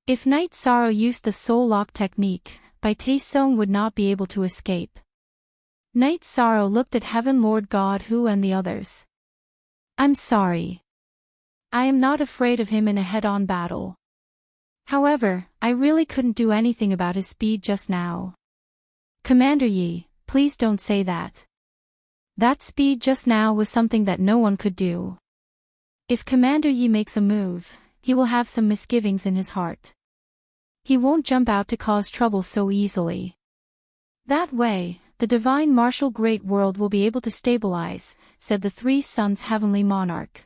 If Night Sorrow used the soul lock technique, Bai Taesung would not be able to escape. Night Sorrow looked at Heaven Lord God Hu and the others. I'm sorry. I am not afraid of him in a head-on battle. However, I really couldn't do anything about his speed just now. Commander Yi, Please don't say that. That speed just now was something that no one could do. If Commander Yi makes a move, he will have some misgivings in his heart. He won't jump out to cause trouble so easily. That way, the divine martial great world will be able to stabilize, said the three sons' heavenly monarch.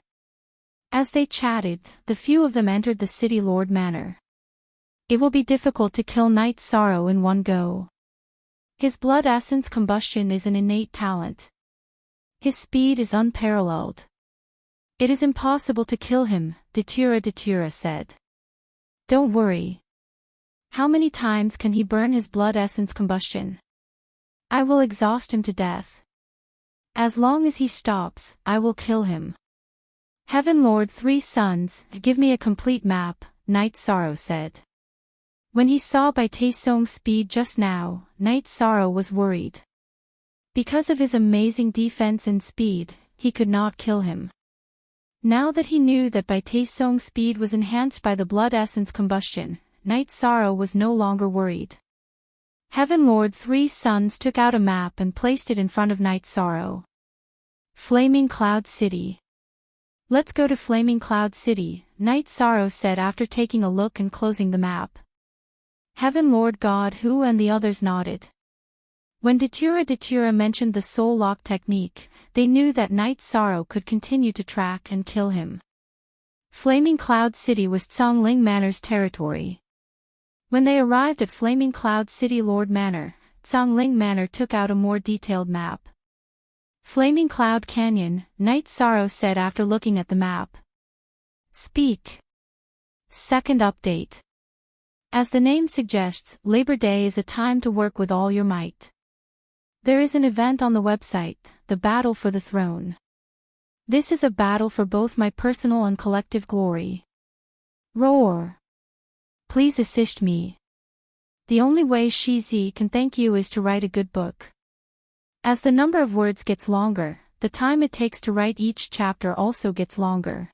As they chatted, the few of them entered the city lord manor. It will be difficult to kill Night Sorrow in one go. His blood essence combustion is an innate talent. His speed is unparalleled. It is impossible to kill him, Datura said. Don't worry. How many times can he burn his blood essence combustion? I will exhaust him to death. As long as he stops, I will kill him. Heaven Lord Three Sons, give me a complete map, Night Sorrow said. When he saw Bai Taesong's speed just now, Night Sorrow was worried. Because of his amazing defense and speed, he could not kill him. Now that he knew that Bai Taesong's speed was enhanced by the blood essence combustion, Night Sorrow was no longer worried. Heaven Lord Three Sons took out a map and placed it in front of Night Sorrow. Flaming Cloud City. Let's go to Flaming Cloud City, Night Sorrow said after taking a look and closing the map. Heaven Lord God Hu and the others nodded. When Datura mentioned the soul lock technique, they knew that Night Sorrow could continue to track and kill him. Flaming Cloud City was Zhongling Manor's territory. When they arrived at Flaming Cloud City Lord Manor, Zhongling Manor took out a more detailed map. Flaming Cloud Canyon, Night Sorrow said after looking at the map. Speak. Second update. As the name suggests, Labor Day is a time to work with all your might. There is an event on the website, the Battle for the Throne. This is a battle for both my personal and collective glory. Roar. Please assist me. The only way Shizi can thank you is to write a good book. As the number of words gets longer, the time it takes to write each chapter also gets longer.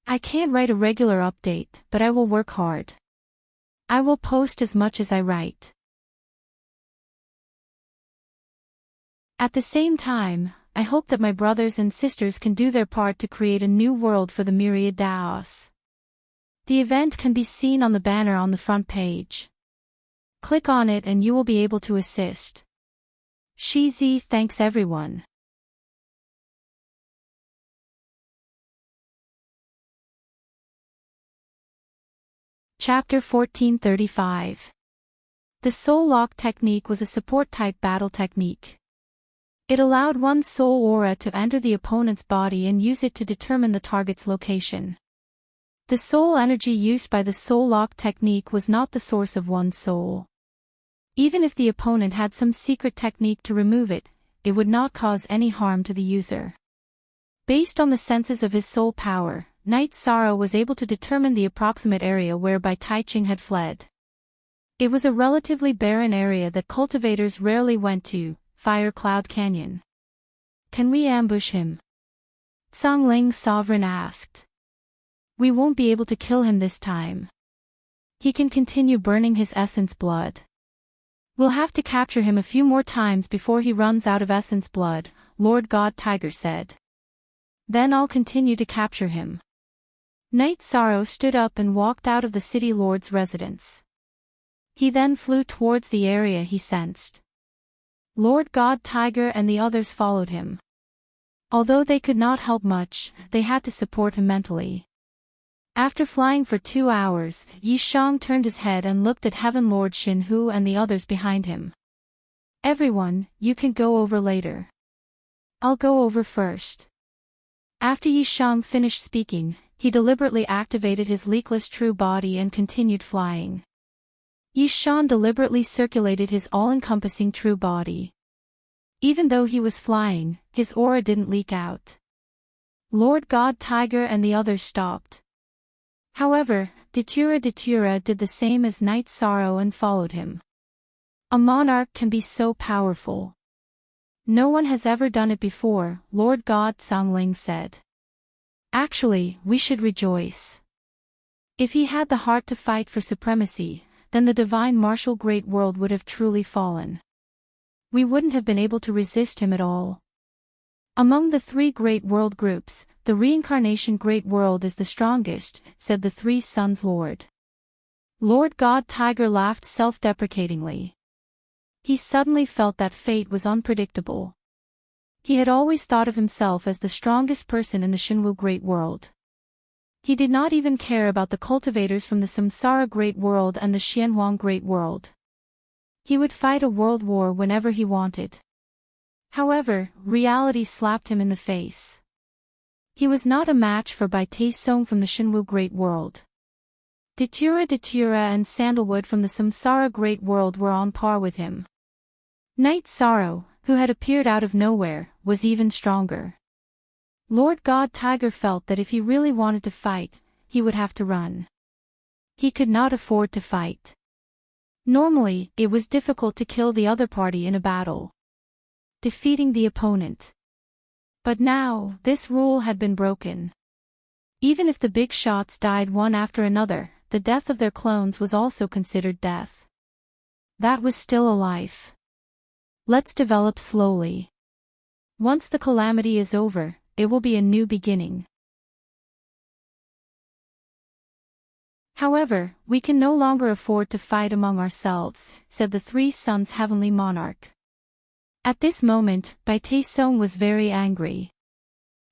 I can't write a regular update, but I will work hard. I will post as much as I write. At the same time, I hope that my brothers and sisters can do their part to create a new world for the myriad Daos. The event can be seen on the banner on the front page. Click on it and you will be able to assist. Shizi thanks everyone. Chapter 1435. The Soul Lock technique was a support-type battle technique. It allowed one soul aura to enter the opponent's body and use it to determine the target's location. The soul energy used by the Soul Lock technique was not the source of one's soul. Even if the opponent had some secret technique to remove it, it would not cause any harm to the user. Based on the senses of his soul power, Night Sorrow was able to determine the approximate area where Bai Taiching had fled. It was a relatively barren area that cultivators rarely went to, Fire Cloud Canyon. Can we ambush him? Zhongling Sovereign asked. We won't be able to kill him this time. He can continue burning his essence blood. We'll have to capture him a few more times before he runs out of essence blood, Lord God Tiger said. Then I'll continue to capture him. Night Sorrow stood up and walked out of the city lord's residence. He then flew towards the area he sensed. Lord God Tiger and the others followed him. Although they could not help much, they had to support him mentally. After flying for 2 hours, Yi Shang turned his head and looked at Heaven Lord Shin Hu and the others behind him. Everyone, you can go over later. I'll go over first. After Yi Shang finished speaking, he deliberately activated his leakless true body and continued flying. Yi Shang deliberately circulated his all-encompassing true body. Even though he was flying, his aura didn't leak out. Lord God Tiger and the others stopped. However, Datura did the same as Night Sorrow and followed him. A monarch can be so powerful. No one has ever done it before, Lord God Zhongling said. Actually, we should rejoice. If he had the heart to fight for supremacy, then the divine martial great world would have truly fallen. We wouldn't have been able to resist him at all. Among the three great world groups, the reincarnation great world is the strongest, said the three sons' lord. Lord God Tiger laughed self-deprecatingly. He suddenly felt that fate was unpredictable. He had always thought of himself as the strongest person in the Shinwu great world. He did not even care about the cultivators from the Samsara great world and the Xianhuang great world. He would fight a world war whenever he wanted. However, reality slapped him in the face. He was not a match for Bai Taisong from the Shinwu great world. Datura and Sandalwood from the Samsara great world were on par with him. Night Sorrow, who had appeared out of nowhere, was even stronger. Lord God Tiger felt that if he really wanted to fight, he would have to run. He could not afford to fight. Normally, it was difficult to kill the other party in a battle, defeating the opponent. But now, this rule had been broken. Even if the big shots died one after another, the death of their clones was also considered death. That was still a life. Let's develop slowly. Once the calamity is over, it will be a new beginning. However, we can no longer afford to fight among ourselves, said the three sons' heavenly monarch. At this moment, Bai Taisong was very angry.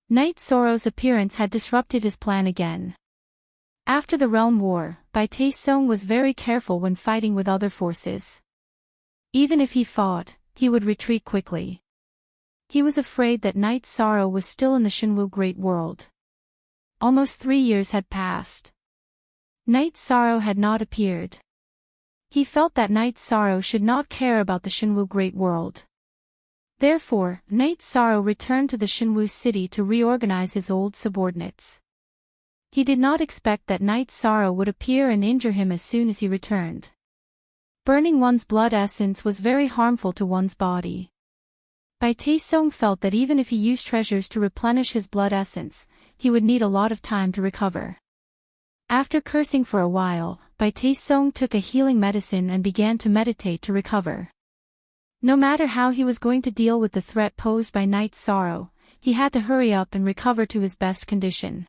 Night Sorrow's appearance had disrupted his plan again. After the Realm War, Bai Taisong was very careful when fighting with other forces. Even if he fought, he would retreat quickly. He was afraid that Night Sorrow was still in the Shinwu Great World. Almost 3 years had passed. Night Sorrow had not appeared. He felt that Night Sorrow should not care about the Shinwu Great World. Therefore, Night Sorrow returned to the Shinwu city to reorganize his old subordinates. He did not expect that Night Sorrow would appear and injure him as soon as he returned. Burning one's blood essence was very harmful to one's body. Bai Taisong felt that even if he used treasures to replenish his blood essence, he would need a lot of time to recover. After cursing for a while, Bai Taisong took a healing medicine and began to meditate to recover. No matter how he was going to deal with the threat posed by Night Sorrow, he had to hurry up and recover to his best condition.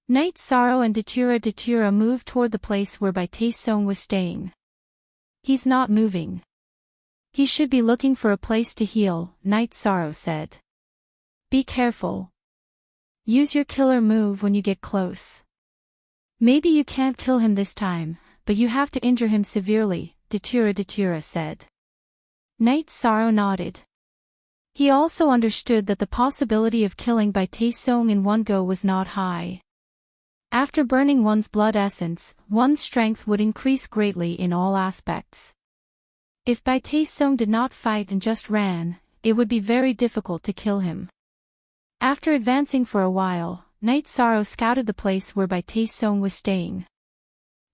Night Sorrow and Datura moved toward the place where Bai Taisong was staying. He's not moving. He should be looking for a place to heal, Night Sorrow said. Be careful. Use your killer move when you get close. Maybe you can't kill him this time, but you have to injure him severely, Datura said. Night Sorrow nodded. He also understood that the possibility of killing Bai Taisong in one go was not high. After burning one's blood essence, one's strength would increase greatly in all aspects. If Bai Taisong did not fight and just ran, it would be very difficult to kill him. After advancing for a while, Night Sorrow scouted the place where Bai Taisong was staying.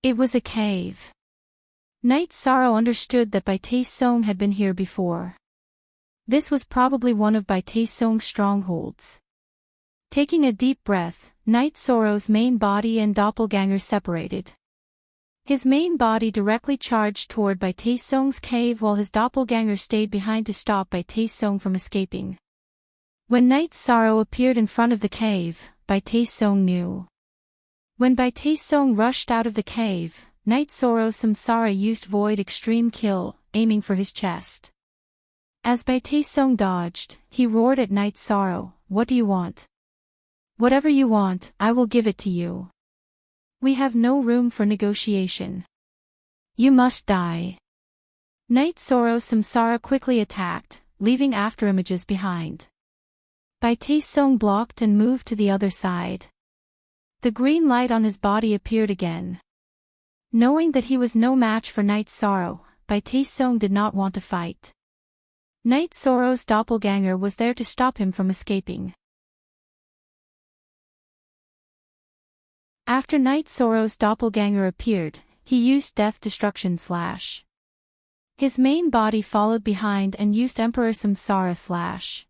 It was a cave. Night Sorrow understood that Bai Taisong had been here before. This was probably one of Bai Taisong's strongholds. Taking a deep breath, Night Sorrow's main body and doppelganger separated. His main body directly charged toward Bai Taisong's cave while his doppelganger stayed behind to stop Bai Taisong from escaping. When Night Sorrow appeared in front of the cave, Bai Taisong knew. When Bai Taisong rushed out of the cave, Night Sorrow Samsara used Void Extreme Kill, aiming for his chest. As Bai Taisong dodged, he roared at Night Sorrow, "What do you want?" "Whatever you want, I will give it to you. We have no room for negotiation. You must die." Night Sorrow Samsara quickly attacked, leaving afterimages behind. Bai Taisong blocked and moved to the other side. The green light on his body appeared again. Knowing that he was no match for Night Sorrow, Bai Taisong did not want to fight. Night Sorrow's doppelganger was there to stop him from escaping. After Night Sorrow's doppelganger appeared, he used Death Destruction Slash. His main body followed behind and used Emperor Samsara Slash.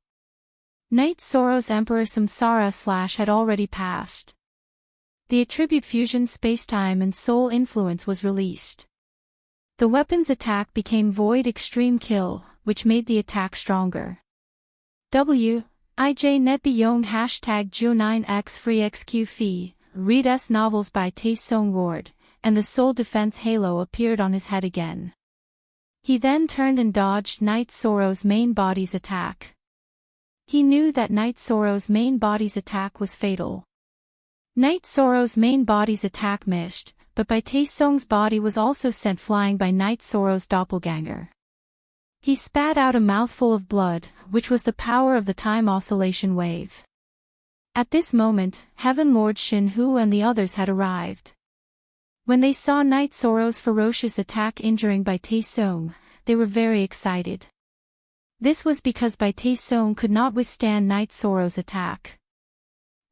Night Sorrow's Emperor Samsara Slash had already passed. The Attribute Fusion Spacetime and Soul Influence was released. The weapon's attack became Void Extreme Kill, which made the attack stronger. IJ net beyong #Geo9x free XQ fee, read S novels by Tae Sung Ward, and the Soul Defense halo appeared on his head again. He then turned and dodged Night Sorrow's main body's attack. He knew that Night Sorrow's main body's attack was fatal. Night Sorrow's main body's attack missed, but by Tae Sung's body was also sent flying by Night Sorrow's doppelganger. He spat out a mouthful of blood, which was the power of the time oscillation wave. At this moment, Heaven Lord Shin-Hu and the others had arrived. When they saw Night Sorrow's ferocious attack injuring by Tae Sung, they were very excited. This was because Bai Tae Sung could not withstand Night Sorrow's attack.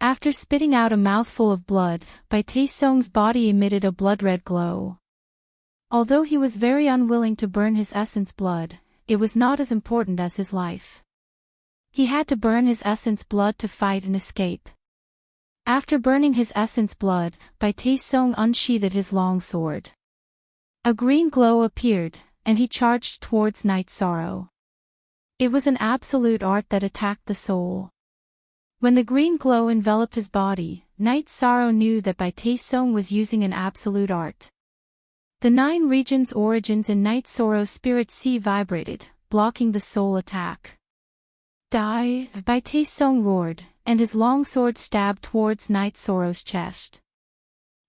After spitting out a mouthful of blood, Bai Tae Sung's body emitted a blood-red glow. Although he was very unwilling to burn his essence blood, it was not as important as his life. He had to burn his essence blood to fight and escape. After burning his essence blood, Bai Tae Sung unsheathed his long sword. A green glow appeared, and he charged towards Night Sorrow. It was an absolute art that attacked the soul. When the green glow enveloped his body, Night Sorrow knew that Bai Tae Sung was using an absolute art. The 9 regions origins in Night Sorrow's spirit sea vibrated, blocking the soul attack. Die! Bai Tae Sung roared, and his long sword stabbed towards Night Sorrow's chest.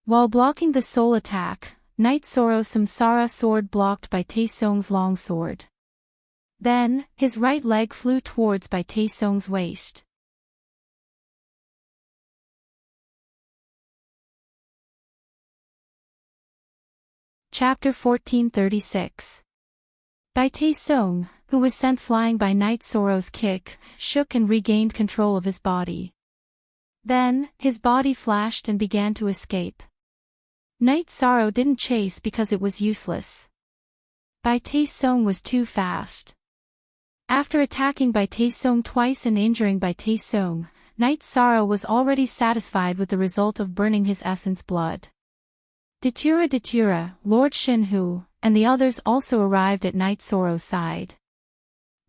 While blocking the soul attack, Night Sorrow's Samsara sword blocked Bai Tae Sung's long sword. Then, his right leg flew towards Bai Tae Sung's waist. Chapter 1436. Bai Tae Sung, who was sent flying by Night Sorrow's kick, shook and regained control of his body. Then, his body flashed and began to escape. Night Sorrow didn't chase because it was useless. Bai Tae Sung was too fast. After attacking Bai Tae Sung twice and injuring Bai Tae Sung, Night Sorrow was already satisfied with the result of burning his essence blood. Datura, Lord Shin-Hu, and the others also arrived at Night Sorrow's side.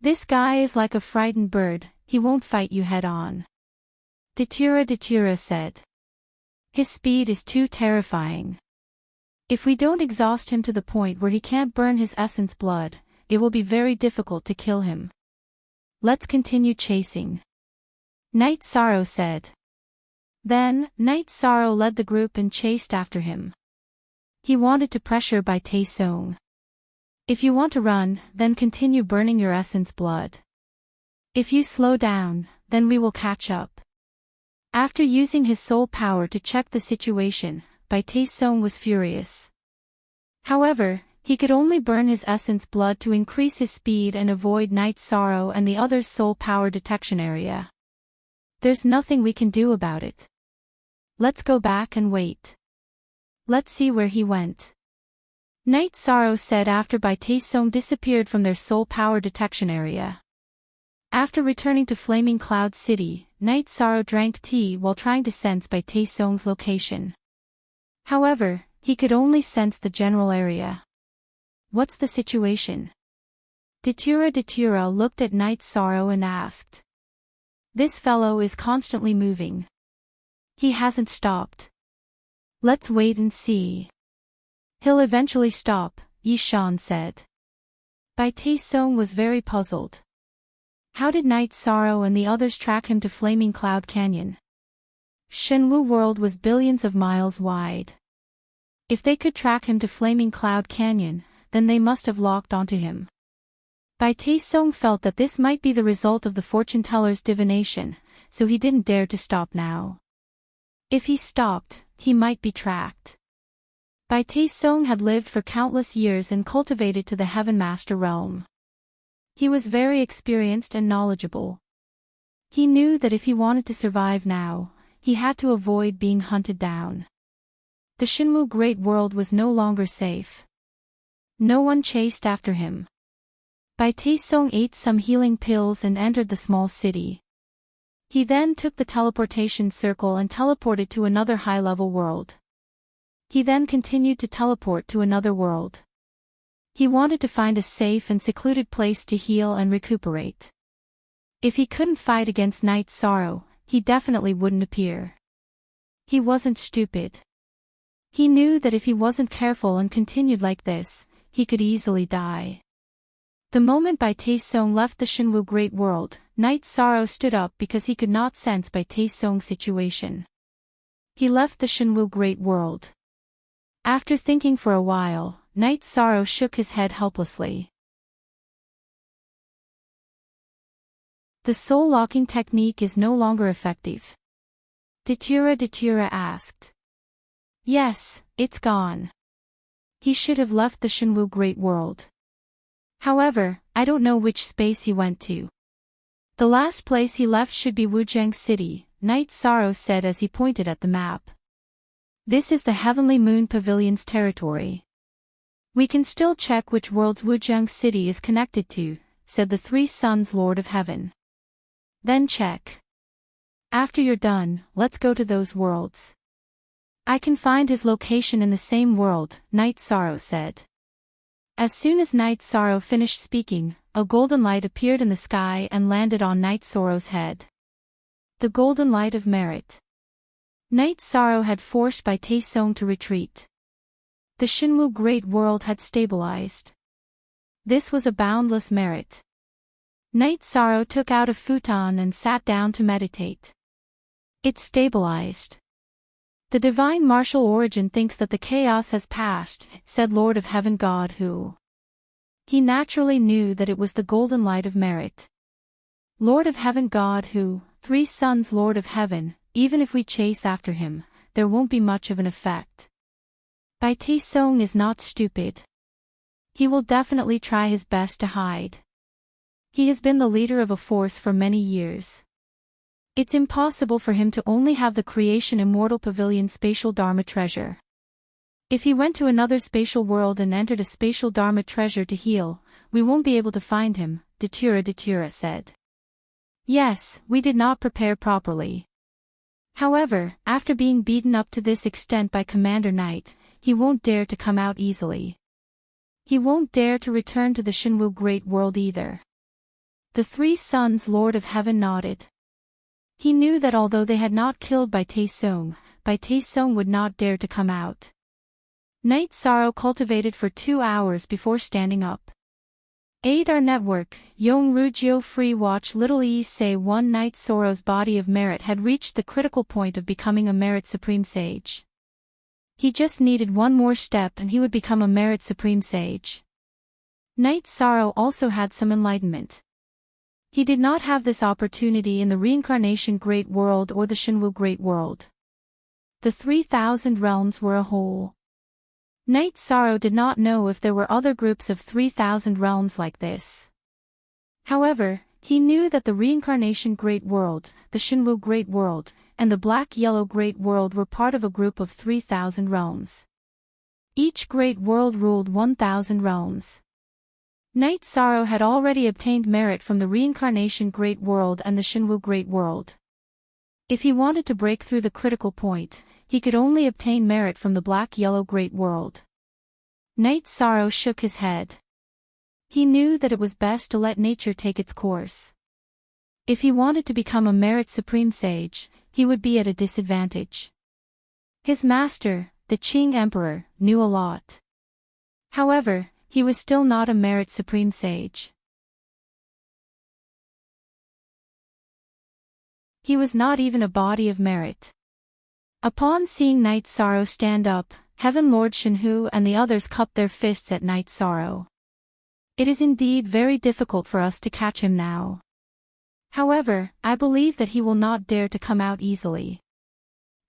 This guy is like a frightened bird, he won't fight you head-on. Datura said. His speed is too terrifying. If we don't exhaust him to the point where he can't burn his essence blood, it will be very difficult to kill him. Let's continue chasing. Night Sorrow said. Then, Night Sorrow led the group and chased after him. He wanted to pressure Bai Tae Sung. If you want to run, then continue burning your essence blood. If you slow down, then we will catch up. After using his soul power to check the situation, Bai Tae Sung was furious. However, he could only burn his essence blood to increase his speed and avoid Night Sorrow and the others' soul power detection area. There's nothing we can do about it. Let's go back and wait. Let's see where he went. Night Sorrow said after Bai Tae Sung disappeared from their soul power detection area. After returning to Flaming Cloud City, Night Sorrow drank tea while trying to sense Bai Tae Sung's location. However, he could only sense the general area. What's the situation? Datura looked at Night Sorrow and asked. This fellow is constantly moving. He hasn't stopped. Let's wait and see. He'll eventually stop, Yi Shan said. Bai Tae Sung was very puzzled. How did Night Sorrow and the others track him to Flaming Cloud Canyon? Shenwu World was billions of miles wide. If they could track him to Flaming Cloud Canyon, then they must have locked onto him. Bai Tae Sung felt that this might be the result of the fortune-teller's divination, so he didn't dare to stop now. If he stopped, he might be tracked. Bai Tae Sung had lived for countless years and cultivated to the Heaven Master realm. He was very experienced and knowledgeable. He knew that if he wanted to survive now, he had to avoid being hunted down. The Shinwu Great World was no longer safe. No one chased after him. Bai Tae Sung ate some healing pills and entered the small city. He then took the teleportation circle and teleported to another high-level world. He then continued to teleport to another world. He wanted to find a safe and secluded place to heal and recuperate. If he couldn't fight against Night Sorrow, he definitely wouldn't appear. He wasn't stupid. He knew that if he wasn't careful and continued like this, he could easily die. The moment Bai Taesong left the Shinwu Great World, Night Sorrow stood up because he could not sense Bai Taesong's situation. He left the Shinwu Great World. After thinking for a while, Night Sorrow shook his head helplessly. The soul-locking technique is no longer effective. Datura asked. Yes, it's gone. He should have left the Shinwu Great World. However, I don't know which space he went to. The last place he left should be Wujiang City, Night Sorrow said as he pointed at the map. This is the Heavenly Moon Pavilion's territory. We can still check which worlds Wujiang City is connected to, said the Three Sons Lord of Heaven. Then check. After you're done, let's go to those worlds. I can find his location in the same world, Night Sorrow said. As soon as Night Sorrow finished speaking, a golden light appeared in the sky and landed on Night Sorrow's head. The golden light of merit. Night Sorrow had forced Bai Taesong to retreat. The Shinwu Great World had stabilized. This was a boundless merit. Night Sorrow took out a futon and sat down to meditate. It stabilized. The divine martial origin thinks that the chaos has passed, said Lord of Heaven God Hu. He naturally knew that it was the golden light of merit. Lord of Heaven God Hu, Three Sons Lord of Heaven, even if we chase after him, there won't be much of an effect. Bai Taesong is not stupid. He will definitely try his best to hide. He has been the leader of a force for many years. It's impossible for him to only have the creation Immortal Pavilion spatial Dharma treasure. If he went to another spatial world and entered a spatial Dharma treasure to heal, we won't be able to find him, Datura said. Yes, we did not prepare properly. However, after being beaten up to this extent by Commander Knight, he won't dare to come out easily. He won't dare to return to the Shinwu Great World either. The Three Sons Lord of Heaven nodded. He knew that although they had not killed Bai Taesong would not dare to come out. Night Sorrow cultivated for 2 hours before standing up. Aid our network, Yong Rugio Free Watch Little E say one Night Sorrow's body of merit had reached the critical point of becoming a Merit Supreme Sage. He just needed one more step and he would become a Merit Supreme Sage. Night Sorrow also had some enlightenment. He did not have this opportunity in the Reincarnation Great World or the Shinwu Great World. The 3,000 realms were a whole. Night Sorrow did not know if there were other groups of 3,000 realms like this. However, he knew that the Reincarnation Great World, the Shinwu Great World, and the Black-Yellow Great World were part of a group of 3,000 realms. Each Great World ruled 1,000 realms. Night Sorrow had already obtained merit from the Reincarnation Great World and the Shinwu Great World. If he wanted to break through the critical point, he could only obtain merit from the Black-Yellow Great World. Night Sorrow shook his head. He knew that it was best to let nature take its course. If he wanted to become a Merit Supreme Sage, he would be at a disadvantage. His master, the Qing Emperor, knew a lot. However, he was still not a Merit Supreme Sage. He was not even a body of merit. Upon seeing Night Sorrow stand up, Heaven Lord Shenhu and the others cupped their fists at Night Sorrow. It is indeed very difficult for us to catch him now. However, I believe that he will not dare to come out easily.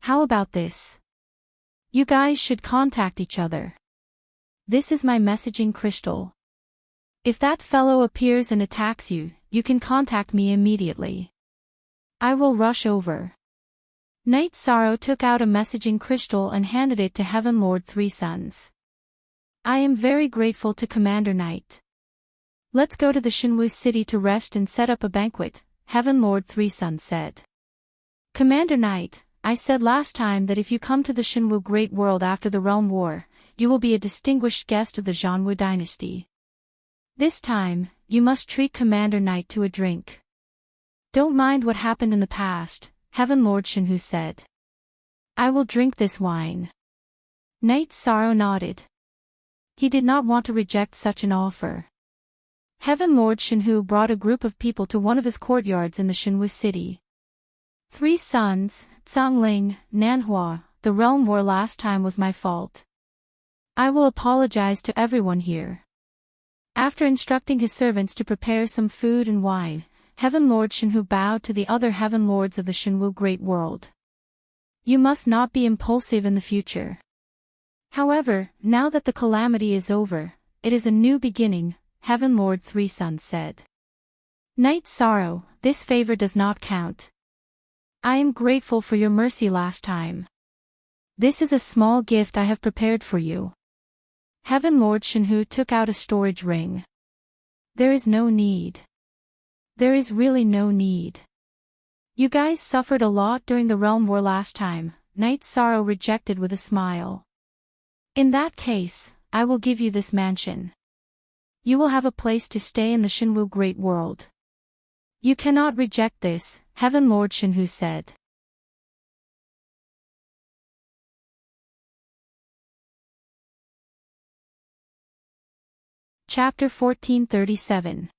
How about this? You guys should contact each other. This is my messaging crystal. If that fellow appears and attacks you, you can contact me immediately. I will rush over. Night Sorrow took out a messaging crystal and handed it to Heaven Lord Three Sons. I am very grateful to Commander Knight. Let's go to the Shinwu city to rest and set up a banquet, Heaven Lord Three Sons said. Commander Knight, I said last time that if you come to the Shinwu Great World after the Realm War, you will be a distinguished guest of the Zhanwu dynasty. This time, you must treat Commander Knight to a drink. Don't mind what happened in the past, Heaven Lord Shenhu said. I will drink this wine. Knight Sorrow nodded. He did not want to reject such an offer. Heaven Lord Shenhu brought a group of people to one of his courtyards in the Shenwu city. 3 sons, Zhangling, Nanhua, the realm war last time was my fault. I will apologize to everyone here. After instructing his servants to prepare some food and wine, Heaven Lord Shenhu bowed to the other Heaven Lords of the Shenwu Great World. You must not be impulsive in the future. However, now that the calamity is over, it is a new beginning, Heaven Lord 3 Sons said. Knight Sorrow, this favor does not count. I am grateful for your mercy last time. This is a small gift I have prepared for you. Heaven Lord Shenhu took out a storage ring. There is no need. There is really no need. You guys suffered a lot during the realm war last time, Knight Sorrow rejected with a smile. In that case, I will give you this mansion. You will have a place to stay in the Shenwu Great World. You cannot reject this, Heaven Lord Shenhu said. Chapter 1437.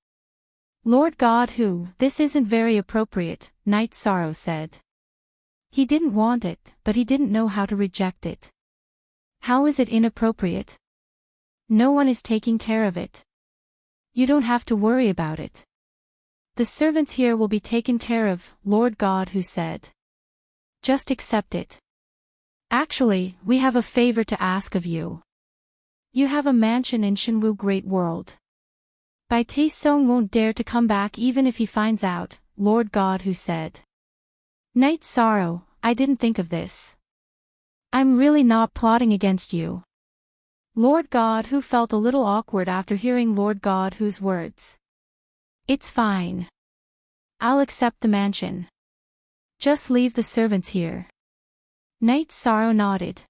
Lord God who, this isn't very appropriate, Knight Sorrow said. He didn't want it, but he didn't know how to reject it. How is it inappropriate? No one is taking care of it. You don't have to worry about it. The servants here will be taken care of, Lord God who said. Just accept it. Actually, we have a favor to ask of you. You have a mansion in Shenwu Great World. Bai Taisong won't dare to come back even if he finds out, Lord God who said. Knight Sorrow, I didn't think of this. I'm really not plotting against you. Lord God who felt a little awkward after hearing Lord God who's words. It's fine. I'll accept the mansion. Just leave the servants here. Knight Sorrow nodded.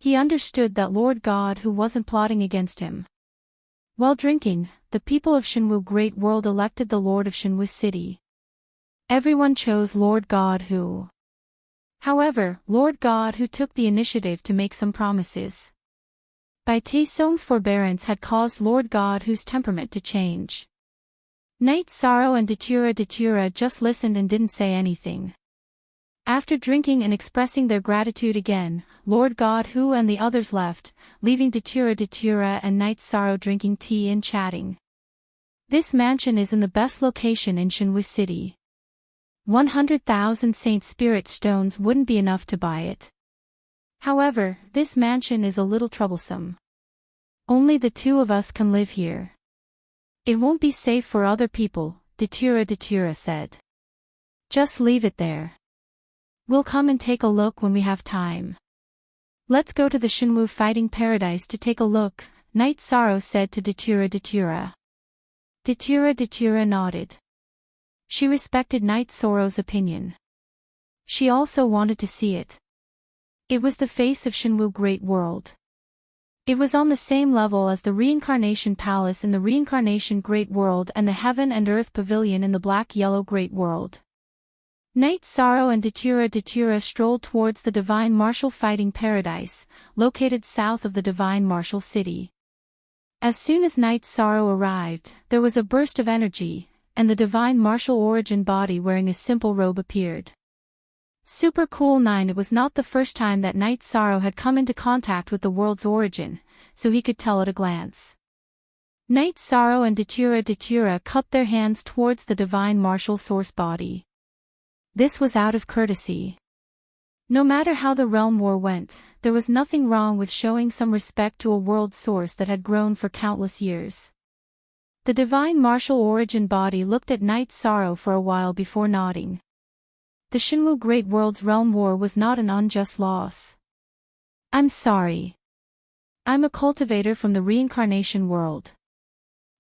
He understood that Lord God who wasn't plotting against him. While drinking, the people of Shenwu Great World elected the Lord of Shenwu City. Everyone chose Lord God who. However, Lord God who took the initiative to make some promises. Bai Taisong's forbearance had caused Lord God who's temperament to change. Knight Sorrow and Datura just listened and didn't say anything. After drinking and expressing their gratitude again, Lord God who and the others left, leaving Datura and Knight Sorrow drinking tea and chatting. This mansion is in the best location in Shenwu City. 100,000 Saint Spirit stones wouldn't be enough to buy it. However, this mansion is a little troublesome. Only the 2 of us can live here. It won't be safe for other people, Datura said. Just leave it there. We'll come and take a look when we have time. Let's go to the Shenwu Fighting Paradise to take a look, Knight Sorrow said to Datura. Datura nodded. She respected Knight Sorrow's opinion. She also wanted to see it. It was the face of Shenwu Great World. It was on the same level as the Reincarnation Palace in the Reincarnation Great World and the Heaven and Earth Pavilion in the Black-Yellow Great World. Knight Sorrow and Datura strolled towards the Divine Martial Fighting Paradise, located south of the Divine Martial City. As soon as Knight Sorrow arrived, there was a burst of energy, and the Divine Martial Origin body wearing a simple robe appeared. Super cool 9. It was not the first time that Knight Sorrow had come into contact with the world's origin, so he could tell at a glance. Knight Sorrow and Datura cupped their hands towards the Divine Martial Source body. This was out of courtesy. No matter how the realm war went, there was nothing wrong with showing some respect to a world source that had grown for countless years. The Divine Martial Origin body looked at Knight Sorrow for a while before nodding. The Shenwu Great World's realm war was not an unjust loss. I'm sorry. I'm a cultivator from the reincarnation world.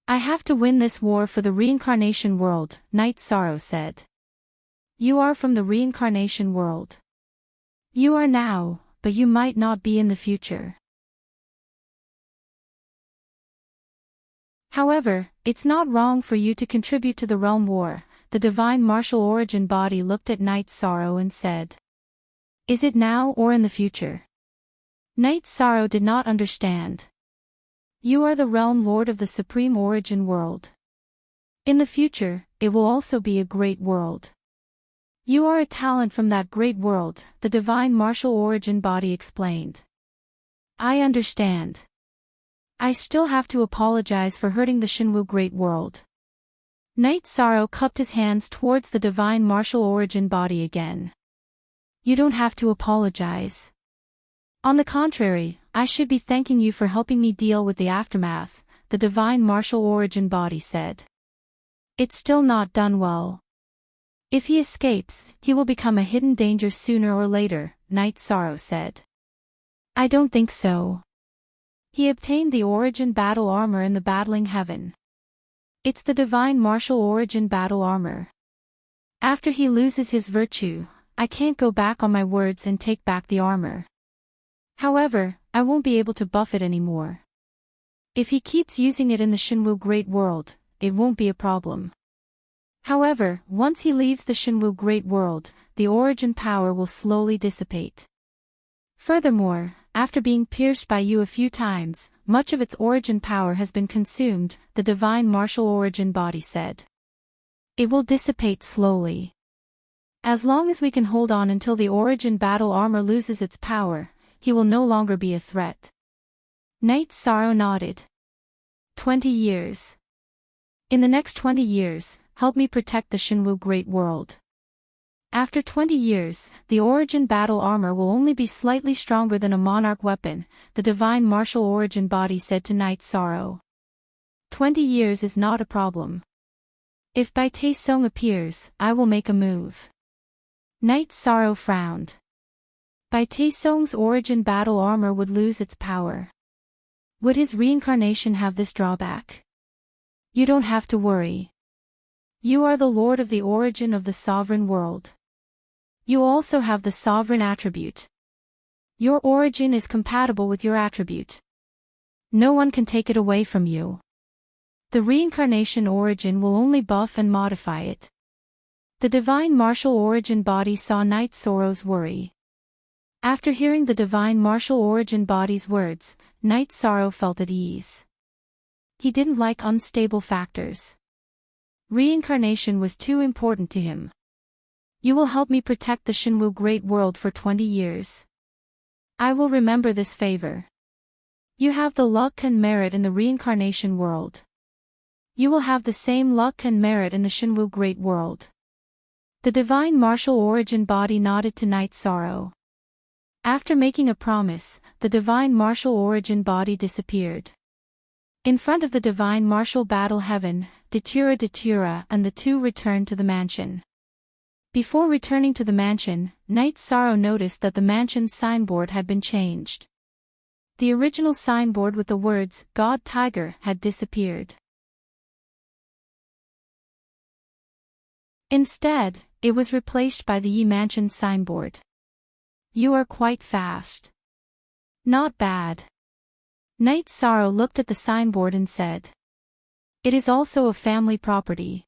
I have to win this war for the reincarnation world, Knight Sorrow said. You are from the reincarnation world. You are now, but you might not be in the future. However, it's not wrong for you to contribute to the realm war. The divine martial origin body looked at Night Sorrow and said. Is it now or in the future? Night Sorrow did not understand. You are the realm lord of the supreme origin world. In the future, it will also be a great world. You are a talent from that great world, the divine martial origin body explained. I understand. I still have to apologize for hurting the Shinwu Great World. Night Sorrow cupped his hands towards the divine martial origin body again. You don't have to apologize. On the contrary, I should be thanking you for helping me deal with the aftermath, the divine martial origin body said. It's still not done well. If he escapes, he will become a hidden danger sooner or later, Night Sorrow said. I don't think so. He obtained the origin battle armor in the battling heaven. It's the divine martial origin battle armor. After he loses his virtue, I can't go back on my words and take back the armor. However, I won't be able to buff it anymore. If he keeps using it in the Shinwu Great World, it won't be a problem. However, once he leaves the Shinwu Great World, the origin power will slowly dissipate. Furthermore, after being pierced by you a few times, much of its origin power has been consumed, the divine martial origin body said. It will dissipate slowly. As long as we can hold on until the origin battle armor loses its power, he will no longer be a threat. Night Sorrow nodded. 20 years. In the next 20 years, help me protect the Shinwu Great World. After 20 years, the origin battle armor will only be slightly stronger than a monarch weapon, the divine martial origin body said to Night Sorrow. 20 years is not a problem. If Bai Taesung appears, I will make a move. Night Sorrow frowned. Bai Taesung's origin battle armor would lose its power. Would his reincarnation have this drawback? You don't have to worry. You are the lord of the origin of the sovereign world. You also have the sovereign attribute. Your origin is compatible with your attribute. No one can take it away from you. The reincarnation origin will only buff and modify it. The divine martial origin body saw Night Sorrow's worry. After hearing the divine martial origin body's words, Night Sorrow felt at ease. He didn't like unstable factors. Reincarnation was too important to him. You will help me protect the Shinwu Great World for 20 years. I will remember this favor. You have the luck and merit in the reincarnation world. You will have the same luck and merit in the Shinwu Great World. The divine martial origin body nodded to Night Sorrow. After making a promise, the divine martial origin body disappeared. In front of the divine martial battle heaven, Datura and the two returned to the mansion. Before returning to the mansion, Night Sorrow noticed that the mansion's signboard had been changed. The original signboard with the words, God Tiger, had disappeared. Instead, it was replaced by the Yi Mansion signboard. You are quite fast. Not bad. Night Sorrow looked at the signboard and said. It is also a family property.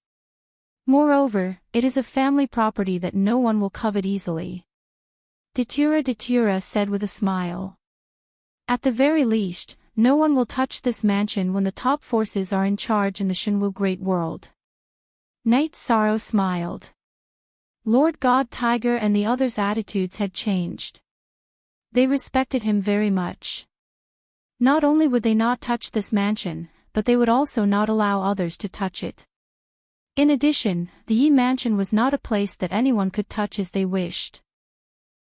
Moreover, it is a family property that no one will covet easily. Datura said with a smile. At the very least, no one will touch this mansion when the top forces are in charge in the Shinwu Great World. Night Sorrow smiled. Lord God Tiger and the others' attitudes had changed. They respected him very much. Not only would they not touch this mansion, but they would also not allow others to touch it. In addition, the Yi Mansion was not a place that anyone could touch as they wished.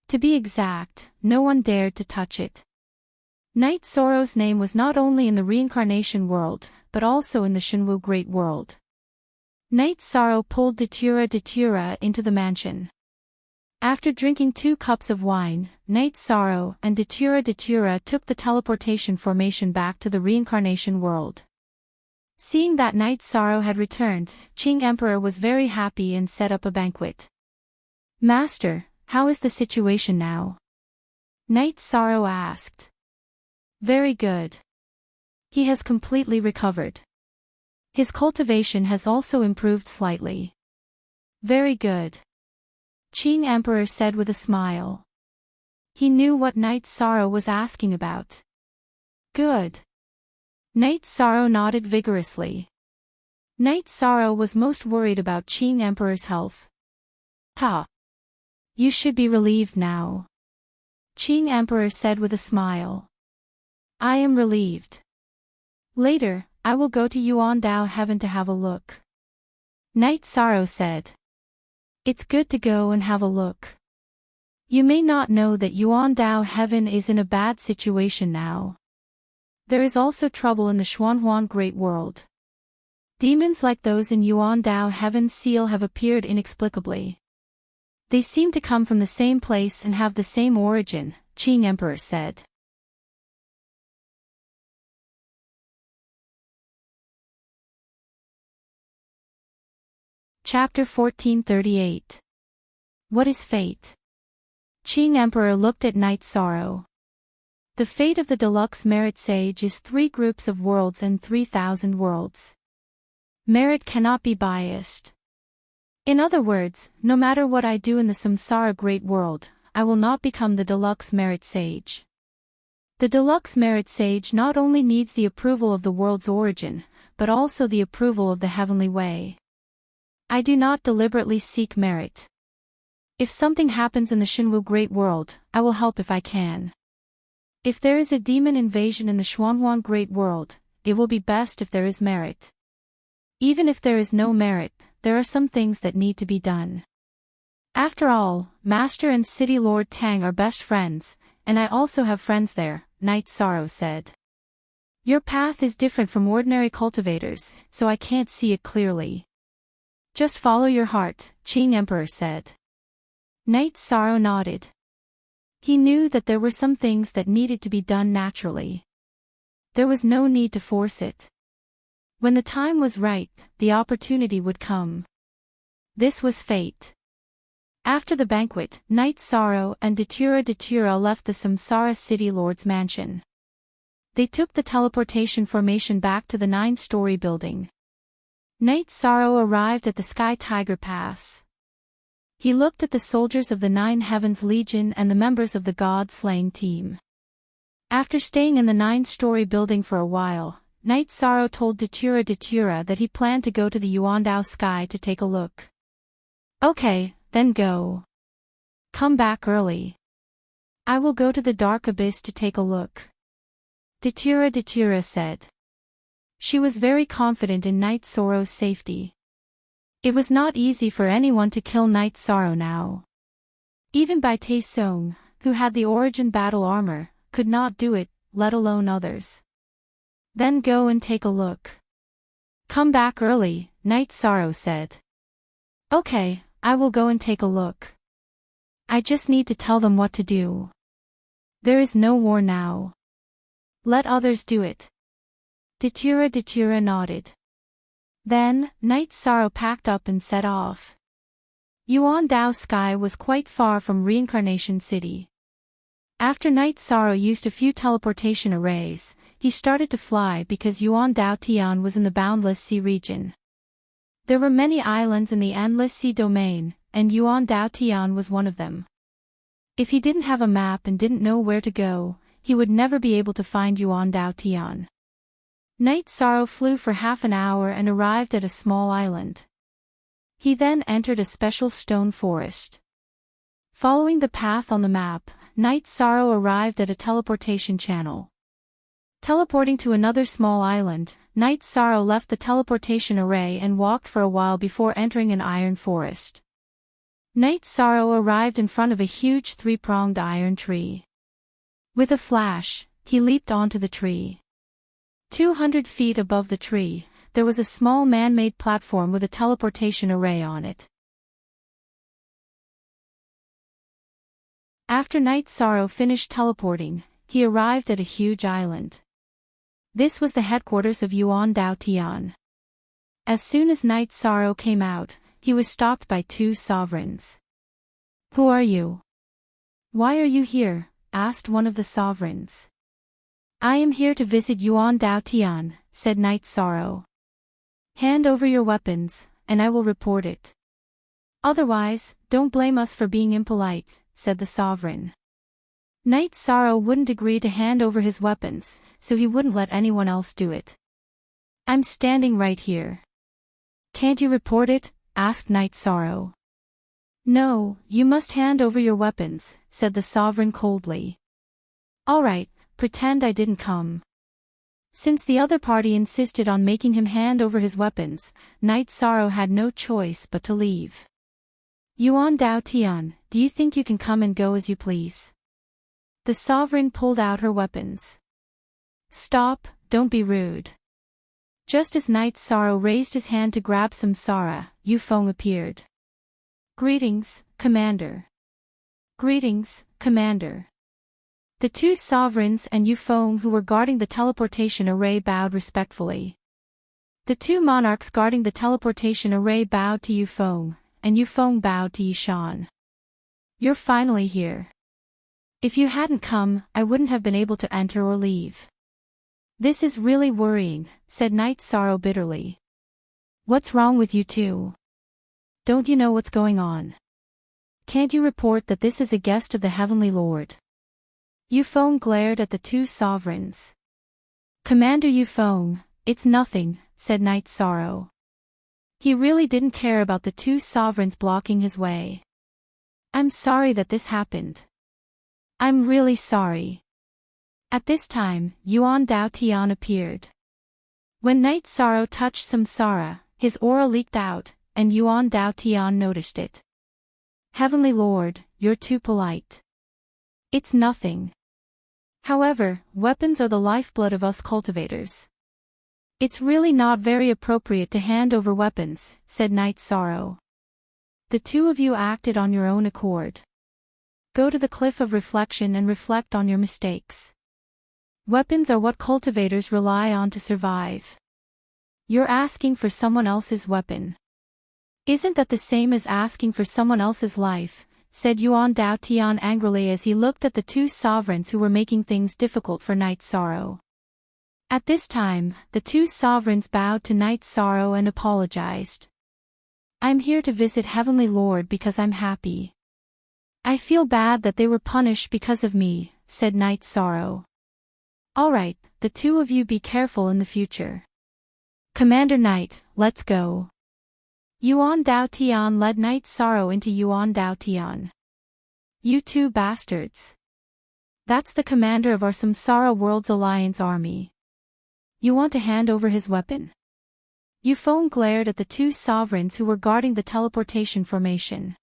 To be exact, no one dared to touch it. Night Sorrow's name was not only in the reincarnation world, but also in the Shinwu Great World. Night Sorrow pulled Datura into the mansion. After drinking 2 cups of wine, Night Sorrow and Datura took the teleportation formation back to the reincarnation world. Seeing that Night Sorrow had returned, Qing Emperor was very happy and set up a banquet. Master, how is the situation now? Night Sorrow asked. Very good. He has completely recovered. His cultivation has also improved slightly. Very good. Qing Emperor said with a smile. He knew what Knight Sorrow was asking about. Good. Knight Sorrow nodded vigorously. Knight Sorrow was most worried about Qing Emperor's health. Ha! You should be relieved now. Qing Emperor said with a smile. I am relieved. Later, I will go to Yuandao Heaven to have a look. Knight Sorrow said. It's good to go and have a look. You may not know that Yuandao Heaven is in a bad situation now. There is also trouble in the Xuanhuan Great World. Demons like those in Yuandao Heaven's seal have appeared inexplicably. They seem to come from the same place and have the same origin, Qing Emperor said. Chapter 1438. What is fate? Qing Emperor looked at Knight Sorrow. The fate of the deluxe merit sage is 3 groups of worlds and 3,000 worlds. Merit cannot be biased. In other words, no matter what I do in the Samsara Great World, I will not become the deluxe merit sage. The deluxe merit sage not only needs the approval of the world's origin, but also the approval of the heavenly way. I do not deliberately seek merit. If something happens in the Shinwu Great World, I will help if I can. If there is a demon invasion in the Xuanhuan Great World, it will be best if there is merit. Even if there is no merit, there are some things that need to be done. After all, Master and City Lord Tang are best friends, and I also have friends there, Knight Sorrow said. Your path is different from ordinary cultivators, so I can't see it clearly. Just follow your heart, Qing Emperor said. Knight Sorrow nodded. He knew that there were some things that needed to be done naturally. There was no need to force it. When the time was right, the opportunity would come. This was fate. After the banquet, Knight Sorrow and Datura left the Samsara City Lord's mansion. They took the teleportation formation back to the 9-story building. Knight Sorrow arrived at the Sky Tiger Pass. He looked at the soldiers of the 9 Heavens Legion and the members of the God-slaying team. After staying in the 9-story building for a while, Knight Sorrow told Datura that he planned to go to the Yuandao sky to take a look. Okay, then go. Come back early. I will go to the dark abyss to take a look. Datura said. She was very confident in Knight Sorrow's safety. It was not easy for anyone to kill Knight Sorrow now. Even Bai Te Song, who had the origin battle armor, could not do it, let alone others. Then go and take a look. Come back early, Knight Sorrow said. Okay, I will go and take a look. I just need to tell them what to do. There is no war now. Let others do it. Datura nodded. Then, Knight Sorrow packed up and set off. Yuandao Sky was quite far from Reincarnation City. After Knight Sorrow used a few teleportation arrays, he started to fly because Yuandao Tian was in the Boundless Sea region. There were many islands in the Endless Sea domain, and Yuandao Tian was one of them. If he didn't have a map and didn't know where to go, he would never be able to find Yuandao Tian. Knight Sorrow flew for half an hour and arrived at a small island. He then entered a special stone forest. Following the path on the map, Knight Sorrow arrived at a teleportation channel. Teleporting to another small island, Knight Sorrow left the teleportation array and walked for a while before entering an iron forest. Knight Sorrow arrived in front of a huge 3-pronged iron tree. With a flash, he leaped onto the tree. 200 feet above the tree, there was a small man-made platform with a teleportation array on it. After Knight Sorrow finished teleporting, he arrived at a huge island. This was the headquarters of Yuandao Tian. As soon as Knight Sorrow came out, he was stopped by 2 sovereigns. Who are you? Why are you here? Asked one of the sovereigns. I am here to visit Yuandao Tian, said Knight Sorrow. Hand over your weapons, and I will report it. Otherwise, don't blame us for being impolite, said the sovereign. Knight Sorrow wouldn't agree to hand over his weapons, so he wouldn't let anyone else do it. I'm standing right here. Can't you report it? Asked Knight Sorrow. No, you must hand over your weapons, said the sovereign coldly. All right, pretend I didn't come. Since the other party insisted on making him hand over his weapons, Knight Sorrow had no choice but to leave. Yuan Dao Tian, do you think you can come and go as you please? The sovereign pulled out her weapons. Stop, don't be rude. Just as Knight Sorrow raised his hand to grab samsara, Yu Feng appeared. Greetings, Commander. Greetings, Commander. The two sovereigns and Yu Feng who were guarding the teleportation array bowed respectfully. The two monarchs guarding the teleportation array bowed to Yu Feng, and Yu Feng bowed to Yishan. You're finally here. If you hadn't come, I wouldn't have been able to enter or leave. This is really worrying, said Knight Sorrow bitterly. What's wrong with you two? Don't you know what's going on? Can't you report that this is a guest of the Heavenly Lord? Yu Feng glared at the two sovereigns. Commander Yu Feng, it's nothing, said Knight Sorrow. He really didn't care about the two sovereigns blocking his way. I'm sorry that this happened. I'm really sorry. At this time, Yuan Dao Tian appeared. When Knight Sorrow touched samsara, his aura leaked out, and Yuan Dao Tian noticed it. Heavenly Lord, you're too polite. It's nothing. However, weapons are the lifeblood of us cultivators. It's really not very appropriate to hand over weapons, said Knight Sorrow. The two of you acted on your own accord. Go to the cliff of reflection and reflect on your mistakes. Weapons are what cultivators rely on to survive. You're asking for someone else's weapon. Isn't that the same as asking for someone else's life? Said Yuan Dao Tian angrily as he looked at the two sovereigns who were making things difficult for Knight Sorrow. At this time, the two sovereigns bowed to Knight Sorrow and apologized. I'm here to visit Heavenly Lord because I'm happy. I feel bad that they were punished because of me, said Knight Sorrow. All right, the two of you be careful in the future. Commander Knight, let's go. Yuan Dao Tian led Knight Sorrow into Yuan Dao Tian. You two bastards. That's the commander of our Samsara Worlds Alliance army. You want to hand over his weapon? Yu Feng glared at the two sovereigns who were guarding the teleportation formation.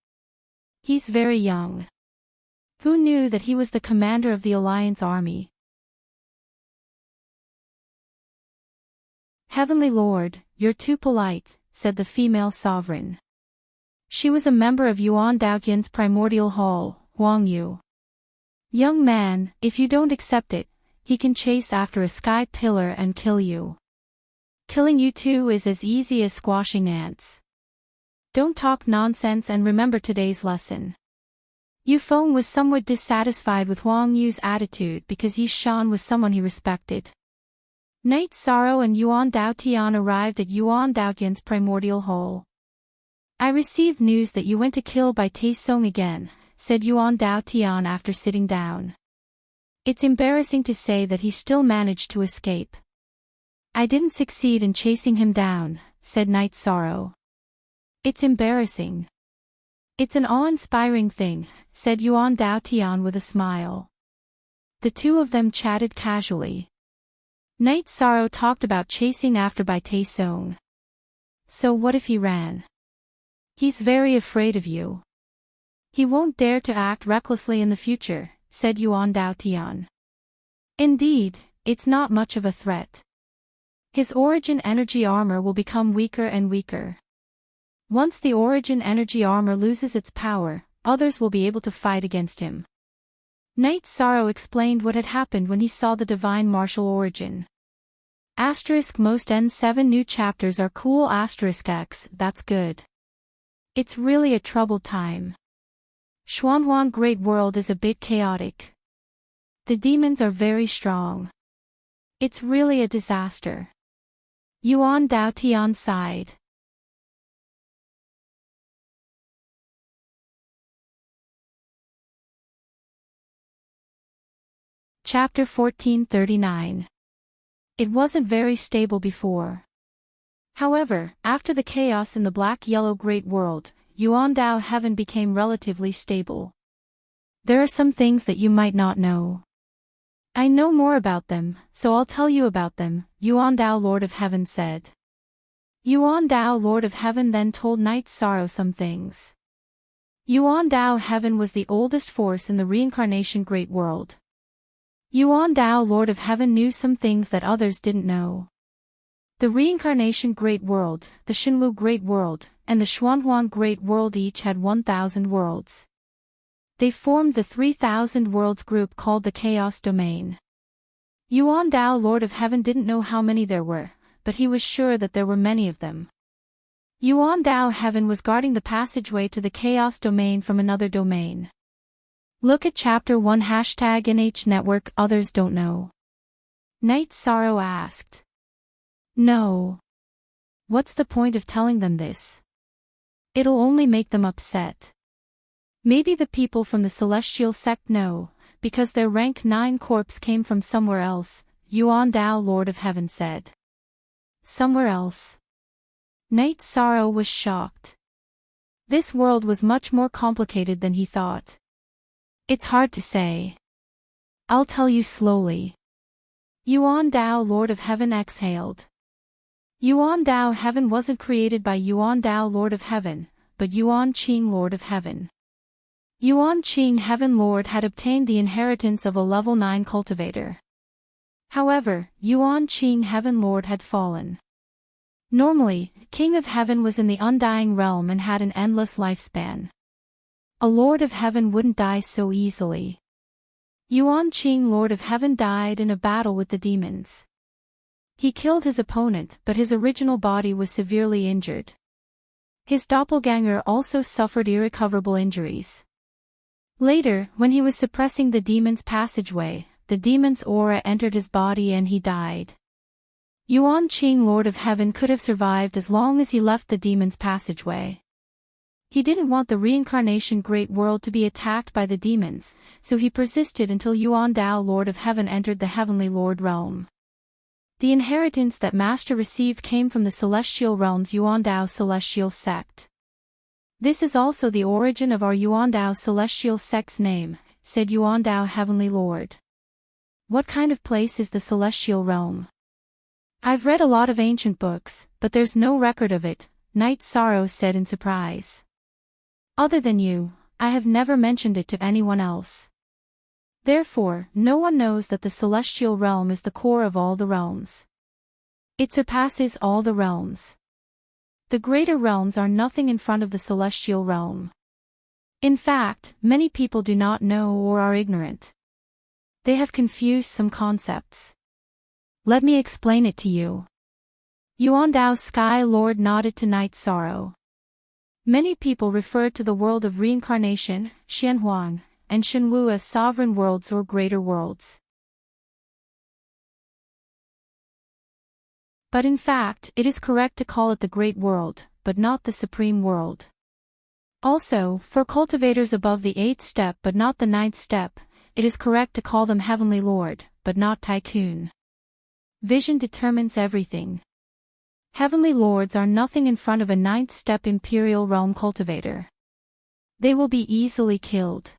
He's very young. Who knew that he was the commander of the Alliance army? Heavenly Lord, you're too polite, said the female sovereign. She was a member of Yuan Daotian's primordial hall, Huang Yu. Young man, if you don't accept it, he can chase after a sky pillar and kill you. Killing you two is as easy as squashing ants. Don't talk nonsense and remember today's lesson. Yu Feng was somewhat dissatisfied with Huang Yu's attitude because Yi Shan was someone he respected. Knight Sorrow and Yuan Dao Tian arrived at Yuan Daotian's primordial hall. I received news that you went to kill by Taesong again, said Yuan Dao Tian after sitting down. It's embarrassing to say that he still managed to escape. I didn't succeed in chasing him down, said Knight Sorrow. It's embarrassing. It's an awe-inspiring thing, said Yuan Dao Tian with a smile. The two of them chatted casually. Knight Sorrow talked about chasing after Bai Taesong. So what if he ran? He's very afraid of you. He won't dare to act recklessly in the future, said Yuan Dao Tian. Indeed, it's not much of a threat. His origin energy armor will become weaker and weaker. Once the origin energy armor loses its power, others will be able to fight against him. Knight Sorrow explained what had happened when he saw the divine martial origin. Most N7 new chapters are cool X, that's good. It's really a troubled time. Xuanhuan Great World is a bit chaotic. The demons are very strong. It's really a disaster. Yuan Dao Tian sighed. Chapter 1439. It wasn't very stable before. However, after the chaos in the black-yellow Great World, Yuan Dao Heaven became relatively stable. There are some things that you might not know. I know more about them, so I'll tell you about them, Yuan Dao Lord of Heaven said. Yuan Dao Lord of Heaven then told Knight Sorrow some things. Yuan Dao Heaven was the oldest force in the reincarnation Great World. Yuan Dao Lord of Heaven knew some things that others didn't know. The reincarnation Great World, the Shenwu Great World, and the Xuanhuan Great World each had 1,000 worlds. They formed the 3,000 worlds group called the Chaos Domain. Yuan Dao Lord of Heaven didn't know how many there were, but he was sure that there were many of them. Yuan Dao Heaven was guarding the passageway to the Chaos Domain from another domain. Look at Chapter 1 #NH Network. Others don't know. Knight Sorrow asked. No. What's the point of telling them this? It'll only make them upset. Maybe the people from the Celestial Sect know, because their rank 9 corpse came from somewhere else, Yuan Dao Lord of Heaven said. Somewhere else? Knight Sorrow was shocked. This world was much more complicated than he thought. It's hard to say. I'll tell you slowly. Yuan Dao Lord of Heaven exhaled. Yuan Dao Heaven wasn't created by Yuan Dao Lord of Heaven, but Yuan Qing Lord of Heaven. Yuan Qing Heaven Lord had obtained the inheritance of a level 9 cultivator. However, Yuan Qing Heaven Lord had fallen. Normally, King of Heaven was in the undying realm and had an endless lifespan. A Lord of Heaven wouldn't die so easily. Yuan Qing Lord of Heaven died in a battle with the demons. He killed his opponent, but his original body was severely injured. His doppelganger also suffered irrecoverable injuries. Later, when he was suppressing the demon's passageway, the demon's aura entered his body and he died. Yuan Qing Lord of Heaven could have survived as long as he left the demon's passageway. He didn't want the reincarnation Great World to be attacked by the demons, so he persisted until Yuan Dao Lord of Heaven entered the Heavenly Lord realm. The inheritance that Master received came from the Celestial Realm's Yuan Dao Celestial Sect. This is also the origin of our Yuan Dao Celestial Sect's name, said Yuan Dao Heavenly Lord. What kind of place is the Celestial Realm? I've read a lot of ancient books, but there's no record of it, Knight Sorrow said in surprise. Other than you, I have never mentioned it to anyone else. Therefore, no one knows that the Celestial Realm is the core of all the realms. It surpasses all the realms. The greater realms are nothing in front of the Celestial Realm. In fact, many people do not know or are ignorant. They have confused some concepts. Let me explain it to you. Yuan Dao Sky Lord nodded to Knight Sorrow. Many people refer to the world of reincarnation, Xianhuang, and Shenwu as sovereign worlds or greater worlds. But in fact, it is correct to call it the Great World, but not the Supreme World. Also, for cultivators above the 8th step but not the 9th step, it is correct to call them Heavenly Lord, but not Tycoon. Vision determines everything. Heavenly Lords are nothing in front of a 9th step Imperial Realm cultivator. They will be easily killed.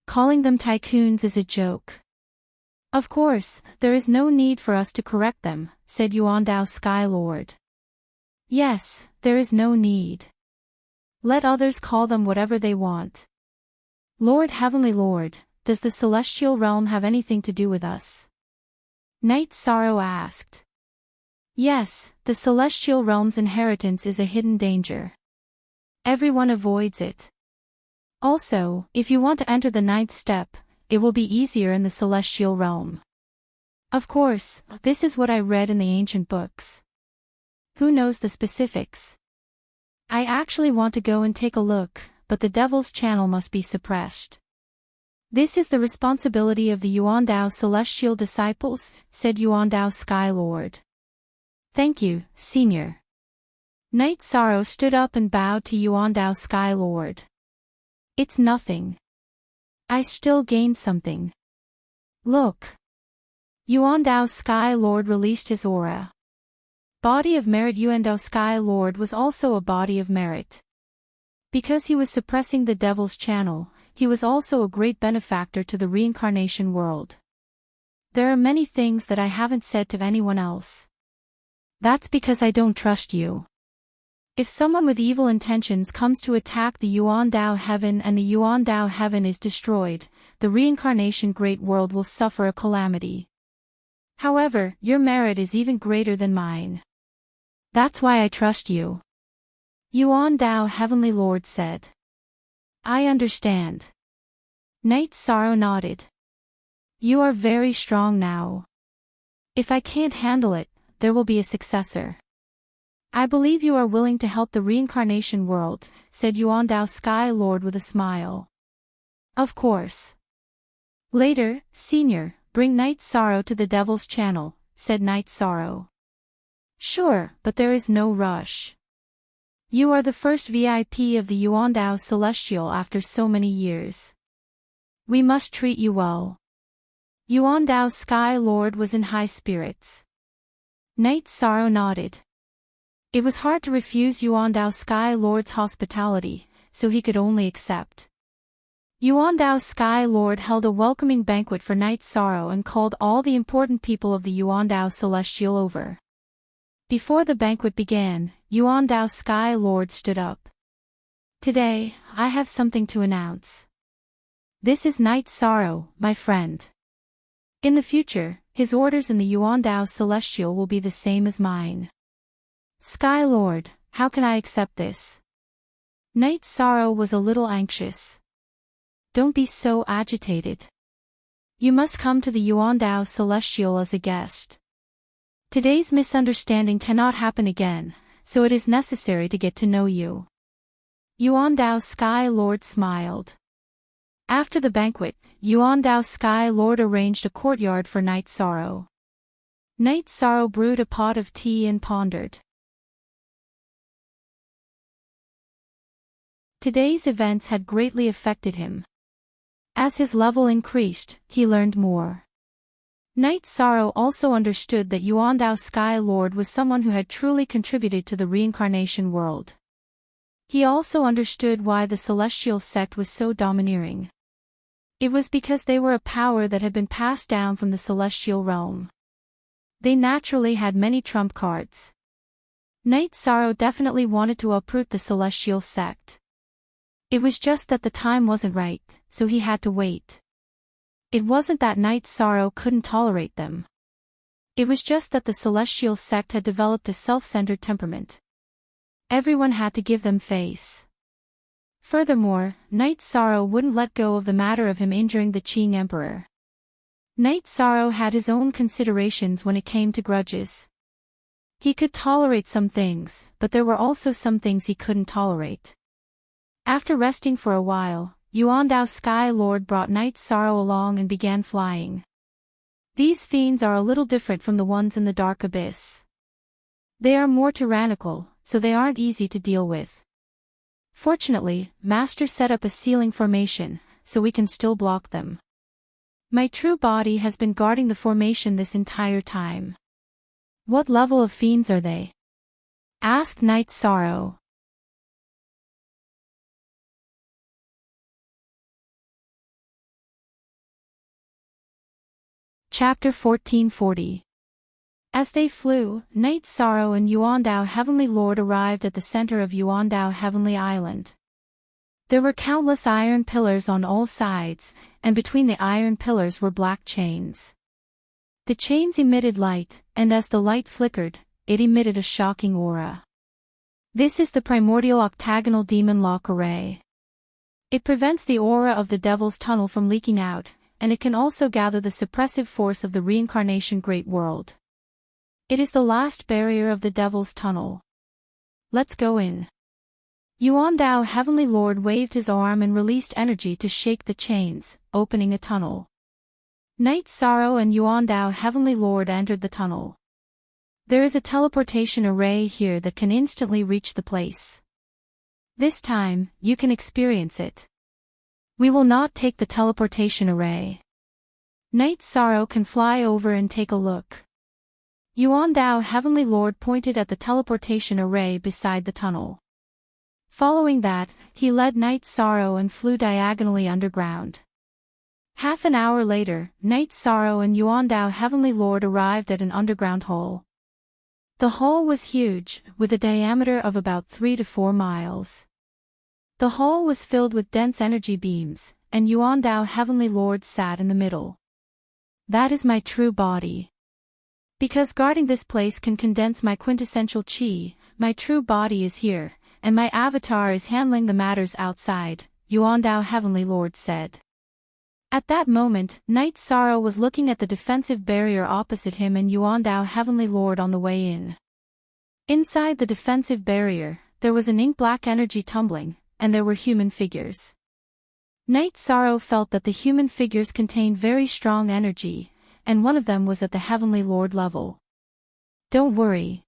Calling them tycoons is a joke. Of course, there is no need for us to correct them, said Yuan Dao Sky Lord. Yes, there is no need. Let others call them whatever they want. Lord Heavenly Lord, does the Celestial Realm have anything to do with us? Knight Sorrow asked. Yes, the Celestial Realm's inheritance is a hidden danger. Everyone avoids it. Also, if you want to enter the 9th step, it will be easier in the Celestial Realm. Of course, this is what I read in the ancient books. Who knows the specifics? I actually want to go and take a look, but the Devil's Channel must be suppressed. This is the responsibility of the Yuan Dao Celestial Disciples, said Yuan Dao Sky Lord. Thank you, Senior. Night Sorrow stood up and bowed to Yuandao Sky Lord. It's nothing. I still gained something. Look. Yuandao Sky Lord released his aura. Body of merit. Yuandao Sky Lord was also a body of merit. Because he was suppressing the devil's channel, he was also a great benefactor to the reincarnation world. There are many things that I haven't said to anyone else. That's because I don't trust you. If someone with evil intentions comes to attack the Yuandao heaven and the Yuandao heaven is destroyed, the reincarnation great world will suffer a calamity. However, your merit is even greater than mine. That's why I trust you. Yuandao Heavenly Lord said. I understand. Night Sorrow nodded. You are very strong now. If I can't handle it, there will be a successor. I believe you are willing to help the reincarnation world, said Yuandao Sky Lord with a smile. Of course. Later, Senior, bring Night Sorrow to the Devil's Channel, said Night Sorrow. Sure, but there is no rush. You are the first VIP of the Yuandao Celestial after so many years. We must treat you well. Yuandao Sky Lord was in high spirits. Night Sorrow nodded. It was hard to refuse Yuandao Sky Lord's hospitality, so he could only accept. Yuandao Sky Lord held a welcoming banquet for Night Sorrow and called all the important people of the Yuandao Celestial over. Before the banquet began, Yuandao Sky Lord stood up. Today, I have something to announce. This is Night Sorrow, my friend. In the future, his orders in the Yuandao Celestial will be the same as mine. Sky Lord, how can I accept this? Night Sorrow was a little anxious. Don't be so agitated. You must come to the Yuandao Celestial as a guest. Today's misunderstanding cannot happen again, so it is necessary to get to know you. Yuandao Sky Lord smiled. After the banquet, Yuandao Sky Lord arranged a courtyard for Night Sorrow. Night Sorrow brewed a pot of tea and pondered. Today's events had greatly affected him. As his level increased, he learned more. Night Sorrow also understood that Yuandao Sky Lord was someone who had truly contributed to the reincarnation world. He also understood why the celestial sect was so domineering. It was because they were a power that had been passed down from the celestial realm. They naturally had many trump cards. Night Sorrow definitely wanted to uproot the celestial sect. It was just that the time wasn't right, so he had to wait. It wasn't that Night Sorrow couldn't tolerate them. It was just that the celestial sect had developed a self-centered temperament. Everyone had to give them face. Furthermore, Night Sorrow wouldn't let go of the matter of him injuring the Qing Emperor. Night Sorrow had his own considerations when it came to grudges. He could tolerate some things, but there were also some things he couldn't tolerate. After resting for a while, Yuandao Sky Lord brought Night Sorrow along and began flying. These fiends are a little different from the ones in the dark abyss. They are more tyrannical, so they aren't easy to deal with. Fortunately, Master set up a ceiling formation, so we can still block them. My true body has been guarding the formation this entire time. What level of fiends are they? Asked Night Sorrow. Chapter 1440. As they flew, Night Sorrow and Yuandao Heavenly Lord arrived at the center of Yuandao Heavenly Island. There were countless iron pillars on all sides, and between the iron pillars were black chains. The chains emitted light, and as the light flickered, it emitted a shocking aura. This is the primordial octagonal demon lock array. It prevents the aura of the devil's tunnel from leaking out, and it can also gather the suppressive force of the reincarnation great world. It is the last barrier of the devil's tunnel. Let's go in. Yuandao Heavenly Lord waved his arm and released energy to shake the chains, opening a tunnel. Night Sorrow and Yuandao Heavenly Lord entered the tunnel. There is a teleportation array here that can instantly reach the place. This time, you can experience it. We will not take the teleportation array. Night Sorrow can fly over and take a look. Yuan Dao Heavenly Lord pointed at the teleportation array beside the tunnel. Following that, he led Night Sorrow and flew diagonally underground. Half an hour later, Night Sorrow and Yuan Dao Heavenly Lord arrived at an underground hole. The hole was huge, with a diameter of about 3 to 4 miles. The hole was filled with dense energy beams, and Yuan Dao Heavenly Lord sat in the middle. That is my true body. Because guarding this place can condense my quintessential chi, my true body is here, and my avatar is handling the matters outside, Yuan Dao Heavenly Lord said. At that moment, Night Sorrow was looking at the defensive barrier opposite him and Yuan Dao Heavenly Lord on the way in. Inside the defensive barrier, there was an ink-black energy tumbling, and there were human figures. Night Sorrow felt that the human figures contained very strong energy, and one of them was at the Heavenly Lord level. Don't worry.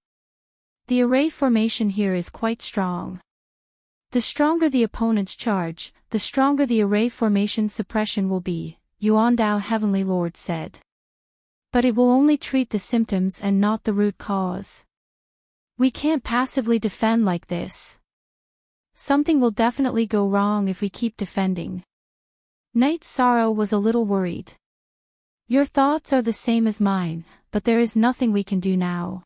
The array formation here is quite strong. The stronger the opponent's charge, the stronger the array formation suppression will be, Yuan Dao Heavenly Lord said. But it will only treat the symptoms and not the root cause. We can't passively defend like this. Something will definitely go wrong if we keep defending. Night Sorrow was a little worried. Your thoughts are the same as mine, but there is nothing we can do now.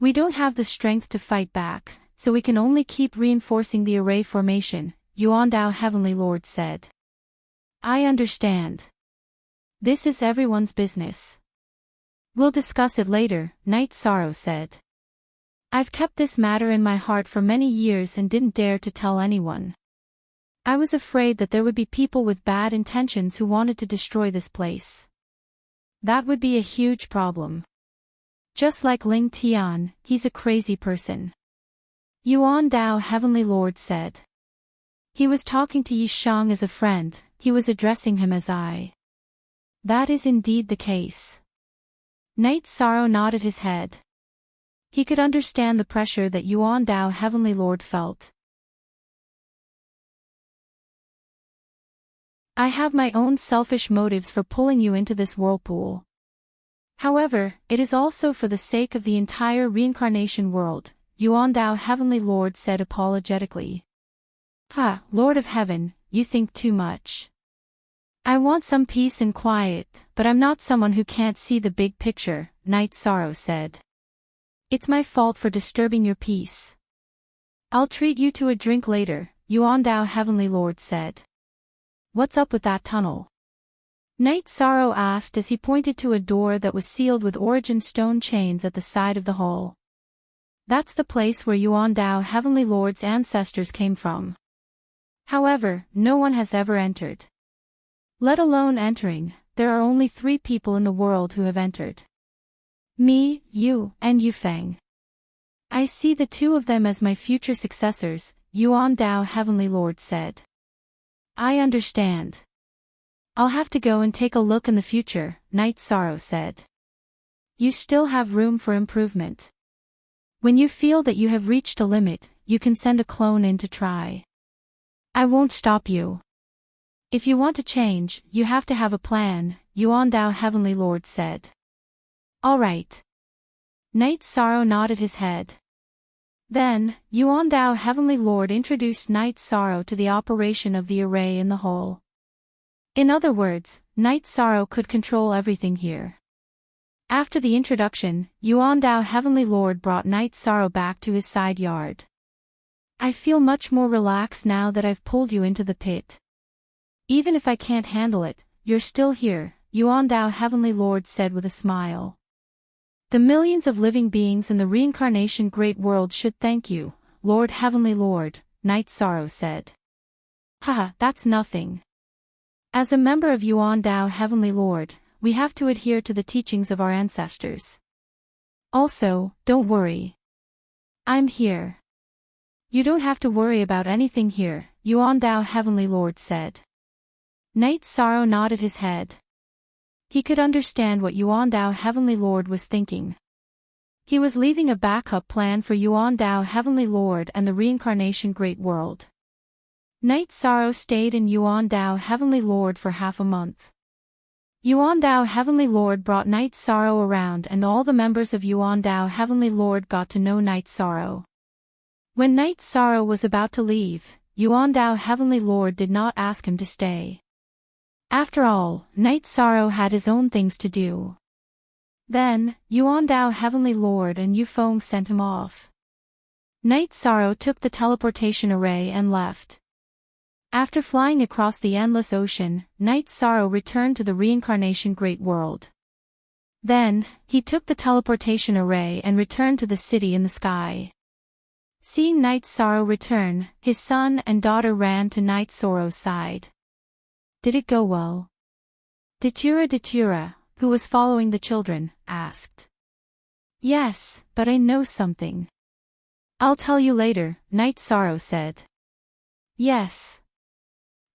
We don't have the strength to fight back, so we can only keep reinforcing the array formation, Yuan Dao Heavenly Lord said. I understand. This is everyone's business. We'll discuss it later, Night Sorrow said. I've kept this matter in my heart for many years and didn't dare to tell anyone. I was afraid that there would be people with bad intentions who wanted to destroy this place. That would be a huge problem. Just like Ling Tian, he's a crazy person. Yuan Dao Heavenly Lord said. He was talking to Yi Shang as a friend, he was addressing him as I. That is indeed the case. Night Sorrow nodded his head. He could understand the pressure that Yuan Dao Heavenly Lord felt. I have my own selfish motives for pulling you into this whirlpool. However, it is also for the sake of the entire reincarnation world, Yuan Dao Heavenly Lord said apologetically. Lord of Heaven, you think too much. I want some peace and quiet, but I'm not someone who can't see the big picture, Night Sorrow said. It's my fault for disturbing your peace. I'll treat you to a drink later, Yuan Dao Heavenly Lord said. What's up with that tunnel? Night Sorrow asked as he pointed to a door that was sealed with origin stone chains at the side of the hall. That's the place where Yuan Dao Heavenly Lord's ancestors came from. However, no one has ever entered. Let alone entering, there are only 3 people in the world who have entered. Me, you, and Yufeng. I see the 2 of them as my future successors, Yuan Dao Heavenly Lord said. I understand. I'll have to go and take a look in the future, Night Sorrow said. You still have room for improvement. When you feel that you have reached a limit, you can send a clone in to try. I won't stop you. If you want to change, you have to have a plan, Yuan Dao Heavenly Lord said. All right. Night Sorrow nodded his head. Then, Yuan Dao Heavenly Lord introduced Night Sorrow to the operation of the array in the hole. In other words, Night Sorrow could control everything here. After the introduction, Yuan Dao Heavenly Lord brought Night Sorrow back to his side yard. I feel much more relaxed now that I've pulled you into the pit. Even if I can't handle it, you're still here, Yuan Dao Heavenly Lord said with a smile. The millions of living beings in the reincarnation great world should thank you, Lord Heavenly Lord, Night Sorrow said. That's nothing. As a member of Yuan Dao Heavenly Lord, we have to adhere to the teachings of our ancestors. Also, don't worry. I'm here. You don't have to worry about anything here, Yuan Dao Heavenly Lord said. Night Sorrow nodded his head. He could understand what Yuan Dao Heavenly Lord was thinking. He was leaving a backup plan for Yuan Dao Heavenly Lord and the Reincarnation Great World. Night Sorrow stayed in Yuan Dao Heavenly Lord for half a month. Yuan Dao Heavenly Lord brought Night Sorrow around and all the members of Yuan Dao Heavenly Lord got to know Night Sorrow. When Night Sorrow was about to leave, Yuan Dao Heavenly Lord did not ask him to stay. After all, Night Sorrow had his own things to do. Then, Yuan Dao Heavenly Lord and Yufeng sent him off. Night Sorrow took the teleportation array and left. After flying across the endless ocean, Night Sorrow returned to the Reincarnation Great World. Then, he took the teleportation array and returned to the city in the sky. Seeing Night Sorrow return, his son and daughter ran to Night Sorrow's side. Did it go well? Datura, who was following the children, asked. Yes, but I know something. I'll tell you later, Night Sorrow said. Yes.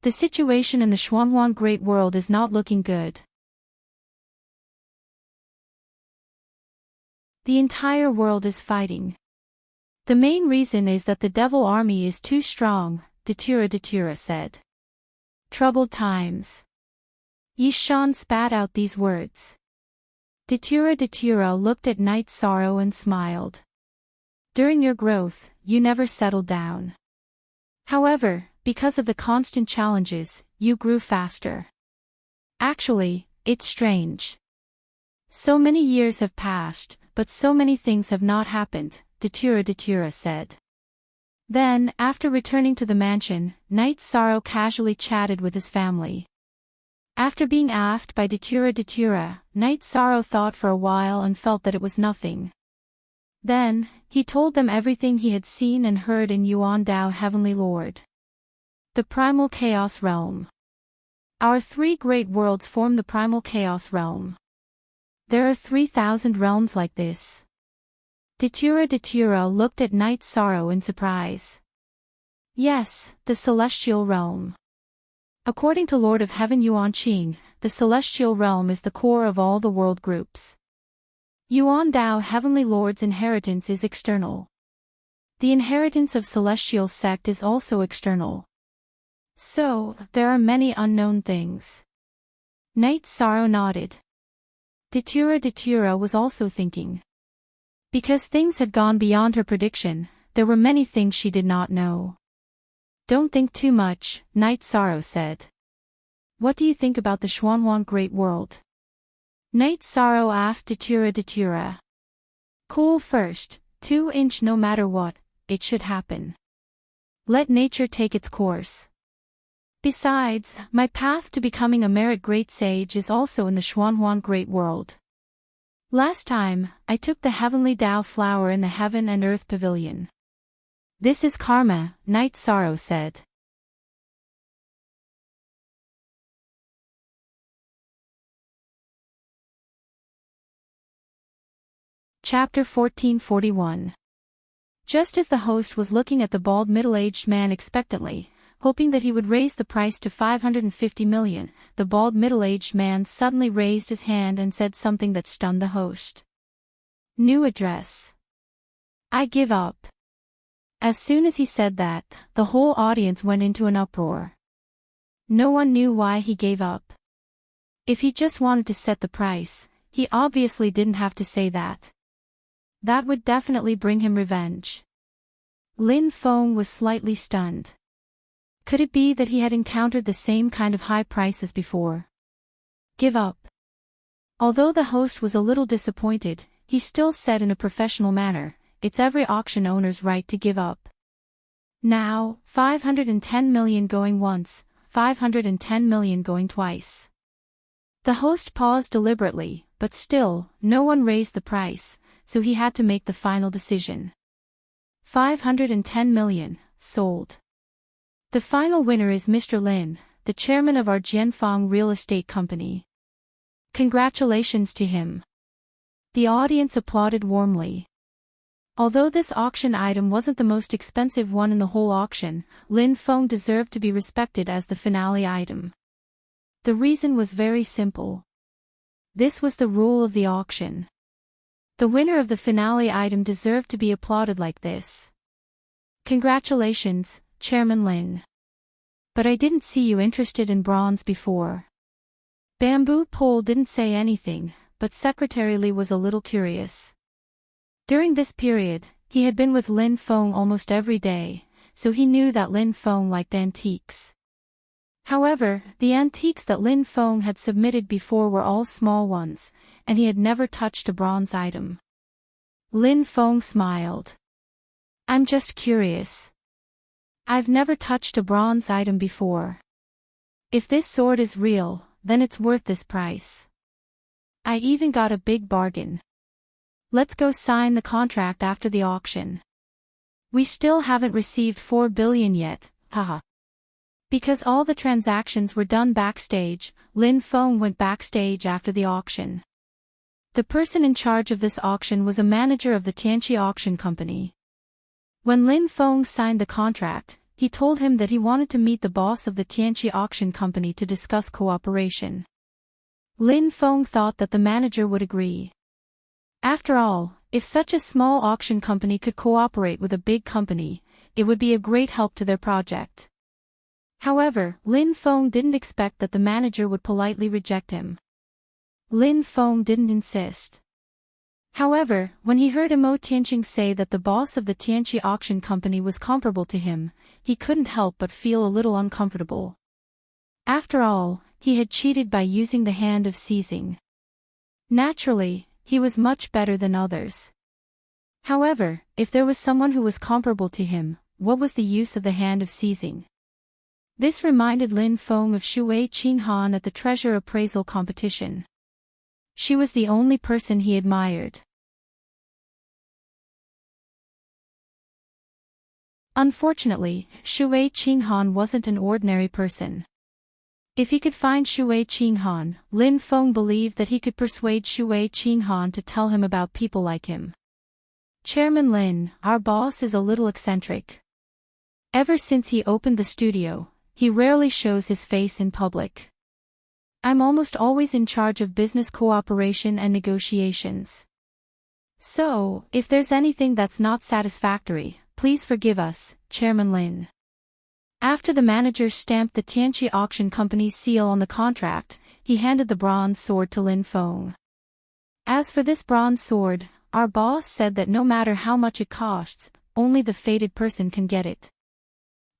The situation in the Xuanhuan Great World is not looking good. The entire world is fighting. The main reason is that the devil army is too strong, Datura said. Troubled times. Yishan spat out these words. Datura looked at Night Sorrow and smiled. During your growth, you never settled down. However, because of the constant challenges, you grew faster. Actually, it's strange. So many years have passed, but so many things have not happened, Datura said. Then, after returning to the mansion, Night Sorrow casually chatted with his family. After being asked by Datura, Night Sorrow thought for a while and felt that it was nothing. Then, he told them everything he had seen and heard in Yuan Dao Heavenly Lord. The Primal Chaos Realm. Our three great worlds form the Primal Chaos Realm. There are 3,000 realms like this. Datura looked at Night Sorrow in surprise. Yes, the Celestial Realm. According to Lord of Heaven Yuan Qing, the Celestial Realm is the core of all the world groups. Yuan Dao Heavenly Lord's inheritance is external. The inheritance of Celestial Sect is also external. So, there are many unknown things. Night Sorrow nodded. Datura was also thinking. Because things had gone beyond her prediction, there were many things she did not know. Don't think too much, Night Sorrow said. What do you think about the Xuanhuan Great World? Night Sorrow asked Datura. Cool first, 2-inch no matter what, it should happen. Let nature take its course. Besides, my path to becoming a merit great sage is also in the Xuanhuan Great World. Last time, I took the Heavenly Dao flower in the Heaven and Earth Pavilion. This is karma, Night Sorrow said. Chapter 1441. Just as the host was looking at the bald middle-aged man expectantly, hoping that he would raise the price to 550 million, the bald middle-aged man suddenly raised his hand and said something that stunned the host. New address. I give up. As soon as he said that, the whole audience went into an uproar. No one knew why he gave up. If he just wanted to set the price, he obviously didn't have to say that. That would definitely bring him revenge. Lin Feng was slightly stunned. Could it be that he had encountered the same kind of high prices before? Give up. Although the host was a little disappointed, he still said in a professional manner, it's every auction owner's right to give up. Now, 510 million going once, 510 million going twice. The host paused deliberately, but still, no one raised the price, so he had to make the final decision. 510 million, sold. The final winner is Mr. Lin, the chairman of our Jianfang Real Estate Company. Congratulations to him. The audience applauded warmly. Although this auction item wasn't the most expensive one in the whole auction, Lin Feng deserved to be respected as the finale item. The reason was very simple. This was the rule of the auction. The winner of the finale item deserved to be applauded like this. Congratulations, Chairman Lin. But I didn't see you interested in bronze before. Bamboo Pole didn't say anything, but Secretary Li was a little curious. During this period, he had been with Lin Feng almost every day, so he knew that Lin Feng liked antiques. However, the antiques that Lin Feng had submitted before were all small ones, and he had never touched a bronze item. Lin Feng smiled. I'm just curious. I've never touched a bronze item before. If this sword is real, then it's worth this price. I even got a big bargain. Let's go sign the contract after the auction. We still haven't received 4 billion yet, haha. Because all the transactions were done backstage, Lin Feng went backstage after the auction. The person in charge of this auction was a manager of the Tianqi Auction Company. When Lin Feng signed the contract, he told him that he wanted to meet the boss of the Tianqi Auction Company to discuss cooperation. Lin Feng thought that the manager would agree. After all, if such a small auction company could cooperate with a big company, it would be a great help to their project. However, Lin Feng didn't expect that the manager would politely reject him. Lin Feng didn't insist. However, when he heard Imo Tianqing say that the boss of the Tianqi Auction Company was comparable to him, he couldn't help but feel a little uncomfortable. After all, he had cheated by using the hand of seizing. Naturally, he was much better than others. However, if there was someone who was comparable to him, what was the use of the hand of seizing? This reminded Lin Feng of Shui Qinghan at the treasure appraisal competition. She was the only person he admired. Unfortunately, Shui Qinghan wasn't an ordinary person. If he could find Shui Qinghan, Lin Feng believed that he could persuade Shui Qinghan to tell him about people like him. Chairman Lin, our boss is a little eccentric. Ever since he opened the studio, he rarely shows his face in public. I'm almost always in charge of business cooperation and negotiations. So, if there's anything that's not satisfactory, please forgive us, Chairman Lin. After the manager stamped the Tianqi Auction Company's seal on the contract, he handed the bronze sword to Lin Feng. As for this bronze sword, our boss said that no matter how much it costs, only the fated person can get it.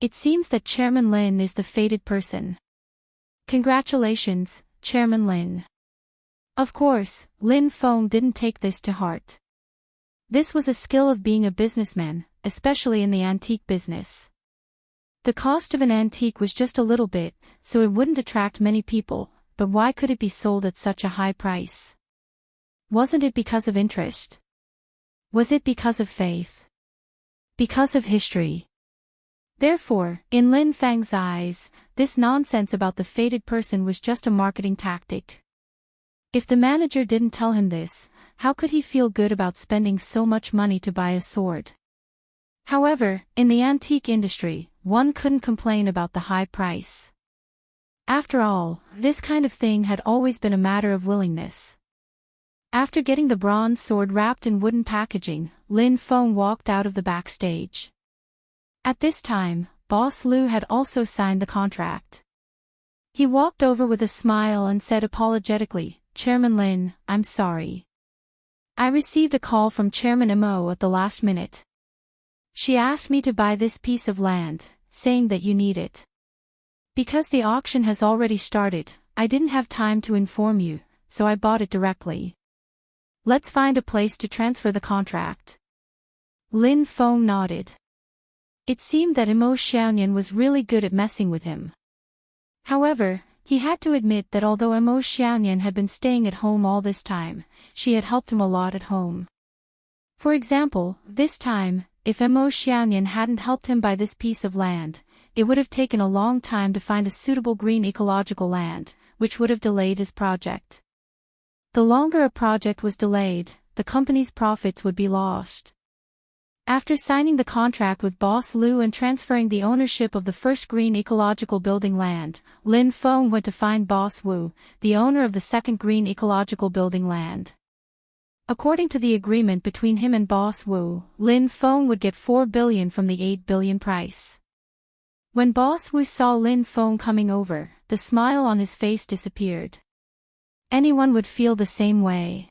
It seems that Chairman Lin is the fated person. Congratulations, Chairman Lin. Of course, Lin Feng didn't take this to heart. This was a skill of being a businessman, especially in the antique business. The cost of an antique was just a little bit, so it wouldn't attract many people, but why could it be sold at such a high price? Wasn't it because of interest? Was it because of faith? Because of history? Therefore, in Lin Feng's eyes, this nonsense about the fated person was just a marketing tactic. If the manager didn't tell him this, how could he feel good about spending so much money to buy a sword? However, in the antique industry, one couldn't complain about the high price. After all, this kind of thing had always been a matter of willingness. After getting the bronze sword wrapped in wooden packaging, Lin Feng walked out of the backstage. At this time, Boss Lu had also signed the contract. He walked over with a smile and said apologetically, Chairman Lin, I'm sorry. I received a call from Chairman Imo at the last minute. She asked me to buy this piece of land, saying that you need it. Because the auction has already started, I didn't have time to inform you, so I bought it directly. Let's find a place to transfer the contract. Lin Feng nodded. It seemed that Imo Xiaoyan was really good at messing with him. However, he had to admit that although Imo Xiaoyan had been staying at home all this time, she had helped him a lot at home. For example, this time, if Imo Xiaoyan hadn't helped him buy this piece of land, it would have taken a long time to find a suitable green ecological land, which would have delayed his project. The longer a project was delayed, the company's profits would be lost. After signing the contract with Boss Lu and transferring the ownership of the first green ecological building land, Lin Feng went to find Boss Wu, the owner of the second green ecological building land. According to the agreement between him and Boss Wu, Lin Feng would get 4 billion from the 8 billion price. When Boss Wu saw Lin Feng coming over, the smile on his face disappeared. Anyone would feel the same way.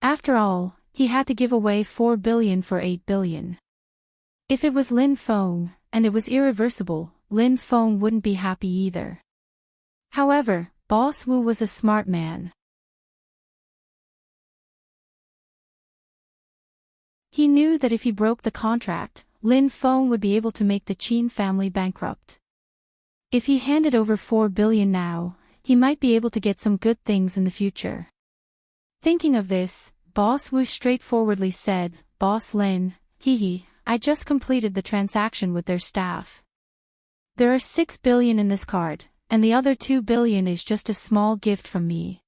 After all, he had to give away 4 billion for 8 billion. If it was Lin Feng, and it was irreversible, Lin Feng wouldn't be happy either. However, Boss Wu was a smart man. He knew that if he broke the contract, Lin Feng would be able to make the Qin family bankrupt. If he handed over 4 billion now, he might be able to get some good things in the future. Thinking of this, Boss Wu straightforwardly said, "Boss Lin, I just completed the transaction with their staff. There are 6 billion in this card, and the other 2 billion is just a small gift from me.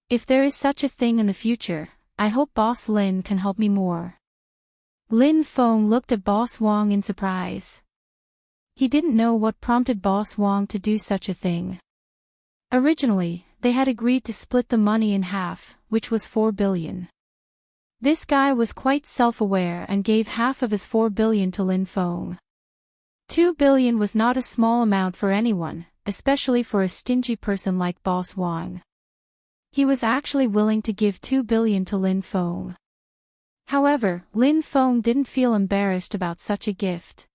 If there is such a thing in the future, I hope Boss Lin can help me more." Lin Feng looked at Boss Wang in surprise. He didn't know what prompted Boss Wang to do such a thing. Originally, they had agreed to split the money in half, which was 4 billion. This guy was quite self-aware and gave half of his 4 billion to Lin Feng. 2 billion was not a small amount for anyone, especially for a stingy person like Boss Wang. He was actually willing to give 2 billion to Lin Feng. However, Lin Feng didn't feel embarrassed about such a gift.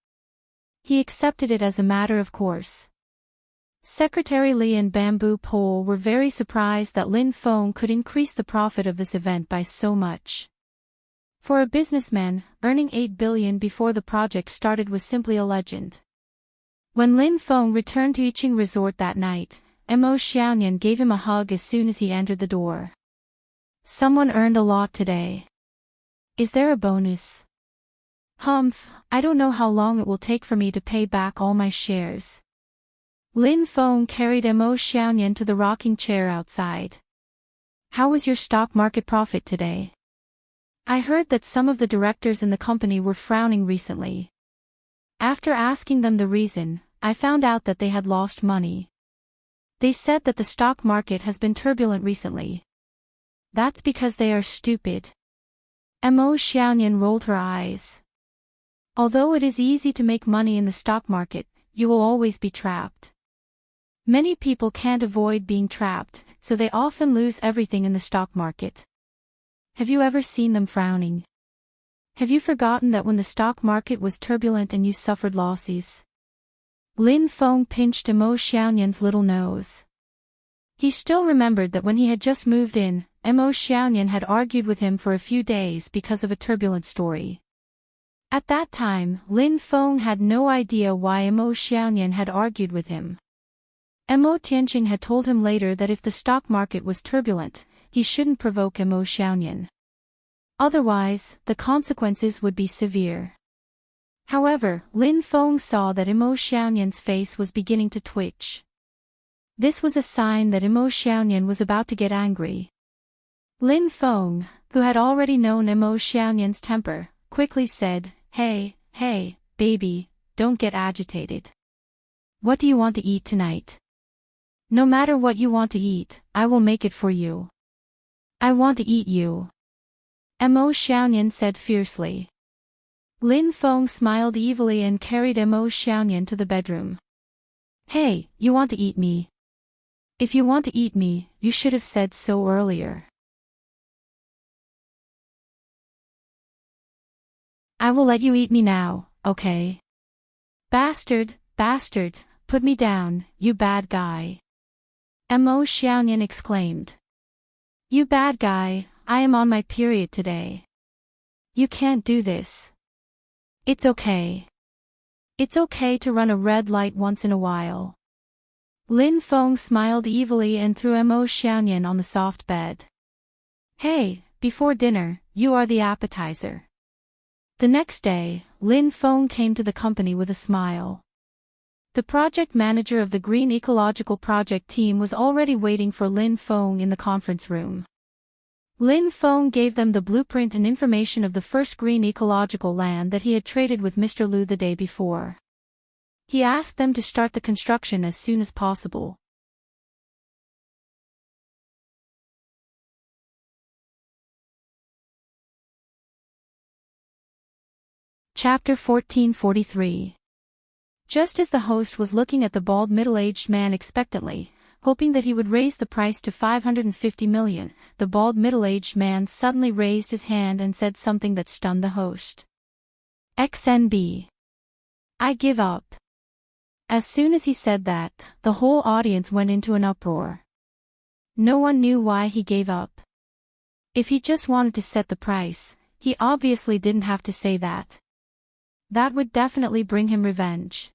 He accepted it as a matter of course. Secretary Li and Bamboo Pole were very surprised that Lin Feng could increase the profit of this event by so much. For a businessman, earning 8 billion before the project started was simply a legend. When Lin Feng returned to Yiqing Resort that night, Mo Xiaoyan gave him a hug as soon as he entered the door. "Someone earned a lot today. Is there a bonus?" "Humph, I don't know how long it will take for me to pay back all my shares." Lin Feng carried Mo Xiaoyan to the rocking chair outside. "How was your stock market profit today? I heard that some of the directors in the company were frowning recently. After asking them the reason, I found out that they had lost money. They said that the stock market has been turbulent recently. That's because they are stupid." Mo Xiaoyan rolled her eyes. Although it is easy to make money in the stock market, you will always be trapped. Many people can't avoid being trapped, so they often lose everything in the stock market. Have you ever seen them frowning? Have you forgotten that when the stock market was turbulent and you suffered losses? Lin Feng pinched Mo Xiaoyan's little nose. He still remembered that when he had just moved in, Mo Xiaoyan had argued with him for a few days because of a turbulent story. At that time, Lin Feng had no idea why Mo Xiaoyan had argued with him. Mo Tianqing had told him later that if the stock market was turbulent, he shouldn't provoke Mo Xiaoyan. Otherwise, the consequences would be severe. However, Lin Feng saw that Mo Xiaoyan's face was beginning to twitch. This was a sign that Mo Xiaoyan was about to get angry. Lin Feng, who had already known Mo Xiaoyan's temper, quickly said, Hey, baby, don't get agitated. What do you want to eat tonight? No matter what you want to eat, I will make it for you. I want to eat you. Mo Xiaoyan said fiercely. Lin Feng smiled evilly and carried Mo Xiaoyan to the bedroom. Hey, you want to eat me? If you want to eat me, you should have said so earlier. I will let you eat me now, okay? Bastard, put me down, you bad guy. Mo Xiaoyan exclaimed. You bad guy, I am on my period today. You can't do this. It's okay. It's okay to run a red light once in a while. Lin Feng smiled evilly and threw Mo Xiaoyan on the soft bed. Hey, before dinner, you are the appetizer. The next day, Lin Feng came to the company with a smile. The project manager of the Green Ecological Project team was already waiting for Lin Feng in the conference room. Lin Feng gave them the blueprint and information of the first green ecological land that he had traded with Mr. Liu the day before. He asked them to start the construction as soon as possible. Chapter 1443. Just as the host was looking at the bald middle-aged man expectantly, hoping that he would raise the price to 550 million, the bald middle-aged man suddenly raised his hand and said something that stunned the host. XNB. I give up. As soon as he said that, the whole audience went into an uproar. No one knew why he gave up. If he just wanted to set the price, he obviously didn't have to say that. That would definitely bring him revenge.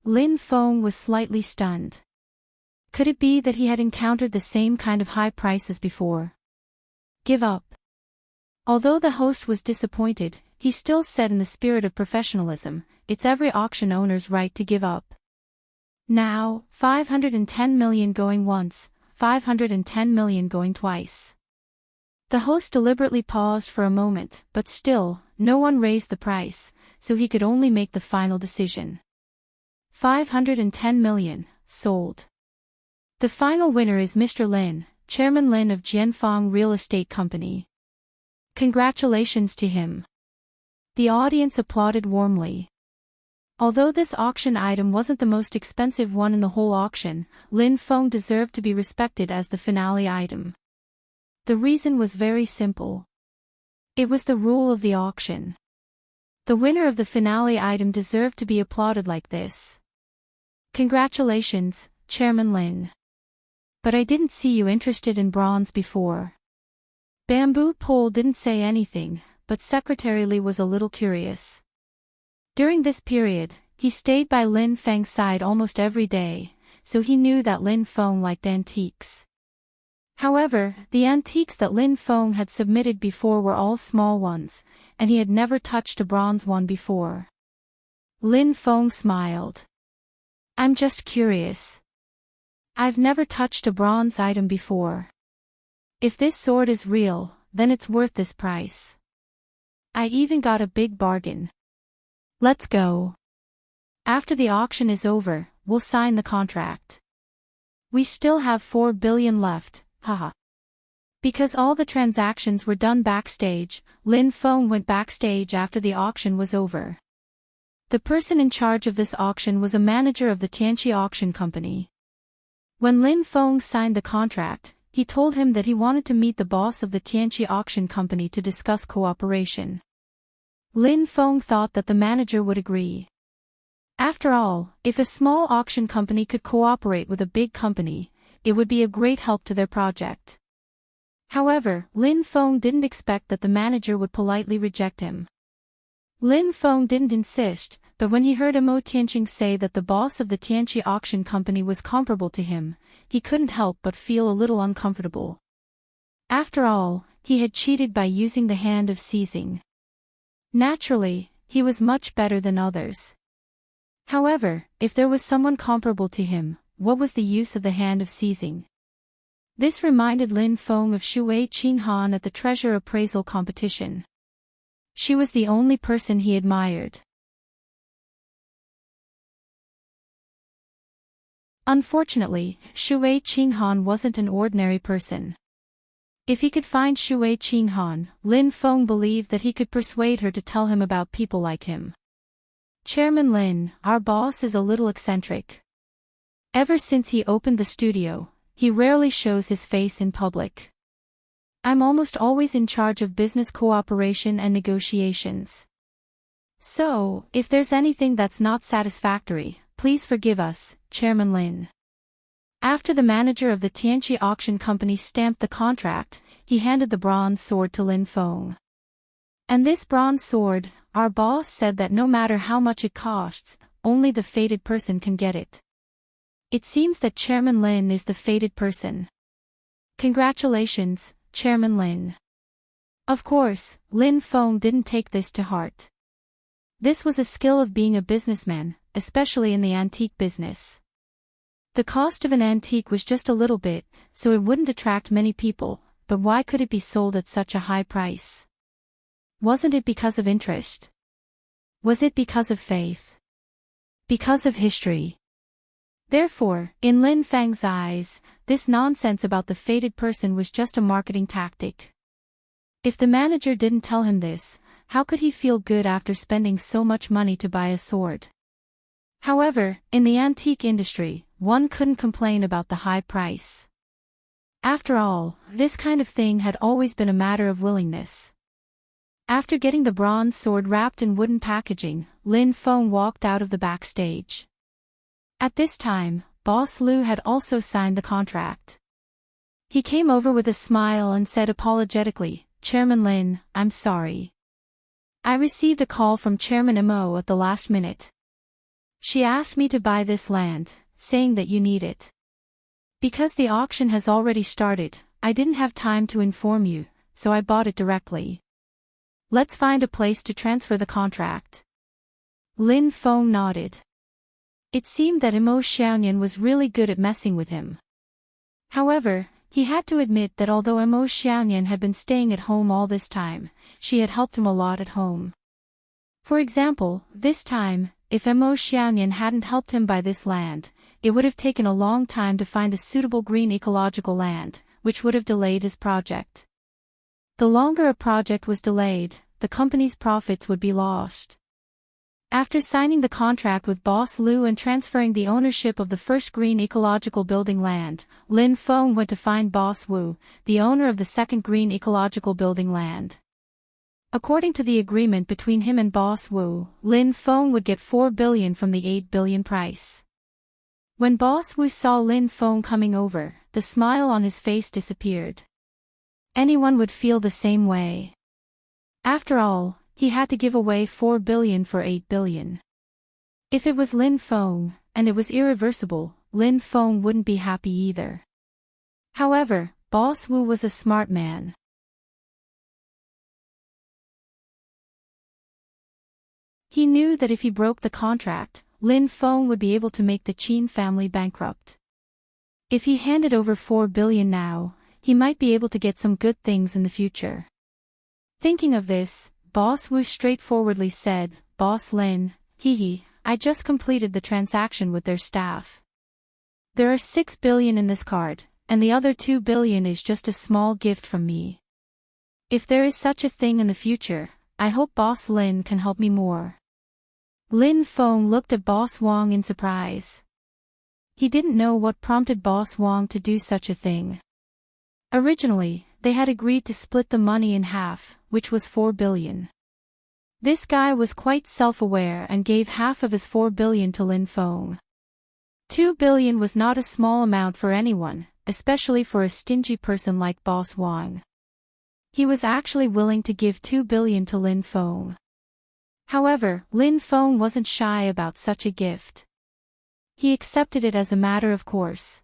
Lin Feng was slightly stunned. Could it be that he had encountered the same kind of high prices before? Give up. Although the host was disappointed, he still said in the spirit of professionalism, it's every auction owner's right to give up. Now, 510 million going once, 510 million going twice. The host deliberately paused for a moment, but still, no one raised the price, so he could only make the final decision. 510 million, sold. The final winner is Mr. Lin, Chairman Lin of Jianfang Real Estate Company. Congratulations to him. The audience applauded warmly. Although this auction item wasn't the most expensive one in the whole auction, Lin Feng deserved to be respected as the finale item. The reason was very simple. It was the rule of the auction. The winner of the finale item deserved to be applauded like this. Congratulations, Chairman Lin. But I didn't see you interested in bronze before. Bamboo Pole didn't say anything, but Secretary Li was a little curious. During this period, he stayed by Lin Feng's side almost every day, so he knew that Lin Feng liked antiques. However, the antiques that Lin Feng had submitted before were all small ones, and he had never touched a bronze one before. Lin Feng smiled. I'm just curious. I've never touched a bronze item before. If this sword is real, then it's worth this price. I even got a big bargain. Let's go. After the auction is over, we'll sign the contract. We still have 4 billion left, haha. Because all the transactions were done backstage, Lin Feng went backstage after the auction was over. The person in charge of this auction was a manager of the Tianqi Auction Company. When Lin Feng signed the contract, he told him that he wanted to meet the boss of the Tianqi Auction Company to discuss cooperation. Lin Feng thought that the manager would agree. After all, if a small auction company could cooperate with a big company, it would be a great help to their project. However, Lin Feng didn't expect that the manager would politely reject him. Lin Feng didn't insist, but when he heard Mo Tianqing say that the boss of the Tianqi Auction Company was comparable to him, he couldn't help but feel a little uncomfortable. After all, he had cheated by using the hand of seizing. Naturally, he was much better than others. However, if there was someone comparable to him, what was the use of the hand of seizing? This reminded Lin Feng of Shui Qinghan at the treasure appraisal competition. She was the only person he admired. Unfortunately, Shui Qinghan wasn't an ordinary person. If he could find Shui Qinghan, Lin Feng believed that he could persuade her to tell him about people like him. Chairman Lin, our boss is a little eccentric. Ever since he opened the studio, he rarely shows his face in public. I'm almost always in charge of business cooperation and negotiations. So, if there's anything that's not satisfactory, please forgive us, Chairman Lin. After the manager of the Tianqi Auction Company stamped the contract, he handed the bronze sword to Lin Feng. And this bronze sword, our boss said that no matter how much it costs, only the fated person can get it. It seems that Chairman Lin is the fated person. Congratulations, Chairman Lin. Of course, Lin Feng didn't take this to heart. This was a skill of being a businessman, especially in the antique business. The cost of an antique was just a little bit, so it wouldn't attract many people, but why could it be sold at such a high price? Wasn't it because of interest? Was it because of faith? Because of history? Therefore, in Lin Feng's eyes, this nonsense about the fated person was just a marketing tactic. If the manager didn't tell him this, how could he feel good after spending so much money to buy a sword? However, in the antique industry, one couldn't complain about the high price. After all, this kind of thing had always been a matter of willingness. After getting the bronze sword wrapped in wooden packaging, Lin Feng walked out of the backstage. At this time, Boss Lu had also signed the contract. He came over with a smile and said apologetically, "Chairman Lin, I'm sorry. I received a call from Chairman Mo at the last minute. She asked me to buy this land, saying that you need it. Because the auction has already started, I didn't have time to inform you, so I bought it directly. Let's find a place to transfer the contract." Lin Feng nodded. It seemed that Mo Xiaoyan was really good at messing with him. However, he had to admit that although Mo Xiaoyan had been staying at home all this time, she had helped him a lot at home. For example, this time, if Mo Xiaoyan hadn't helped him buy this land, it would have taken a long time to find a suitable green ecological land, which would have delayed his project. The longer a project was delayed, the company's profits would be lost. After signing the contract with Boss Lu and transferring the ownership of the first green ecological building land, Lin Feng went to find Boss Wu, the owner of the second green ecological building land. According to the agreement between him and Boss Wu, Lin Feng would get 4 billion from the 8 billion price. When Boss Wu saw Lin Feng coming over, the smile on his face disappeared. Anyone would feel the same way. After all, he had to give away 4 billion for 8 billion. If it was Lin Feng, and it was irreversible, Lin Feng wouldn't be happy either. However, Boss Wu was a smart man. He knew that if he broke the contract, Lin Feng would be able to make the Qin family bankrupt. If he handed over 4 billion now, he might be able to get some good things in the future. Thinking of this, Boss Wu straightforwardly said, "Boss Lin, I just completed the transaction with their staff. There are 6 billion in this card, and the other 2 billion is just a small gift from me. If there is such a thing in the future, I hope Boss Lin can help me more." Lin Feng looked at Boss Wang in surprise. He didn't know what prompted Boss Wang to do such a thing. Originally, they had agreed to split the money in half, which was 4 billion. This guy was quite self-aware and gave half of his 4 billion to Lin Feng. 2 billion was not a small amount for anyone, especially for a stingy person like Boss Wang. He was actually willing to give 2 billion to Lin Feng. However, Lin Feng wasn't shy about such a gift. He accepted it as a matter of course.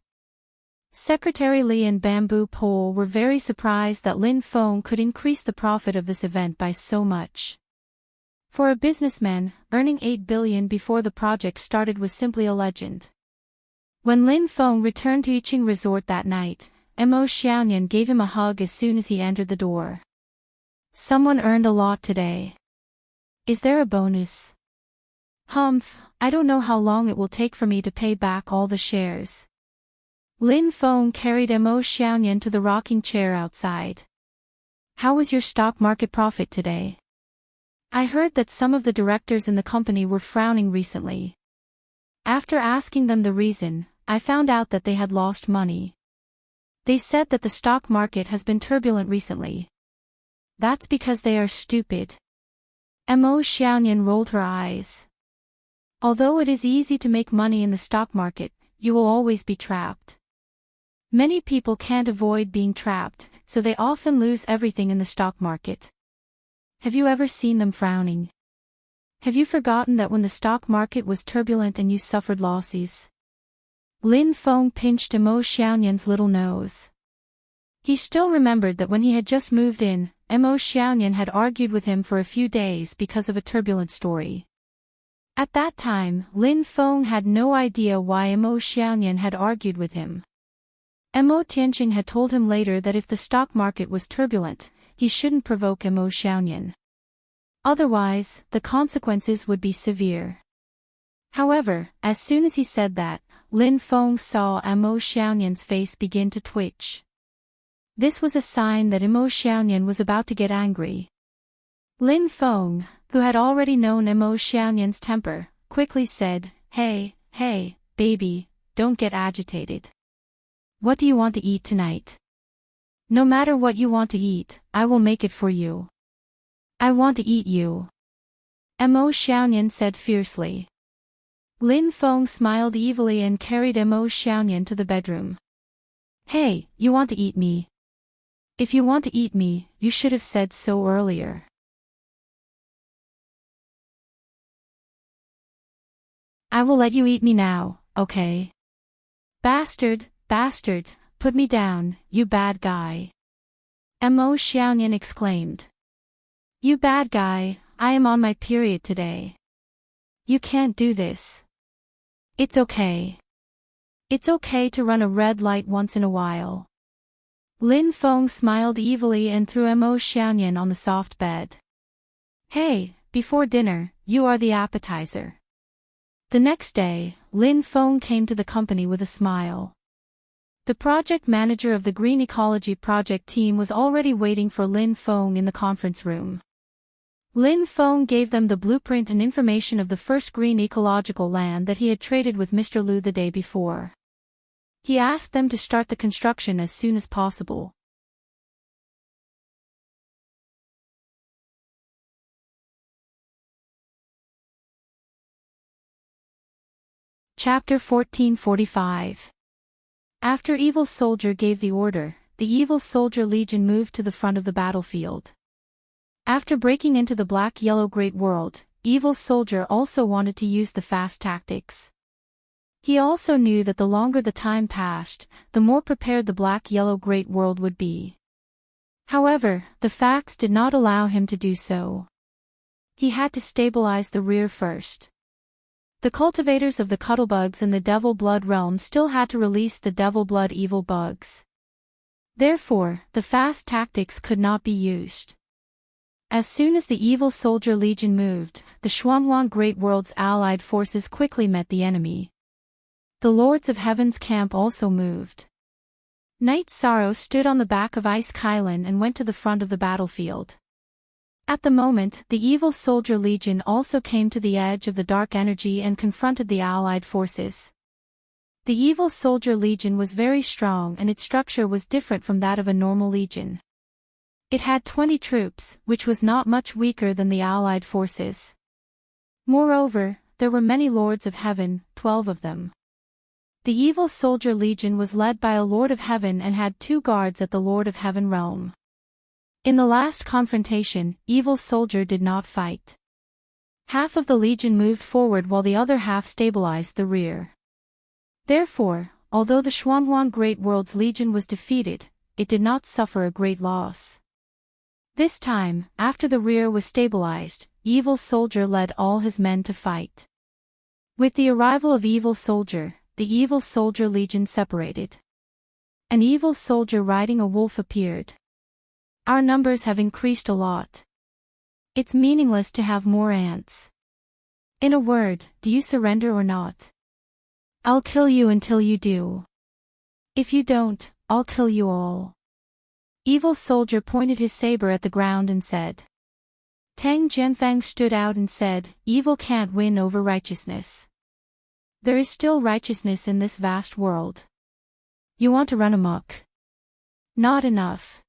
Secretary Li and Bamboo Pole were very surprised that Lin Feng could increase the profit of this event by so much. For a businessman, earning 8 billion before the project started was simply a legend. When Lin Feng returned to Yiqing Resort that night, Mo Xiaoyan gave him a hug as soon as he entered the door. "Someone earned a lot today. Is there a bonus?" "Humph, I don't know how long it will take for me to pay back all the shares." Lin Feng carried Mo Xiaoyan to the rocking chair outside. "How was your stock market profit today? I heard that some of the directors in the company were frowning recently. After asking them the reason, I found out that they had lost money. They said that the stock market has been turbulent recently. That's because they are stupid." Mo Xiaoyan rolled her eyes. "Although it is easy to make money in the stock market, you will always be trapped. Many people can't avoid being trapped, so they often lose everything in the stock market. Have you ever seen them frowning? Have you forgotten that when the stock market was turbulent and you suffered losses?" Lin Feng pinched Mo Xiaoyan's little nose. He still remembered that when he had just moved in, Mo Xiaoyan had argued with him for a few days because of a turbulent story. At that time, Lin Feng had no idea why Mo Xiaoyan had argued with him. Mo Tianqing had told him later that if the stock market was turbulent, he shouldn't provoke Mo Xiaoyan. Otherwise, the consequences would be severe. However, as soon as he said that, Lin Feng saw Mo Xiaoyan's face begin to twitch. This was a sign that Mo Xiaoyan was about to get angry. Lin Feng, who had already known Mo Xiaoyan's temper, quickly said, Hey, baby, don't get agitated. What do you want to eat tonight? No matter what you want to eat, I will make it for you. I want to eat you. Mo Xiaoyan said fiercely. Lin Feng smiled evilly and carried Mo Xiaoyan to the bedroom. Hey, you want to eat me? If you want to eat me, you should have said so earlier. I will let you eat me now, okay? Bastard, put me down, you bad guy. Mo Xiaoyan exclaimed. You bad guy, I am on my period today. You can't do this. It's okay. It's okay to run a red light once in a while. Lin Feng smiled evilly and threw Mo Xiaoyan on the soft bed. Hey, before dinner, you are the appetizer. The next day, Lin Feng came to the company with a smile. The project manager of the Green Ecology project team was already waiting for Lin Feng in the conference room. Lin Feng gave them the blueprint and information of the first green ecological land that he had traded with Mr. Liu the day before. He asked them to start the construction as soon as possible. Chapter 1445. After Evil Soldier gave the order, the Evil Soldier Legion moved to the front of the battlefield. After breaking into the Black-Yellow Great World, Evil Soldier also wanted to use the fast tactics. He also knew that the longer the time passed, the more prepared the Black-Yellow Great World would be. However, the facts did not allow him to do so. He had to stabilize the rear first. The cultivators of the Cuddlebugs in the Devil Blood realm still had to release the Devil Blood evil bugs. Therefore, the fast tactics could not be used. As soon as the Evil Soldier Legion moved, the Xuanhuan Great World's allied forces quickly met the enemy. The Lords of Heaven's camp also moved. Knight Sorrow stood on the back of Ice Kylan and went to the front of the battlefield. At the moment, the Evil Soldier Legion also came to the edge of the dark energy and confronted the allied forces. The Evil Soldier Legion was very strong and its structure was different from that of a normal legion. It had 20 troops, which was not much weaker than the allied forces. Moreover, there were many Lords of Heaven, 12 of them. The Evil Soldier Legion was led by a Lord of Heaven and had 2 guards at the Lord of Heaven realm. In the last confrontation, Evil Soldier did not fight. Half of the Legion moved forward while the other half stabilized the rear. Therefore, although the Xuanhuan Great World's Legion was defeated, it did not suffer a great loss. This time, after the rear was stabilized, Evil Soldier led all his men to fight. With the arrival of Evil Soldier, the Evil Soldier Legion separated. An evil soldier riding a wolf appeared. Our numbers have increased a lot. It's meaningless to have more ants. In a word, do you surrender or not? I'll kill you until you do. If you don't, I'll kill you all. Evil Soldier pointed his saber at the ground and said. Tang Jianfang stood out and said, Evil can't win over righteousness. There is still righteousness in this vast world. You want to run amok? Not enough.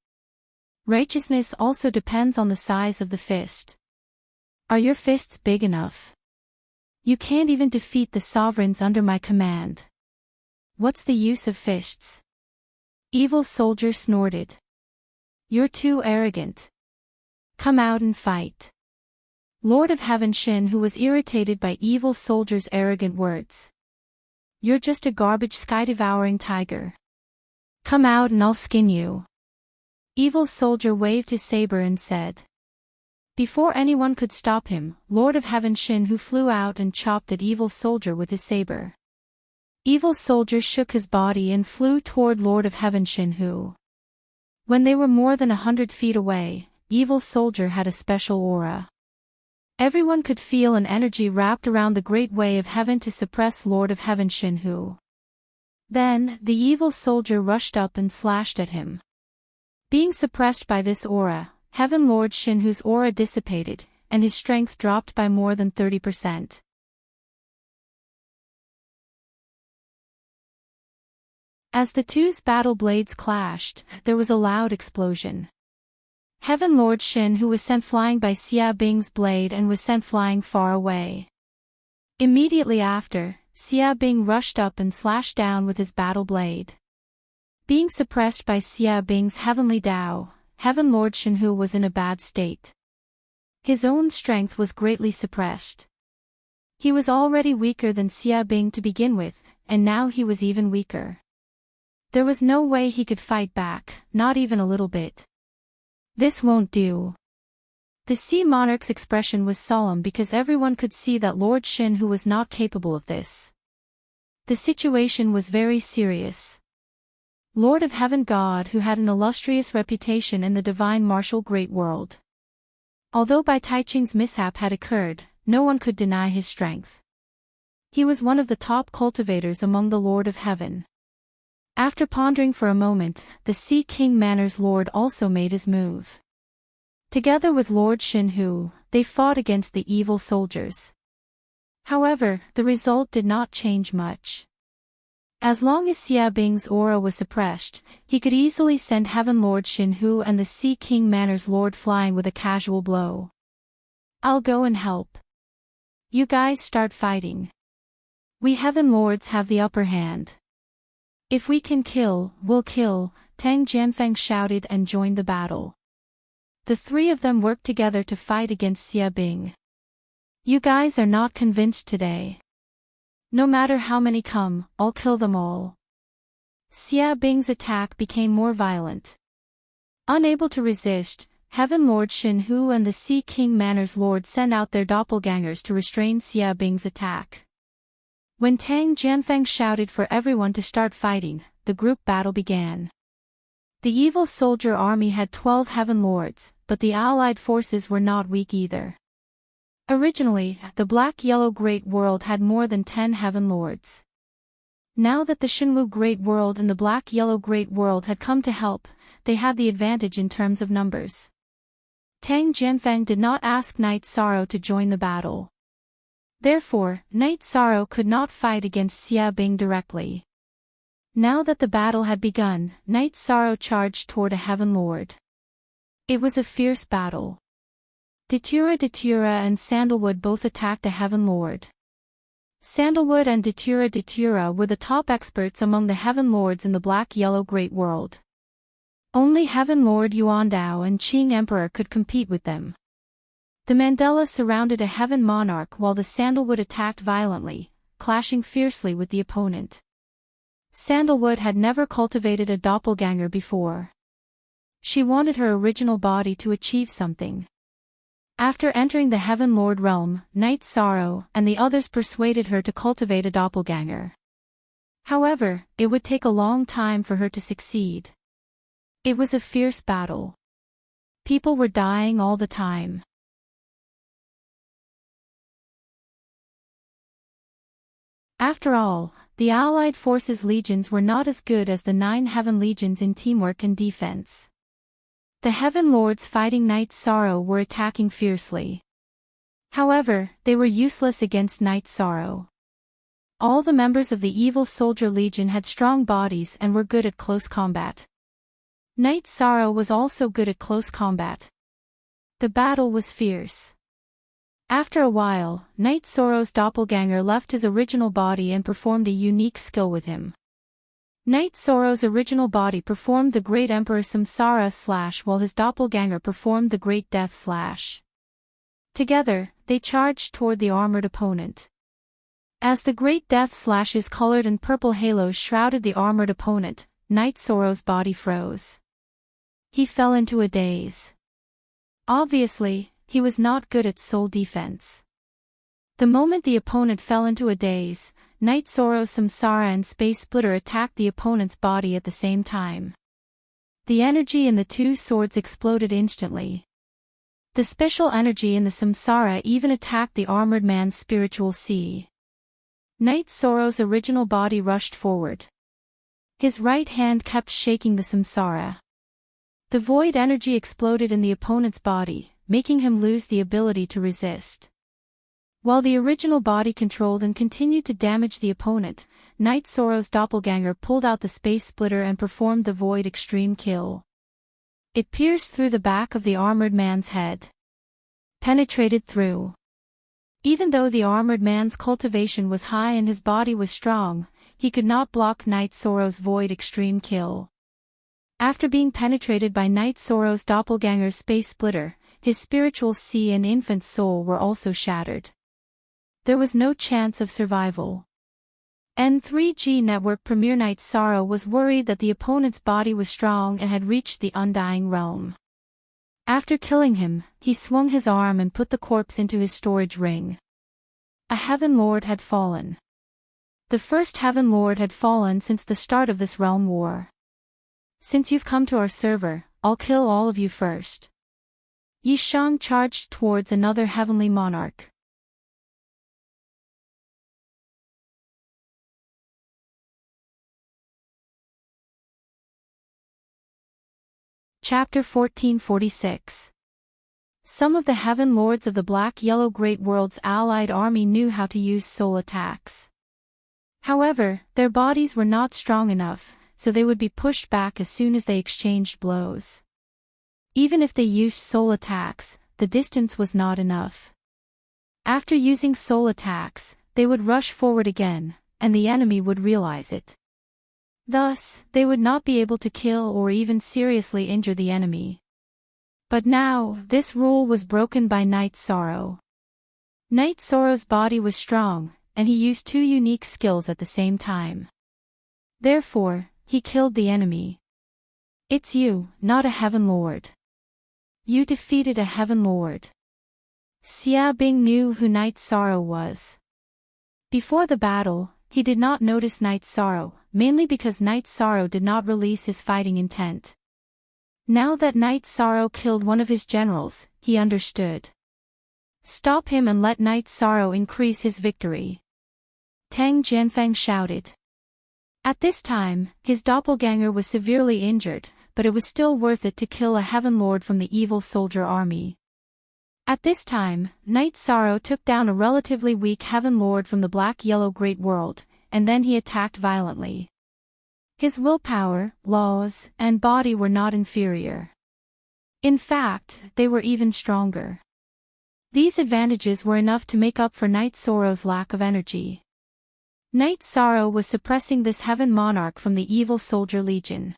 Righteousness also depends on the size of the fist. Are your fists big enough? You can't even defeat the sovereigns under my command. What's the use of fists? Evil Soldier snorted. You're too arrogant. Come out and fight. Lord of Heaven Shin, who was irritated by Evil Soldier's arrogant words. You're just a garbage sky-devouring tiger. Come out and I'll skin you. Evil Soldier waved his saber and said. Before anyone could stop him, Lord of Heaven Shin Hu flew out and chopped at Evil Soldier with his saber. Evil Soldier shook his body and flew toward Lord of Heaven Shin Hu. When they were more than 100 feet away, Evil Soldier had a special aura. Everyone could feel an energy wrapped around the great way of heaven to suppress Lord of Heaven Shin Hu. Then, the Evil Soldier rushed up and slashed at him. Being suppressed by this aura, Heaven Lord Shinhu's aura dissipated, and his strength dropped by more than 30%. As the two's battle blades clashed, there was a loud explosion. Heaven Lord Shinhu was sent flying by Xia Bing's blade and was sent flying far away. Immediately after, Xia Bing rushed up and slashed down with his battle blade. Being suppressed by Xia Bing's heavenly Tao, Heaven Lord Shinhu was in a bad state. His own strength was greatly suppressed. He was already weaker than Xia Bing to begin with, and now he was even weaker. There was no way he could fight back, not even a little bit. This won't do. The Sea Monarch's expression was solemn because everyone could see that Lord Shinhu was not capable of this. The situation was very serious. Lord of Heaven God who had an illustrious reputation in the divine martial great world. Although Bai Taiching's mishap had occurred, no one could deny his strength. He was one of the top cultivators among the Lord of Heaven. After pondering for a moment, the Sea King Manor's Lord also made his move. Together with Lord Shinhu, they fought against the evil soldiers. However, the result did not change much. As long as Xia Bing's aura was suppressed, he could easily send Heaven Lord Shinhu and the Sea King Manor's Lord flying with a casual blow. I'll go and help. You guys start fighting. We Heaven Lords have the upper hand. If we can kill, we'll kill, Tang Jianfeng shouted and joined the battle. The three of them worked together to fight against Xia Bing. You guys are not convinced today. No matter how many come, I'll kill them all. Xia Bing's attack became more violent. Unable to resist, Heaven Lord Shinhu and the Sea King Manor's Lord sent out their doppelgangers to restrain Xia Bing's attack. When Tang Jianfeng shouted for everyone to start fighting, the group battle began. The evil soldier army had 12 Heaven Lords, but the allied forces were not weak either. Originally, the Black-Yellow Great World had more than 10 Heaven Lords. Now that the Shinwu Great World and the Black-Yellow Great World had come to help, they had the advantage in terms of numbers. Tang Jianfeng did not ask Night Sorrow to join the battle. Therefore, Night Sorrow could not fight against Xia Bing directly. Now that the battle had begun, Night Sorrow charged toward a Heaven Lord. It was a fierce battle. Datura and Sandalwood both attacked a Heaven Lord. Sandalwood and Datura were the top experts among the Heaven Lords in the Black-Yellow Great World. Only Heaven Lord Yuandao and Qing Emperor could compete with them. The Mandela surrounded a Heaven Monarch while the Sandalwood attacked violently, clashing fiercely with the opponent. Sandalwood had never cultivated a doppelganger before. She wanted her original body to achieve something. After entering the Heaven Lord realm, Night Sorrow and the others persuaded her to cultivate a doppelganger. However, it would take a long time for her to succeed. It was a fierce battle. People were dying all the time. After all, the Allied forces' legions were not as good as the 9 Heaven Legions in teamwork and defense. The Heaven Lords fighting Night Sorrow were attacking fiercely. However, they were useless against Night Sorrow. All the members of the Evil Soldier Legion had strong bodies and were good at close combat. Night Sorrow was also good at close combat. The battle was fierce. After a while, Night Sorrow's doppelganger left his original body and performed a unique skill with him. Night Sorrow's original body performed the Great Emperor Samsara Slash while his doppelganger performed the Great Death Slash. Together, they charged toward the armored opponent. As the Great Death Slash's colored and purple halos shrouded the armored opponent, Night Sorrow's body froze. He fell into a daze. Obviously, he was not good at soul defense. The moment the opponent fell into a daze, Night Sorrow's Samsara and Space Splitter attacked the opponent's body at the same time. The energy in the two swords exploded instantly. The special energy in the Samsara even attacked the armored man's spiritual sea. Night Sorrow's original body rushed forward. His right hand kept shaking the Samsara. The void energy exploded in the opponent's body, making him lose the ability to resist. While the original body controlled and continued to damage the opponent, Night Sorrow's doppelganger pulled out the space splitter and performed the void extreme kill. It pierced through the back of the armored man's head. Penetrated through. Even though the armored man's cultivation was high and his body was strong, he could not block Night Sorrow's void extreme kill. After being penetrated by Night Sorrow's doppelganger's space splitter, his spiritual sea and infant soul were also shattered. There was no chance of survival. N3G Network Premier Night Sorrow was worried that the opponent's body was strong and had reached the undying realm. After killing him, he swung his arm and put the corpse into his storage ring. A Heaven Lord had fallen. The first Heaven Lord had fallen since the start of this realm war. Since you've come to our server, I'll kill all of you first. Yi Shang charged towards another heavenly monarch. Chapter 1446. Some of the Heaven Lords of the Black-Yellow Great World's allied army knew how to use soul attacks. However, their bodies were not strong enough, so they would be pushed back as soon as they exchanged blows. Even if they used soul attacks, the distance was not enough. After using soul attacks, they would rush forward again, and the enemy would realize it. Thus, they would not be able to kill or even seriously injure the enemy. But now, this rule was broken by Night Sorrow. Night Sorrow's body was strong, and he used two unique skills at the same time. Therefore, he killed the enemy. It's you, not a Heaven Lord. You defeated a Heaven Lord. Xia Bing knew who Night Sorrow was. Before the battle, he did not notice Night Sorrow, mainly because Night Sorrow did not release his fighting intent. Now that Night Sorrow killed one of his generals, he understood. Stop him and let Night Sorrow increase his victory. Tang Jianfeng shouted. At this time, his doppelganger was severely injured, but it was still worth it to kill a Heaven Lord from the evil soldier army. At this time, Night Sorrow took down a relatively weak Heaven Lord from the Black-Yellow Great World, and then he attacked violently. His willpower, laws, and body were not inferior. In fact, they were even stronger. These advantages were enough to make up for Night Sorrow's lack of energy. Night Sorrow was suppressing this Heaven Monarch from the evil soldier legion.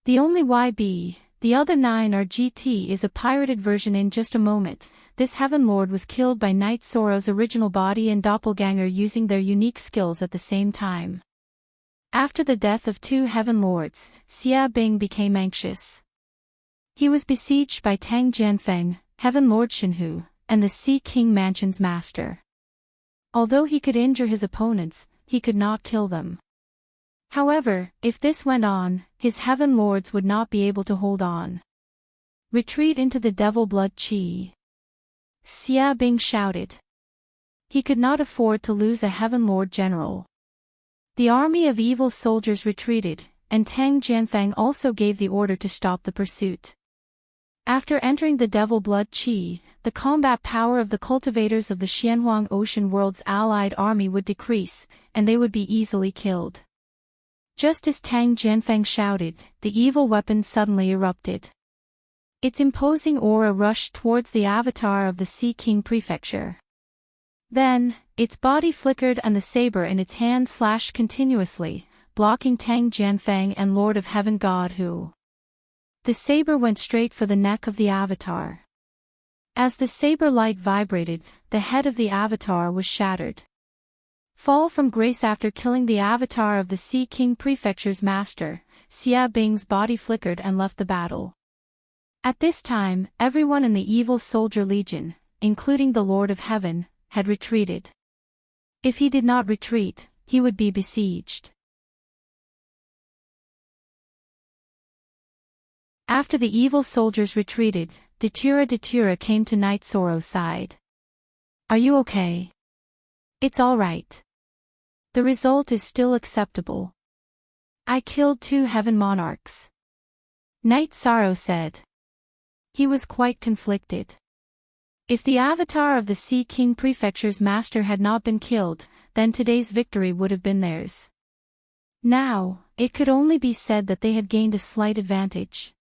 The only YB, the other 9 are GT is a pirated version. In just a moment, this Heaven Lord was killed by Night Sorrow's original body and doppelganger using their unique skills at the same time. After the death of 2 Heaven Lords, Xia Bing became anxious. He was besieged by Tang Jianfeng, Heaven Lord Shenhu, and the Sea King Mansion's master. Although he could injure his opponents, he could not kill them. However, if this went on, his Heaven Lords would not be able to hold on. Retreat into the Devil Blood Qi. Xia Bing shouted. He could not afford to lose a Heaven Lord general. The army of evil soldiers retreated, and Tang Jianfeng also gave the order to stop the pursuit. After entering the Devil Blood Qi, the combat power of the cultivators of the Xianhuang Ocean World's allied army would decrease, and they would be easily killed. Just as Tang Jianfeng shouted, the evil weapon suddenly erupted. Its imposing aura rushed towards the avatar of the Sea King Prefecture. Then, its body flickered and the saber in its hand slashed continuously, blocking Tang Jianfeng and Lord of Heaven God Hu. The saber went straight for the neck of the avatar. As the saber light vibrated, the head of the avatar was shattered. Fall from grace. After killing the avatar of the Sea King Prefecture's master, Xia Bing's body flickered and left the battle. At this time, everyone in the evil soldier legion, including the Lord of Heaven, had retreated. If he did not retreat, he would be besieged. After the evil soldiers retreated, Datura came to Night Sorrow's side. Are you okay? It's all right. The result is still acceptable. I killed 2 Heaven Monarchs. Night Sorrow said. He was quite conflicted. If the avatar of the Sea King Prefecture's master had not been killed, then today's victory would have been theirs. Now, it could only be said that they had gained a slight advantage.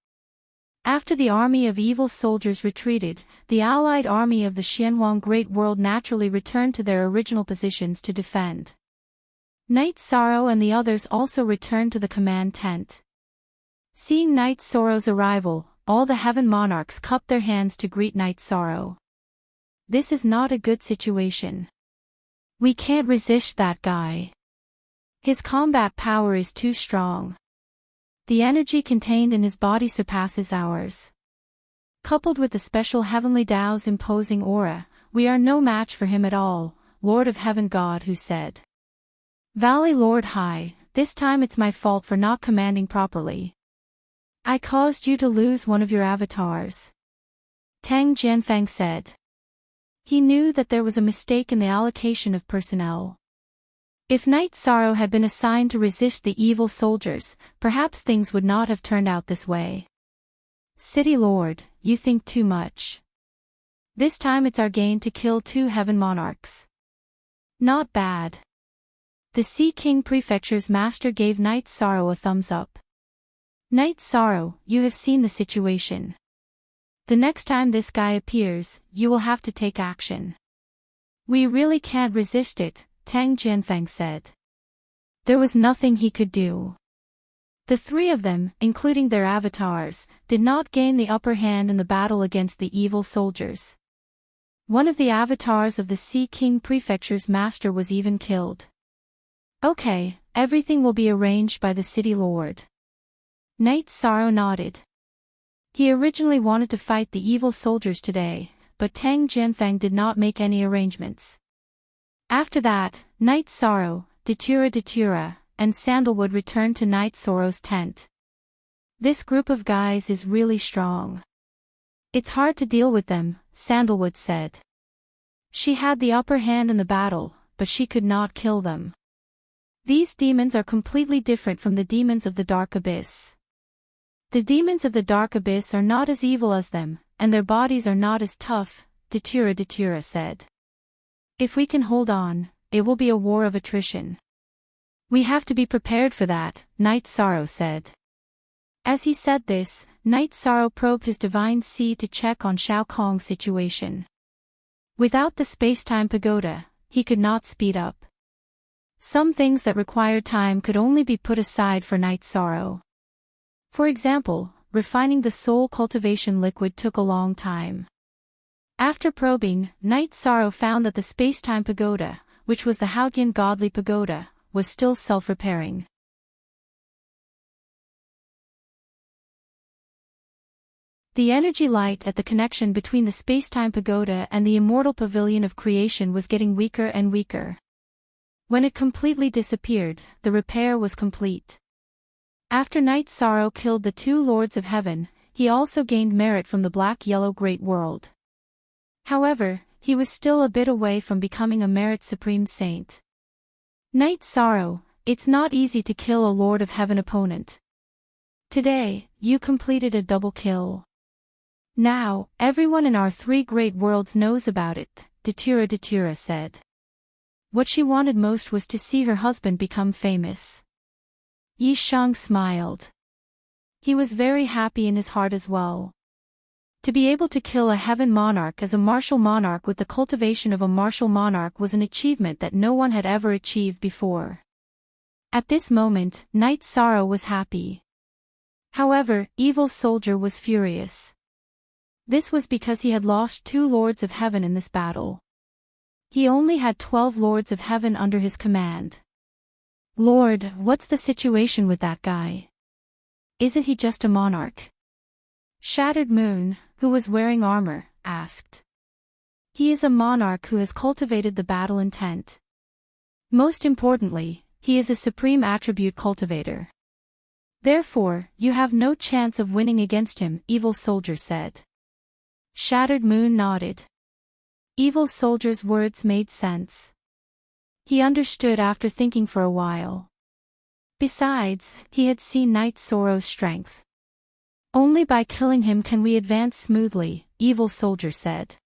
After the army of evil soldiers retreated, the allied army of the Xianhuang Great World naturally returned to their original positions to defend. Night Sorrow and the others also returned to the command tent. Seeing Night Sorrow's arrival, all the heaven monarchs cupped their hands to greet Night Sorrow. This is not a good situation. We can't resist that guy. His combat power is too strong. The energy contained in his body surpasses ours. Coupled with the special heavenly Tao's imposing aura, we are no match for him at all, Lord of Heaven God Hu said. Valley Lord High, this time it's my fault for not commanding properly. I caused you to lose one of your avatars. Tang Jianfang said. He knew that there was a mistake in the allocation of personnel. If Night Sorrow had been assigned to resist the evil soldiers, perhaps things would not have turned out this way. City Lord, you think too much. This time it's our gain to kill 2 heaven monarchs. Not bad. The Sea King Prefecture's master gave Night Sorrow a thumbs up. Night Sorrow, you have seen the situation. The next time this guy appears, you will have to take action. We really can't resist it, Tang Jianfang said. There was nothing he could do. The 3 of them, including their avatars, did not gain the upper hand in the battle against the evil soldiers. One of the avatars of the Sea King Prefecture's master was even killed. Okay, everything will be arranged by the city lord. Night Sorrow nodded. He originally wanted to fight the evil soldiers today, but Tang Jianfang did not make any arrangements. After that, Night Sorrow, Datura, and Sandalwood returned to Night Sorrow's tent. This group of guys is really strong. It's hard to deal with them, Sandalwood said. She had the upper hand in the battle, but she could not kill them. These demons are completely different from the demons of the Dark Abyss. The demons of the Dark Abyss are not as evil as them, and their bodies are not as tough, Datura said. If we can hold on, it will be a war of attrition. We have to be prepared for that, Night Sorrow said. As he said this, Night Sorrow probed his divine seed to check on Shao Kong's situation. Without the space-time pagoda, he could not speed up. Some things that required time could only be put aside for Night Sorrow. For example, refining the soul cultivation liquid took a long time. After probing, Night Sorrow found that the space-time pagoda, which was the Haotian godly pagoda, was still self-repairing. The energy light at the connection between the space-time pagoda and the immortal pavilion of creation was getting weaker and weaker. When it completely disappeared, the repair was complete. After Night Sorrow killed the 2 lords of heaven, he also gained merit from the black-yellow great world. However, he was still a bit away from becoming a merit supreme saint. Night Sorrow, it's not easy to kill a Lord of Heaven opponent. Today, you completed a double kill. Now, everyone in our 3 great worlds knows about it, Datura said. What she wanted most was to see her husband become famous. Yi Shang smiled. He was very happy in his heart as well. To be able to kill a heaven monarch as a martial monarch with the cultivation of a martial monarch was an achievement that no one had ever achieved before. At this moment, Night Sorrow was happy. However, Evil Soldier was furious. This was because he had lost 2 lords of heaven in this battle. He only had 12 lords of heaven under his command. Lord, what's the situation with that guy? Isn't he just a monarch? Shattered Moon, who was wearing armor, asked. He is a monarch who has cultivated the battle intent. Most importantly, he is a supreme attribute cultivator. Therefore, you have no chance of winning against him, Evil Soldier said. Shattered Moon nodded. Evil Soldier's words made sense. He understood after thinking for a while. Besides, he had seen Night Sorrow's strength. Only by killing him can we advance smoothly, Evil Soldier said.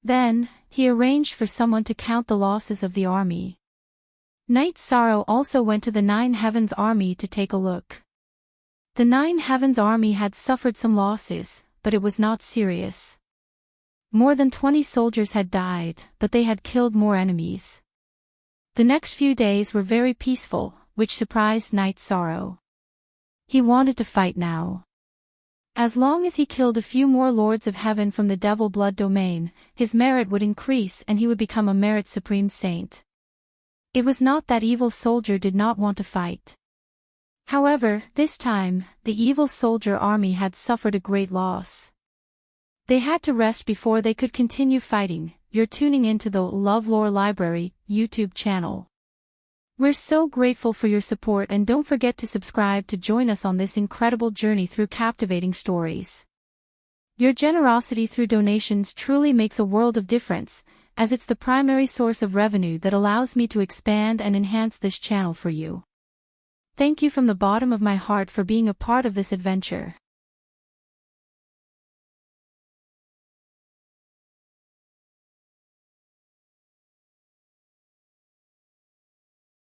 Then, he arranged for someone to count the losses of the army. Knight Sorrow also went to the Nine Heavens army to take a look. The Nine Heavens army had suffered some losses, but it was not serious. More than 20 soldiers had died, but they had killed more enemies. The next few days were very peaceful, which surprised Knight Sorrow. He wanted to fight now. As long as he killed a few more Lords of Heaven from the Devil Blood domain, his merit would increase and he would become a Merit Supreme Saint. It was not that Evil Soldier did not want to fight. However, this time, the Evil Soldier army had suffered a great loss. They had to rest before they could continue fighting. You're tuning into the LoveLore Library YouTube channel. We're so grateful for your support, and don't forget to subscribe to join us on this incredible journey through captivating stories. Your generosity through donations truly makes a world of difference, as it's the primary source of revenue that allows me to expand and enhance this channel for you. Thank you from the bottom of my heart for being a part of this adventure.